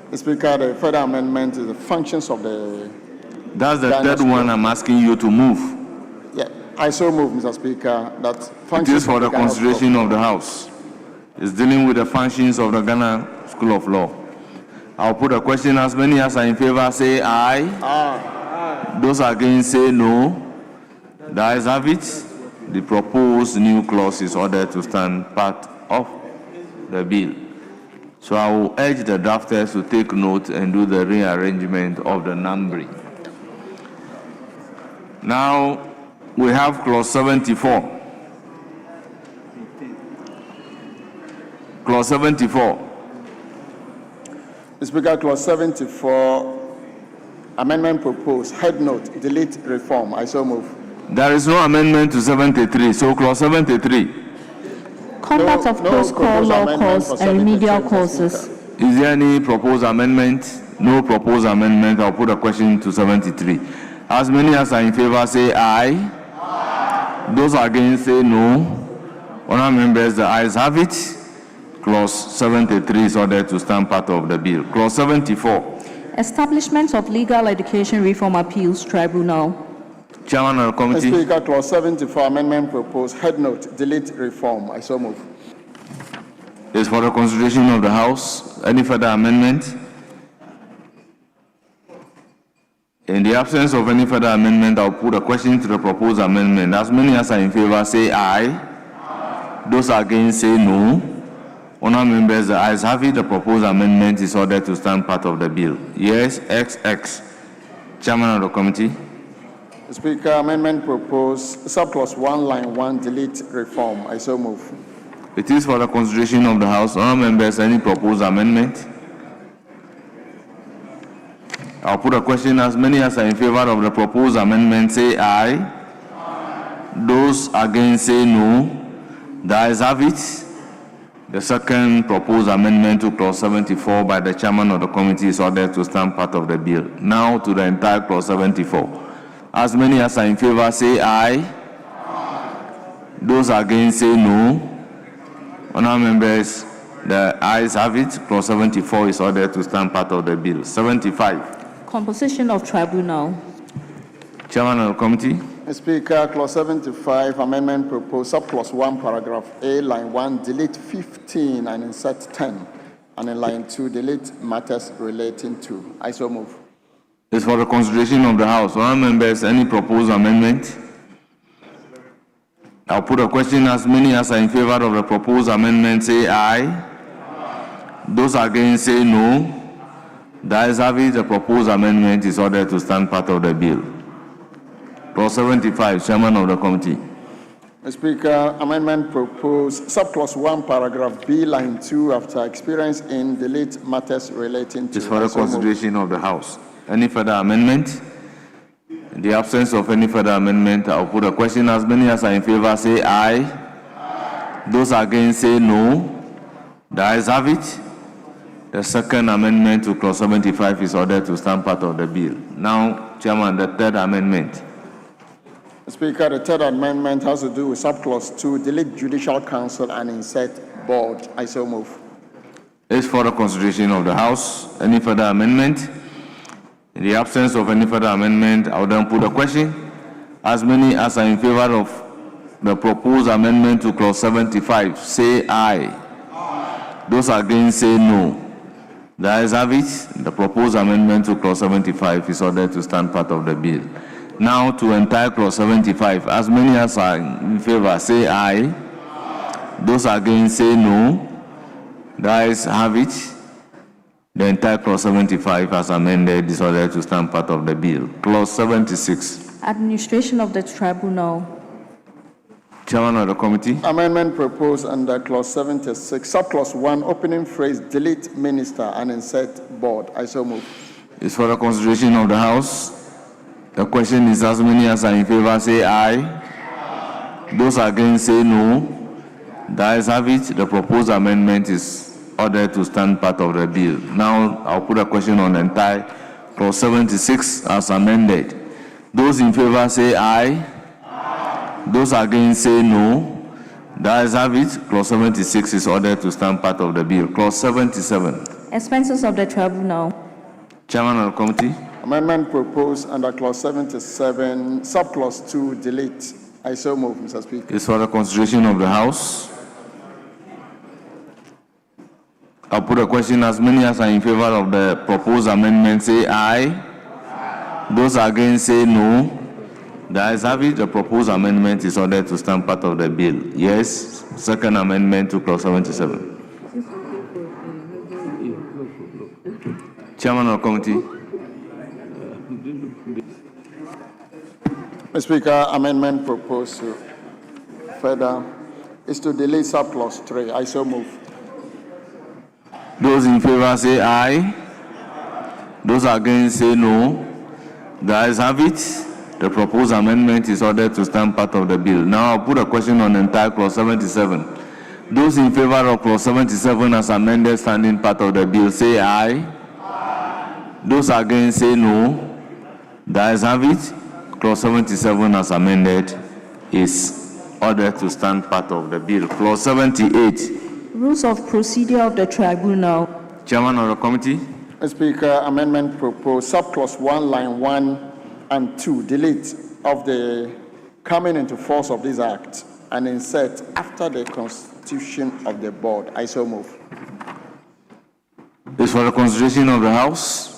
Mr. Speaker, the further amendment is the functions of the... That's the third one I'm asking you to move. Yeah, I so move, Mr. Speaker, that functions... It is for the consideration of the House. It's dealing with the functions of the Ghana School of Law. I'll put a question. As many as are in favor say aye. Aye. Those against say no. The ayes have it. The proposed new clause is ordered to stand part of the bill. So I will urge the drafters to take note and do the rearrangement of the numbering. Now we have clause 74. Clause 74. Mr. Speaker, clause 74, amendment proposed, head note, delete reform. I so move. There is no amendment to 73, so clause 73. Conduct of post-call law course and remedial courses. Is there any proposed amendment? No proposed amendment. I'll put a question to 73. As many as are in favor say aye. Aye. Those against say no. Honourable members, the ayes have it. Clause 73 is ordered to stand part of the bill. Clause 74. Establishment of Legal Education Reform Appeals Tribunal. Chairman of the committee. Mr. Speaker, clause 74, amendment proposed, head note, delete reform. I so move. It's for the consideration of the House. Any further amendment? In the absence of any further amendment, I'll put a question to the proposed amendment. As many as are in favor say aye. Aye. Those against say no. Honourable members, the ayes have it. The proposed amendment is ordered to stand part of the bill. Yes, XX. Chairman of the committee. Speaker, amendment proposed, subclause 1, line 1, delete reform. I so move. It is for the consideration of the House. Honourable members, any proposed amendment? I'll put a question. As many as are in favor of the proposed amendment, say aye. Those against, say no. The ayes have it. The second proposed amendment to clause 74 by the chairman of the committee is ordered to stand part of the bill. Now to the entire clause 74. As many as are in favor, say aye. Those against, say no. Honourable members, the ayes have it. Clause 74 is ordered to stand part of the bill. 75. Composition of tribunal. Chairman of the committee. Speaker, clause 75, amendment proposed, subclause 1, paragraph A, line 1, delete 15 and insert 10. And in line 2, delete matters relating to. I so move. It's for the consideration of the House. Honourable members, any proposed amendment? I'll put a question. As many as are in favor of the proposed amendment, say aye. Those against, say no. The ayes have it. The proposed amendment is ordered to stand part of the bill. Clause 75, Chairman of the committee. Speaker, amendment proposed, subclause 1, paragraph B, line 2, after experience in, delete matters relating to. It's for the consideration of the House. Any further amendment? In the absence of any further amendment, I'll put a question. As many as are in favor, say aye. Those against, say no. The ayes have it. The second amendment to clause 75 is ordered to stand part of the bill. Now, Chairman, the third amendment. Speaker, the third amendment has to do with subclause 2, delete judicial council and insert board. I so move. It's for the consideration of the House. Any further amendment? In the absence of any further amendment, I will then put a question. As many as are in favor of the proposed amendment to clause 75, say aye. Those against, say no. The ayes have it. The proposed amendment to clause 75 is ordered to stand part of the bill. Now to entire clause 75. As many as are in favor, say aye. Those against, say no. The ayes have it. The entire clause 75 as amended is ordered to stand part of the bill. Clause 76. Administration of the tribunal. Chairman of the committee. Amendment proposed under clause 76, subclause 1, opening phrase, delete minister and insert board. I so move. It's for the consideration of the House. The question is, as many as are in favor, say aye. Those against, say no. The ayes have it. The proposed amendment is ordered to stand part of the bill. Now, I'll put a question on the entire clause 76 as amended. Those in favor, say aye. Those against, say no. The ayes have it. Clause 76 is ordered to stand part of the bill. Clause 77. Expenses of the tribunal. Chairman of the committee. Amendment proposed under clause 77, subclause 2, delete. I so move, Mr. Speaker. It's for the consideration of the House. I'll put a question. As many as are in favor of the proposed amendment, say aye. Those against, say no. The ayes have it. The proposed amendment is ordered to stand part of the bill. Yes. Second amendment to clause 77. Chairman of the committee. Mr. Speaker, amendment proposed to further is to delete subclause 3. I so move. Those in favor say aye. Those against say no. The ayes have it. The proposed amendment is ordered to stand part of the bill. Now I'll put a question on the entire clause 77. Those in favor of clause 77 as amended standing part of the bill say aye. Those against say no. The ayes have it. Clause 77 as amended is ordered to stand part of the bill. Clause 78. Rules of procedure of the tribunal. Chairman of the committee. Mr. Speaker, amendment proposed, subclause 1, line 1 and 2, delete of the coming into force of this act and insert after the constitution of the board. I so move. It's for the consideration of the House.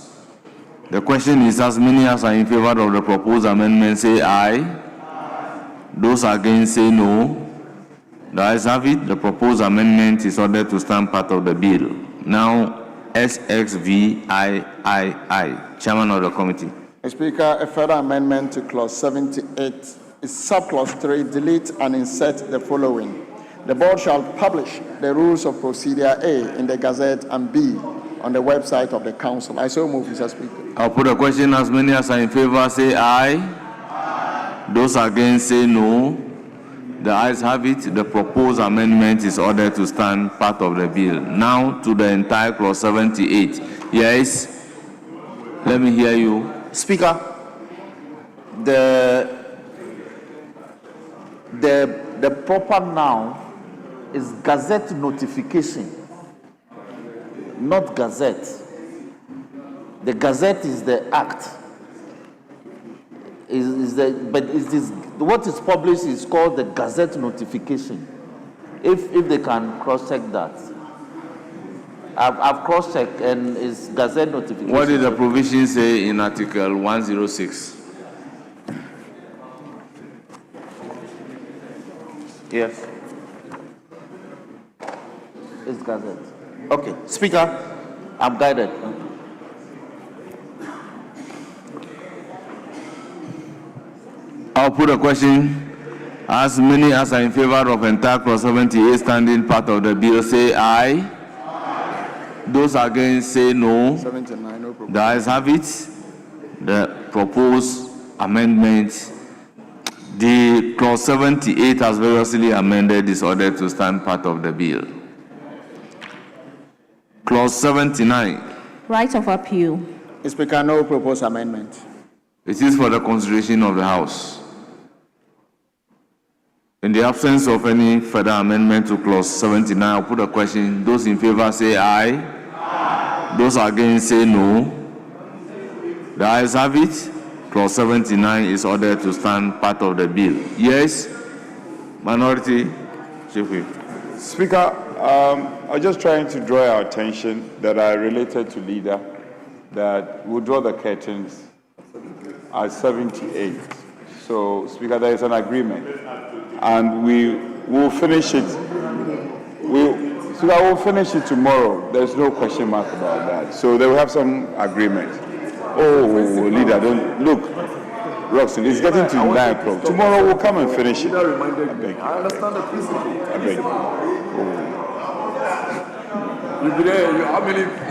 The question is, as many as are in favor of the proposed amendment say aye. Those against say no. The ayes have it. The proposed amendment is ordered to stand part of the bill. Now, SXVIII, Chairman of the committee. Mr. Speaker, a further amendment to clause 78 is subclause 3, delete and insert the following. The board shall publish the rules of procedure A in the Gazette and B on the website of the council. I so move, Mr. Speaker. I'll put a question. As many as are in favor say aye. Those against say no. The ayes have it. The proposed amendment is ordered to stand part of the bill. Now to the entire clause 78. Yes. Let me hear you. Speaker, the proper noun is Gazette notification, not Gazette. The Gazette is the act. What is published is called the Gazette notification. If they can cross-check that. I've cross-checked and it's Gazette notification. What did the provision say in Article 106? Yes. It's Gazette. Okay, Speaker, I'm guided. I'll put a question. As many as are in favor of entire clause 78 standing part of the bill say aye. Those against say no. 79, no problem. The ayes have it. The proposed amendment, the clause 78 as variously amended, is ordered to stand part of the bill. Clause 79. Right of appeal. Mr. Speaker, no proposed amendment. It is for the consideration of the House. In the absence of any further amendment to clause 79, I'll put a question. Those in favor say aye. Those against say no. The ayes have it. Clause 79 is ordered to stand part of the bill. Yes. Minority. Chief Whip. Speaker, I'm just trying to draw our attention that are related to leader, that we'll draw the curtains at 78. So, Speaker, there is an agreement, and we will finish it. We'll finish it tomorrow. There's no question mark about that. So they will have some agreement. Oh, leader, don't look. Roxanne, it's getting to 9 o'clock. Tomorrow we'll come and finish it. I understand the principle. I beg you. You'll be there.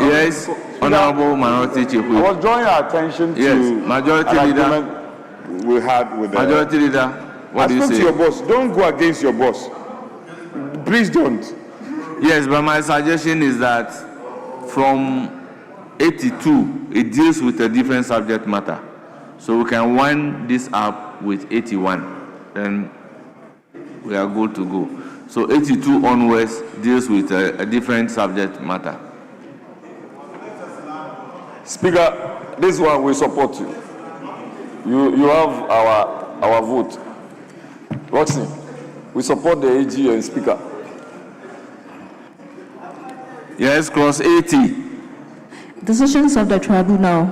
Yes, Honorable Minority Chief Whip. I was drawing our attention to Majority an Leader. agreement we had with the Majority Leader, what do you say? I spoke to your boss. Don't go against your boss. Please don't. Yes, but my suggestion is that from 82, it deals with a different subject matter. So we can wind this up with 81. Then we are good to go. So 82 onwards deals with a different subject matter. Speaker, this one we support you. You have our vote. Roxy, we support the AG and Speaker. Yes, clause 80. Decisions of the Tribunal.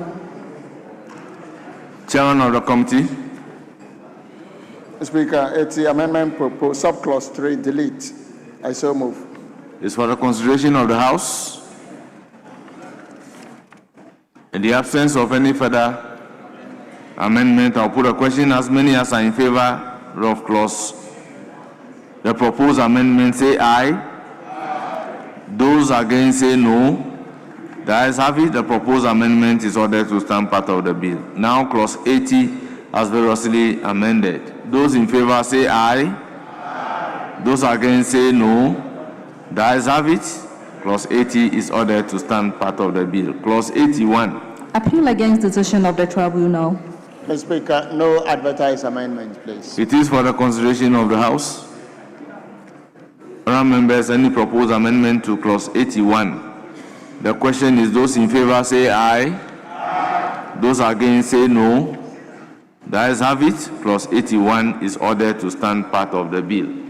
Chairman of the committee. Mr. Speaker, it's the amendment proposed, subclause 3, delete. I so move. It's for the consideration of the House. In the absence of any further amendment, I'll put a question. As many as are in favor of clause, the proposed amendment say aye. Those against say no. The ayes have it. The proposed amendment is ordered to stand part of the bill. Now clause 80 as variously amended. Those in favor say aye. Those against say no. The ayes have it. Clause 80 is ordered to stand part of the bill. Clause 81. Appeal against decision of the Tribunal. Mr. Speaker, no advertised amendments, please. It is for the consideration of the House. Honourable members, any proposed amendment to clause 81? The question is, those in favor say aye. Those against say no. The ayes have it. Clause 81 is ordered to stand part of the bill.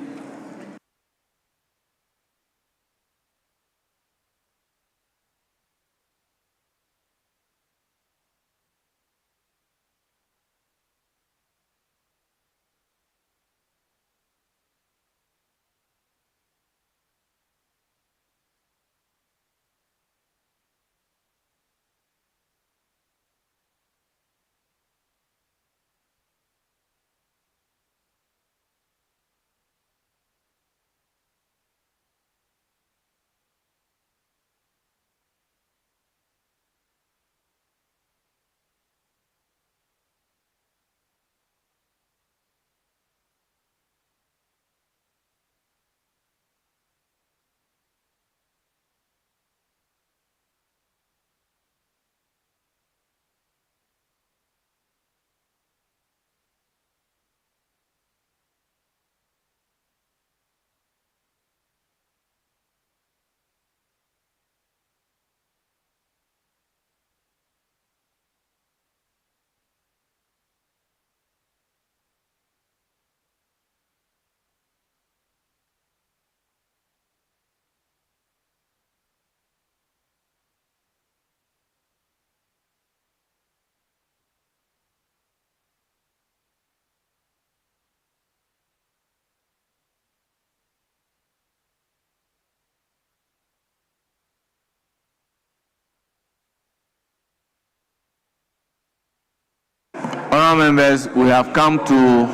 Honourable members, we have come to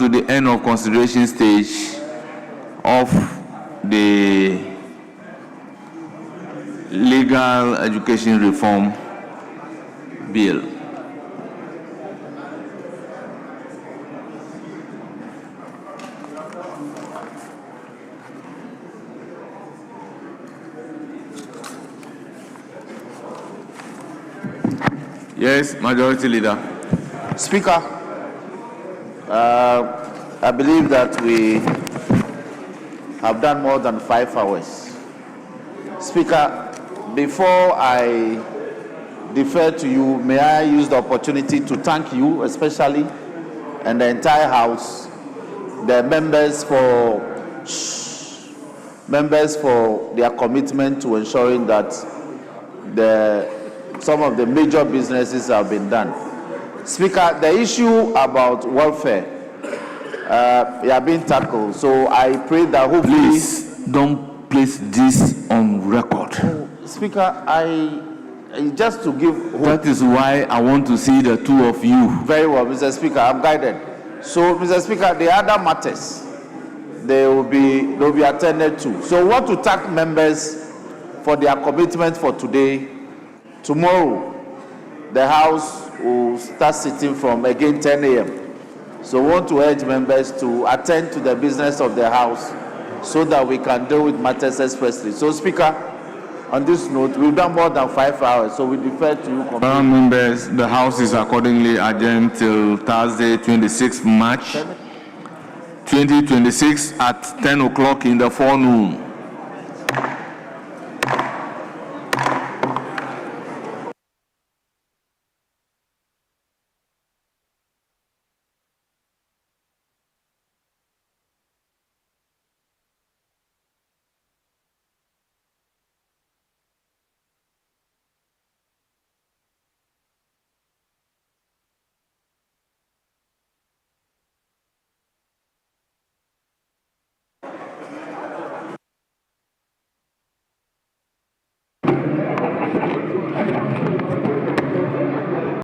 the end of consideration stage of the legal education reform bill. Yes, Majority Leader. Speaker, I believe that we have done more than 5 hours. Speaker, before I defer to you, may I use the opportunity to thank you especially and the entire House, the members for their commitment to ensuring that some of the major businesses have been done. Speaker, the issue about welfare have been tackled, so I pray that hopefully... Please don't place this on record. Speaker, I just to give hope. That is why I want to see the two of you. Very well, Mr. Speaker, I'm guided. So, Mr. Speaker, the other matters, they'll be attended to. So, I want to thank members for their commitment for today. Tomorrow, the House will start sitting from again 10 a.m. So, I want to urge members to attend to the business of the House so that we can deal with matters expressly. So, Speaker, on this note, we've done more than 5 hours, so we defer to you. Members, the House is accordingly adjourned till Thursday, 26th March 2026 at 10 o'clock in the forenoon.